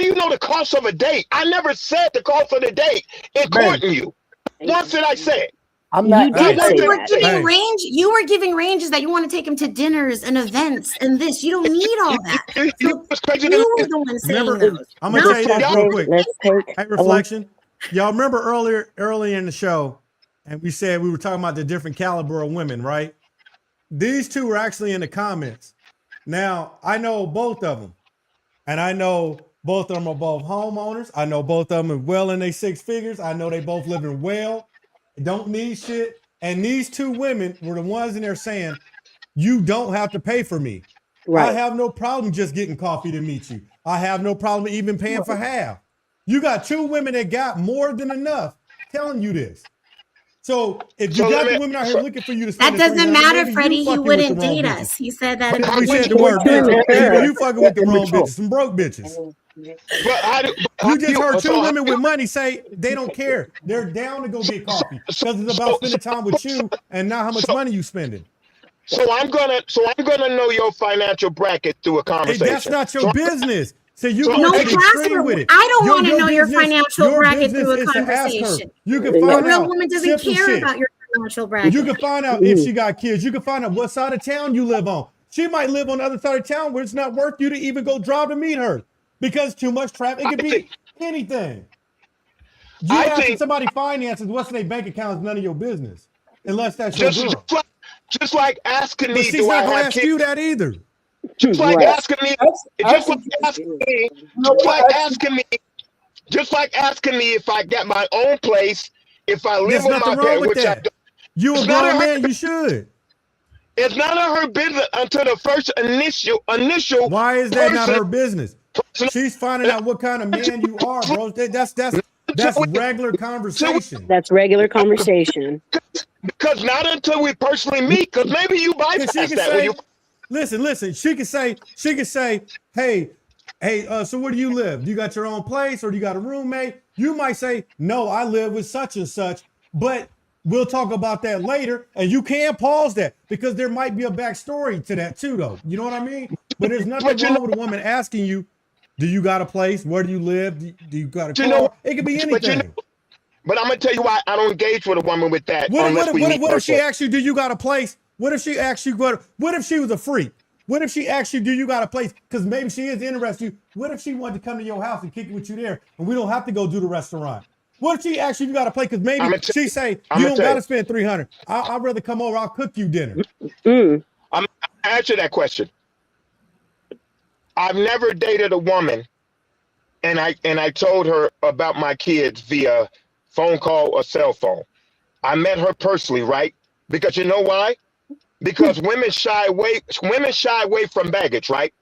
you know the cost of a date? I never said the cost of the date in courting you. Once did I say it? I'm not. You were giving range. You were giving ranges that you want to take them to dinners and events and this. You don't need all that. You were the one saying those. I'm gonna tell you this real quick. Hey, reflection. Y'all remember earlier in the show, and we said we were talking about the different caliber of women, right? These two were actually in the comments. Now, I know both of them. And I know both of them are both homeowners. I know both of them are well in their 6 figures. I know they both living well. Don't need shit. And these two women were the ones in there saying, you don't have to pay for me. Right. I have no problem just getting coffee to meet you. I have no problem even paying for half. You got two women that got more than enough telling you this. So if you got the women out here looking for you to spend, that doesn't matter, Freddie. He wouldn't date us. He said that. We said the word bitch. You fucking with the wrong bitches, some broke bitches. You just heard two women with money say they don't care. They're down to go get coffee because it's about spending time with you and not how much money you spending. So I'm gonna know your financial bracket through a conversation. Hey, that's not your business. So you no classroom with it. I don't want to know your financial bracket through a conversation. You can find out. A real woman doesn't care about your financial bracket. You can find out if she got kids. You can find out what side of town you live on. She might live on the other side of town where it's not worth you to even go drive to meet her because too much traffic. It could be anything. You asking somebody finances, what's in their bank account is none of your business, unless that's your girl. Just like asking me, but she's not gonna ask you that either. Just like asking me, just like asking me if I got my own place, if I live with my parents, which I don't. You a grown man, you should. It's none of her business until the first initial. Why is that not her business? She's finding out what kind of man you are, bro. That's regular conversation. That's regular conversation. Because not until we personally meet, because maybe you bypass that. Listen. She could say, hey, so where do you live? Do you got your own place or do you got a roommate? You might say, no, I live with such and such, but we'll talk about that later. And you can pause that because there might be a backstory to that too, though. You know what I mean? But there's nothing wrong with a woman asking you, do you got a place? Where do you live? Do you got a car? It could be anything. But I'm going to tell you why I don't engage with a woman with that. What if she asks you, do you got a place? What if she asks you, what if she was a freak? What if she asks you, do you got a place? Because maybe she is interested in you. What if she wanted to come to your house and kick it with you there and we don't have to go do the restaurant? What if she asks you, you got a place? Because maybe she say, you don't got to spend $300. I'd rather come over. I'll cook you dinner. I'm going to answer that question. I've never dated a woman and I told her about my kids via phone call or cell phone. I met her personally, right? Because you know why? Because women shy away from baggage, right?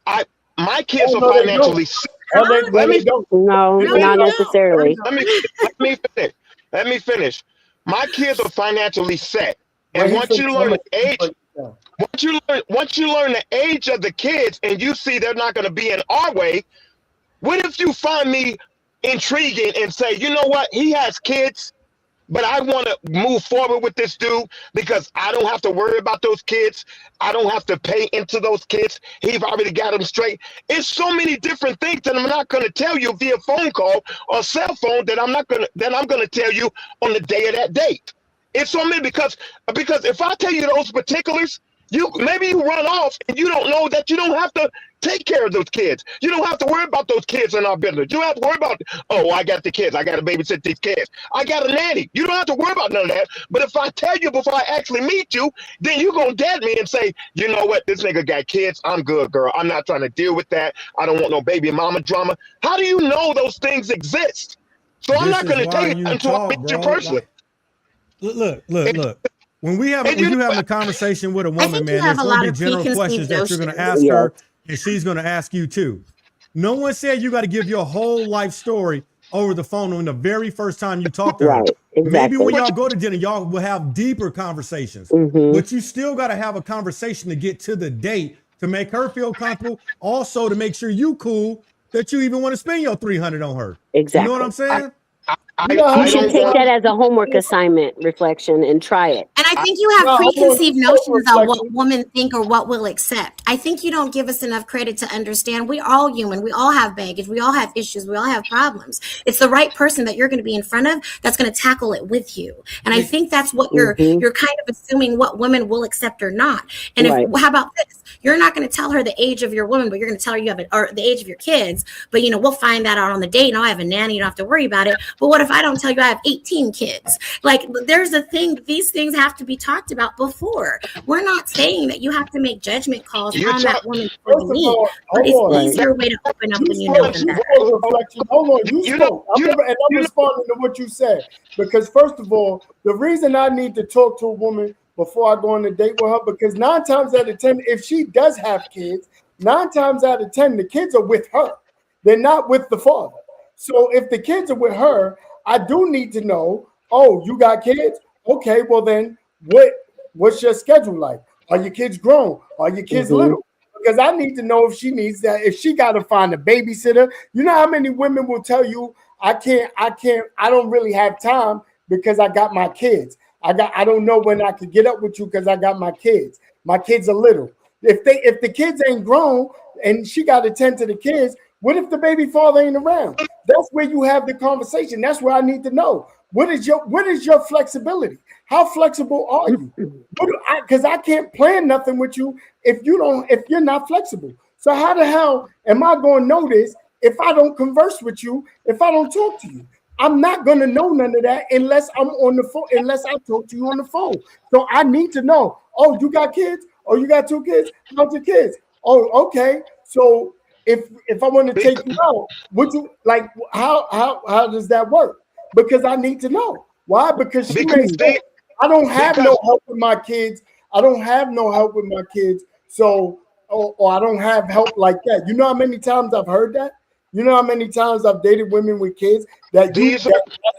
My kids are financially set. No, not necessarily. Let me finish. My kids are financially set. And once you learn the age, once you learn the age of the kids and you see they're not going to be in our way, what if you find me intriguing and say, you know what, he has kids, but I want to move forward with this dude because I don't have to worry about those kids. I don't have to pay into those kids. He's already got them straight. It's so many different things that I'm not going to tell you via phone call or cell phone that I'm going to tell you on the day of that date. It's so many because if I tell you those particulars, maybe you run off and you don't know that you don't have to take care of those kids. You don't have to worry about those kids in our business. You don't have to worry about, oh, I got the kids. I got to babysit these kids. I got a nanny. You don't have to worry about none of that. But if I tell you before I actually meet you, then you're going to dead me and say, you know what? This nigga got kids. I'm good, girl. I'm not trying to deal with that. I don't want no baby mama drama. How do you know those things exist? So I'm not going to tell you until I meet you personally. Look. When you having a conversation with a woman, man, there's going to be general questions that you're going to ask her, and she's going to ask you too. No one said you got to give your whole life story over the phone on the very first time you talk to her. Exactly. Maybe when y'all go to dinner, y'all will have deeper conversations, but you still got to have a conversation to get to the date to make her feel comfortable. Also to make sure you cool that you even want to spend your $300 on her. Exactly. You know what I'm saying? You should take that as a homework assignment, Reflection, and try it. And I think you have preconceived notions of what women think or what we'll accept. I think you don't give us enough credit to understand we're all human. We all have baggage. We all have issues. We all have problems. It's the right person that you're going to be in front of that's going to tackle it with you. And I think that's what you're kind of assuming what women will accept or not. And how about this? You're not going to tell her the age of your woman, but you're going to tell her you have or the age of your kids. But we'll find that out on the date. I have a nanny. You don't have to worry about it. But what if I don't tell you I have 18 kids? Like, there's a thing. These things have to be talked about before. We're not saying that you have to make judgment calls on that woman for the need, but it's an easier way to open up when you know them better. Hold on, you spoke. I'm responding to what you said. Because first of all, the reason I need to talk to a woman before I go on a date with her, because 9 times out of 10, if she does have kids, 9 times out of 10, the kids are with her. They're not with the father. So if the kids are with her, I do need to know, oh, you got kids? Okay, well then what's your schedule like? Are your kids grown? Are your kids little? Because I need to know if she needs that, if she got to find a babysitter. You know how many women will tell you, I don't really have time because I got my kids. I don't know when I could get up with you because I got my kids. My kids are little. If the kids ain't grown and she got to tend to the kids, what if the baby father ain't around? That's where you have the conversation. That's where I need to know. What is your flexibility? How flexible are you? Because I can't plan nothing with you if you're not flexible. So how the hell am I going to know this if I don't converse with you, if I don't talk to you? I'm not gonna know none of that unless I'm on the phone, unless I talk to you on the phone. So I need to know. Oh, you got kids? Oh, you got 2 kids? How's your kids? Oh, okay. So if I want to take you out, would you like how does that work? Because I need to know. Why? Because she may say, I don't have no help with my kids. I don't have no help with my kids. So or I don't have help like that. You know how many times I've heard that? You know how many times I've dated women with kids that's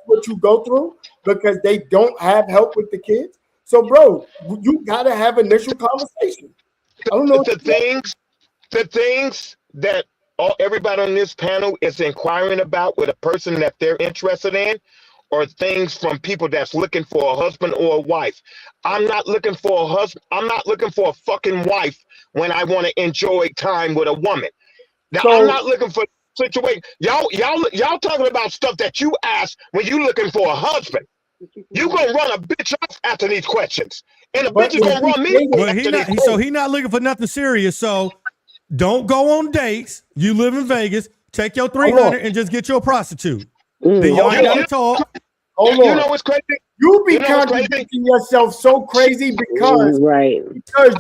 what you go through because they don't have help with the kids. So, bro, you gotta have initial conversation. I don't know the things that everybody on this panel is inquiring about with a person that they're interested in, or things from people that's looking for a husband or a wife. I'm not looking for a husband. I'm not looking for a fucking wife when I want to enjoy time with a woman. Now, I'm not looking for situation. Y'all talking about stuff that you ask when you looking for a husband. You gonna run a bitch off after these questions, and a bitch is gonna run me. Well, he not looking for nothing serious. So don't go on dates. You live in Vegas. Take your 300 and just get you a prostitute. Then y'all ain't gotta talk. Hold on. You know what's crazy? You be contradicting yourself so crazy because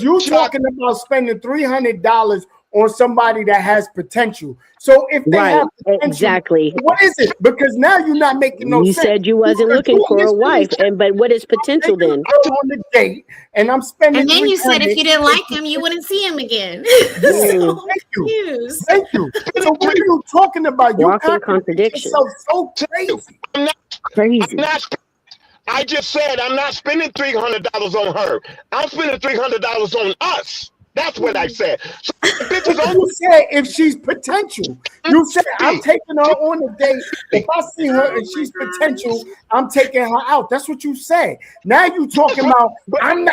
you talking about spending $300 on somebody that has potential. So if they have potential, what is it? Because now you're not making no sense. You said you wasn't looking for a wife, but what is potential then? On the date, and I'm spending. And then you said if you didn't like him, you wouldn't see him again. So confused. Thank you. So what are you talking about? You contradiction. So crazy. Crazy. I just said I'm not spending $300 on her. I'm spending $300 on us. That's what I said. So you said if she's potential. You said I'm taking her on a date. If I see her and she's potential, I'm taking her out. That's what you said. Now you talking about I'm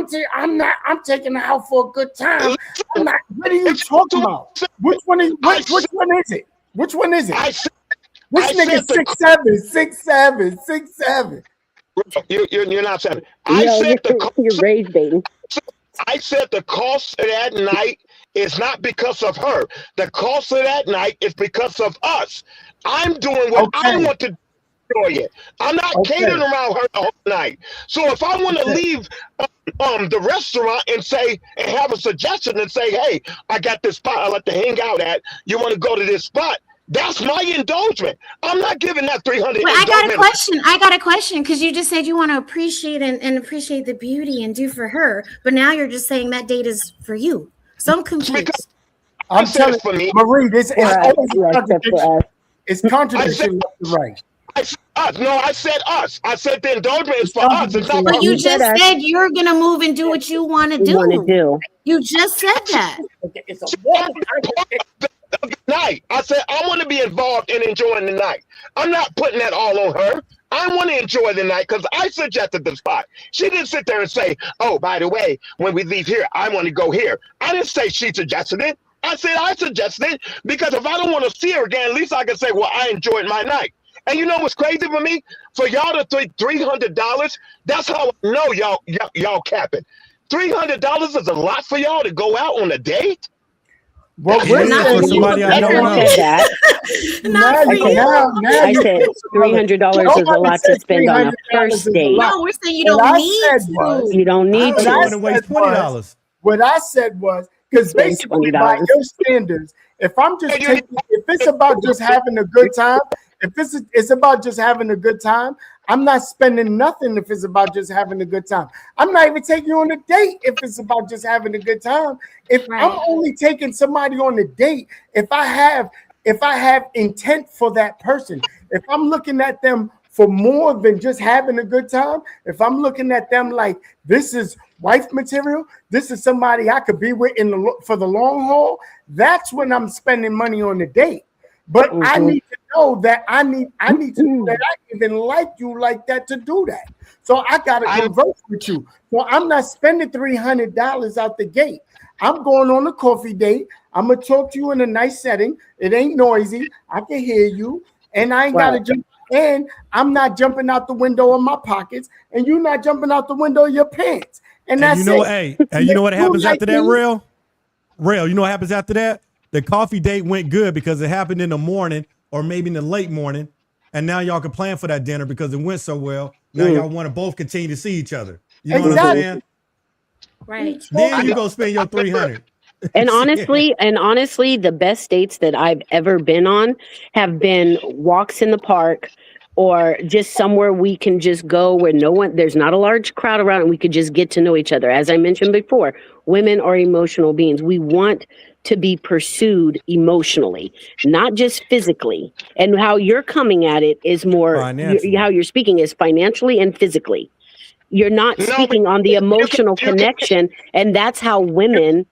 taking her out for a good time. I'm not. What are you talking about? Which one is it? Which one is it? This nigga 6'7", 6'7". You're not 7. You're rage baiting. I said the cost of that night is not because of her. The cost of that night is because of us. I'm doing what I want to enjoy it. I'm not catering around her the whole night. So if I want to leave the restaurant and have a suggestion and say, hey, I got this spot I like to hang out at. You want to go to this spot? That's my indulgence. I'm not giving that 300. Wait, I got a question because you just said you want to appreciate and appreciate the beauty and do for her, but now you're just saying that date is for you. So I'm confused. I'm telling you, Marie, this is contradiction. It's contradiction left to right. I said us. No, I said us. I said the indulgence is for us. It's not but you just said you're gonna move and do what you want to do. You just said that. It's a woman. The night. I said I want to be involved in enjoying the night. I'm not putting that all on her. I want to enjoy the night because I suggested the spot. She didn't sit there and say, oh, by the way, when we leave here, I want to go here. I didn't say she suggested it. I said I suggested it because if I don't want to see her again, at least I can say, well, I enjoyed my night. And you know what's crazy for me? For y'all to $300, that's how I know y'all capping. $300 is a lot for y'all to go out on a date? Well, we're not for somebody I don't know. I said $300 is a lot to spend on a first date. No, we're saying you don't need to. You don't need to. I'm going to waste $20. What I said was because basically by your standards, if it's about just having a good time, if it's about just having a good time, I'm not spending nothing if it's about just having a good time. I'm not even taking you on a date if it's about just having a good time. I'm only taking somebody on a date if I have intent for that person. If I'm looking at them for more than just having a good time, if I'm looking at them like this is wife material, this is somebody I could be with for the long haul, that's when I'm spending money on the date. But I need to know that I need to know that I even like you like that to do that. So I gotta converse with you. So I'm not spending $300 out the gate. I'm going on a coffee date. I'm gonna talk to you in a nice setting. It ain't noisy. I can hear you, and I ain't gotta jump. And I'm not jumping out the window of my pockets, and you're not jumping out the window of your pants. And that's it. Hey, you know what happens after that, Rail? Rail, you know what happens after that? The coffee date went good because it happened in the morning or maybe in the late morning. and now y'all can plan for that dinner because it went so well. Now y'all want to both continue to see each other. You know what I'm saying? Right. Then you go spend your 300. And honestly, the best dates that I've ever been on have been walks in the park or just somewhere we can just go where there's not a large crowd around and we could just get to know each other. As I mentioned before, women are emotional beings. We want to be pursued emotionally, not just physically. And how you're coming at it is more, how you're speaking is financially and physically. You're not speaking on the emotional connection, and that's how women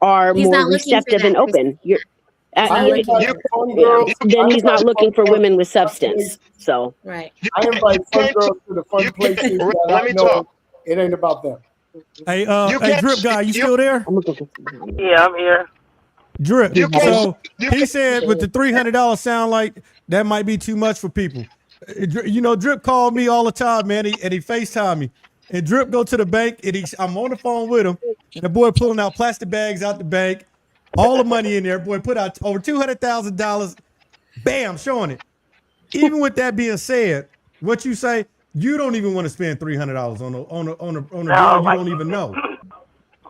are more receptive and open. Then he's not looking for women with substance. So I invite fun girls to the fun places that I know it ain't about them. Hey, Drip guy, you still there? Yeah, I'm here. Drip. So he said with the $300 sound like that might be too much for people. You know, Drip called me all the time, man, and he FaceTime me. And Drip go to the bank, and I'm on the phone with him. And the boy pulling out plastic bags out the bank, all the money in there. Boy put out over $200,000. Bam, showing it. Even with that being said, what you say, you don't even want to spend $300 on a girl you don't even know.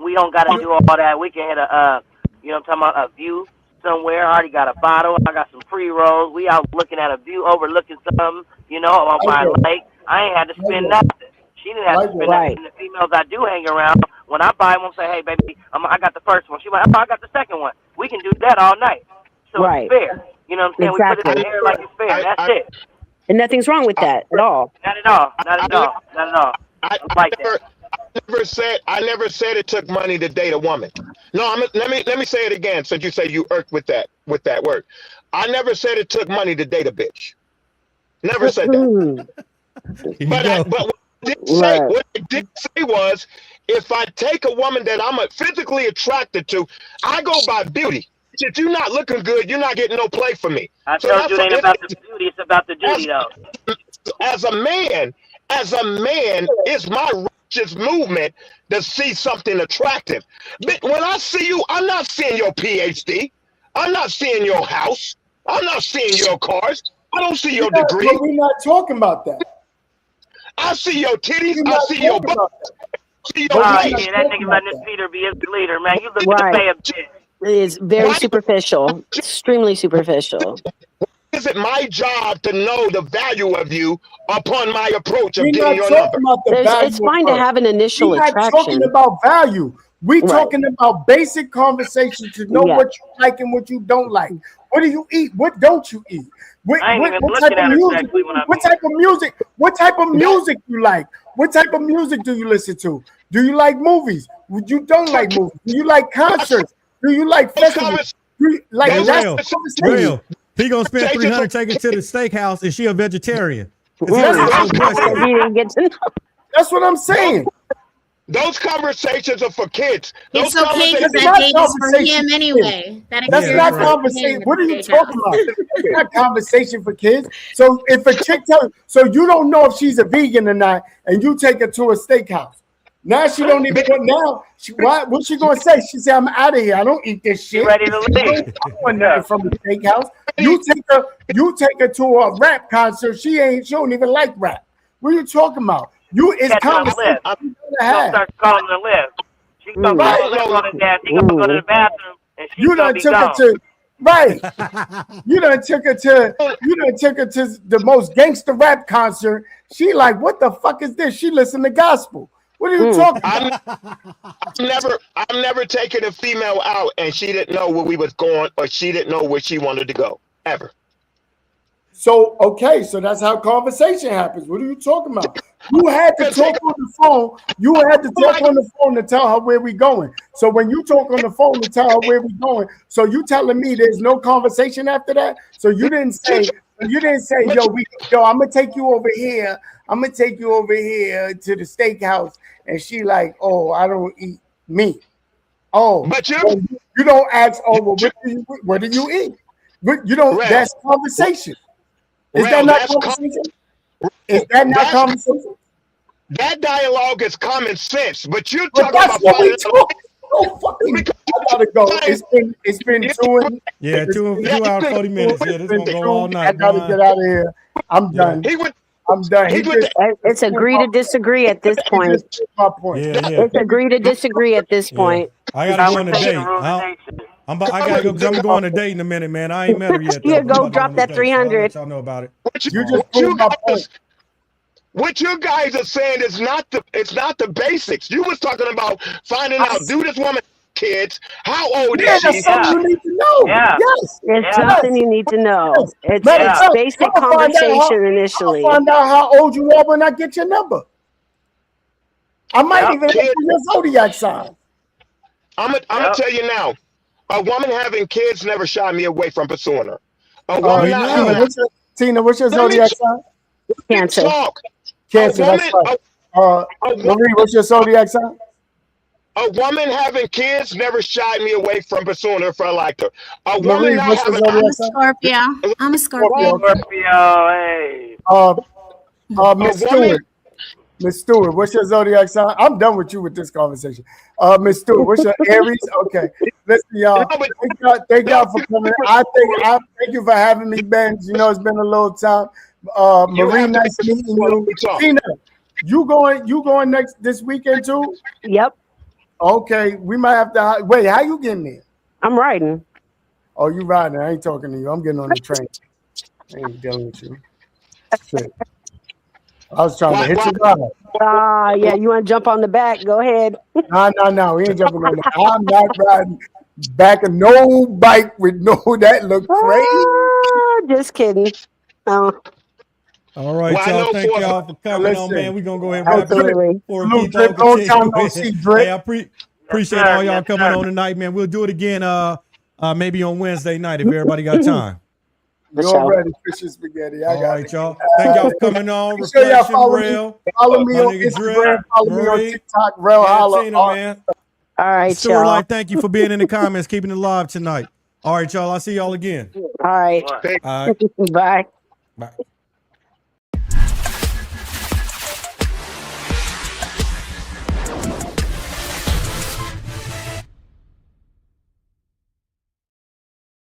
We don't got to do all that. We can hit a I'm talking about, a view somewhere. I already got a bottle. I got some pre-rolls. We out looking at a view, overlooking something, on my lake. I ain't had to spend nothing. She didn't have to spend nothing. The females I do hang around, when I buy one, say, hey, baby, I got the first one. She like, I got the second one. We can do that all night. So it's fair. You know what I'm saying? Exactly. We put it in the air like it's fair. That's it. And nothing's wrong with that at all. Not at all. Not at all. Not at all. I never said it took money to date a woman. No, let me say it again, since you say you irked with that word. I never said it took money to date a bitch. Never said that. But what I did say was, if I take a woman that I'm physically attracted to, I go by beauty. If you're not looking good, you're not getting no play for me. I told you it ain't about the beauty, it's about the duty, though. As a man, it's my righteous movement to see something attractive. But when I see you, I'm not seeing your PhD. I'm not seeing your house. I'm not seeing your cars. I don't see your degree. But we're not talking about that. I see your titties. I see your butt. That nigga letting his Peter be his leader, man. You look at the pay a bit. It is very superficial, extremely superficial. Is it my job to know the value of you upon my approach of getting your number? It's fine to have an initial attraction. We're not talking about value. We're talking about basic conversation to know what you like and what you don't like. What do you eat? What don't you eat? What type of music? What type of music? What type of music you like? What type of music do you listen to? Do you like movies? You don't like movies? Do you like concerts? Do you like festivals? Do you like real? He gonna spend $300 taking to the steakhouse, and she a vegetarian. That's what I'm saying. Those conversations are for kids. It's okay because that date is for him anyway. That's not conversation. What are you talking about? It's not conversation for kids. So if a chick so you don't know if she's a vegan or not, and you take her to a steakhouse. Now she don't even know. What's she gonna say? She said, "I'm out of here. I don't eat this shit." Ready to leave? I want nothing from the steakhouse. You take her to a rap concert. She don't even like rap. What are you talking about? It's conversation. Start calling her live. She gonna go to dad. She gonna go to the bathroom, and she's gonna be gone. You done took her to the most gangster rap concert. She like, what the fuck is this? She listen to gospel. What are you talking about? I've never taken a female out and she didn't know where we was going, or she didn't know where she wanted to go, ever. So, okay, so that's how conversation happens. What are you talking about? You had to talk on the phone. You had to talk on the phone to tell her where we going. So when you talk on the phone to tell her where we going, so you telling me there's no conversation after that? So you didn't say, yo, I'm gonna take you over here. I'm gonna take you over here to the steakhouse. And she like, oh, I don't eat meat. Oh, but you don't ask, oh, well, what do you eat? You don't. That's conversation. Is that not conversation? Is that not conversation? That dialogue is common sense, but you're talking about. What we talk. Oh, fucking. gotta go. It's been 2 hours 40 minutes. Yeah, this gonna go all night. I gotta get out of here. I'm done. I'm done. It's agree to disagree at this point. That's my point. It's agree to disagree at this point. I gotta go on a date. I gotta go because I'm going on a date in a minute, man. I ain't met her yet. Yeah, go drop that 300. Y'all know about it. What you guys are saying is not the basics. You was talking about finding out, do this woman kids? How old is she? That's something you need to know. Yeah. Yes. It's something you need to know. It's basic I'm conversation initially. I'll find out how old you are when I get your number. I might even get your zodiac sign. I'm gonna tell you now. A woman having kids never shied me away from pursuing her. A woman not having Tina, what's your zodiac sign? Cancer. Cancer, that's right. Marie, what's your zodiac sign? A woman having kids never shied me away from pursuing her if I liked her. A woman Marie, not what's your having zodiac sign? Scorpio. I'm a Scorpio. Hey. Miss Stewart. Miss Stewart, what's your zodiac sign? I'm done with you with this conversation. Miss Stewart, what's your Aries? Okay. Listen, y'all. Thank y'all for coming. I thank you for having me, Ben. You know, it's been a little time. Marie, nice meeting you. Tina, you going this weekend too? Yep. Okay, we might have to wait. How you getting there? I'm riding. Oh, you riding? I ain't talking to you. I'm getting on the train. I ain't dealing with you. Shit. I was trying to hit you ride. Yeah. You want to jump on the back? Go ahead. No. We ain't jumping on that. I'm not riding back of no bike with no. That look crazy. Just kidding. All right, y'all. Thank y'all for coming on, man. We're gonna go ahead and wrap it up. Hey, I appreciate all y'all coming on tonight, man. We'll do it again maybe on Wednesday night if everybody got time. You already fish and spaghetti. All right, y'all. Thank y'all for coming on. Make sure y'all Reflection Real. Follow me on Instagram. Follow me on TikTok. Real Holla. Man. All right, Stuart Life, thank you for being in the comments, keeping it live tonight. All right, y'all. I'll see y'all again. All right. All right. Bye. Bye.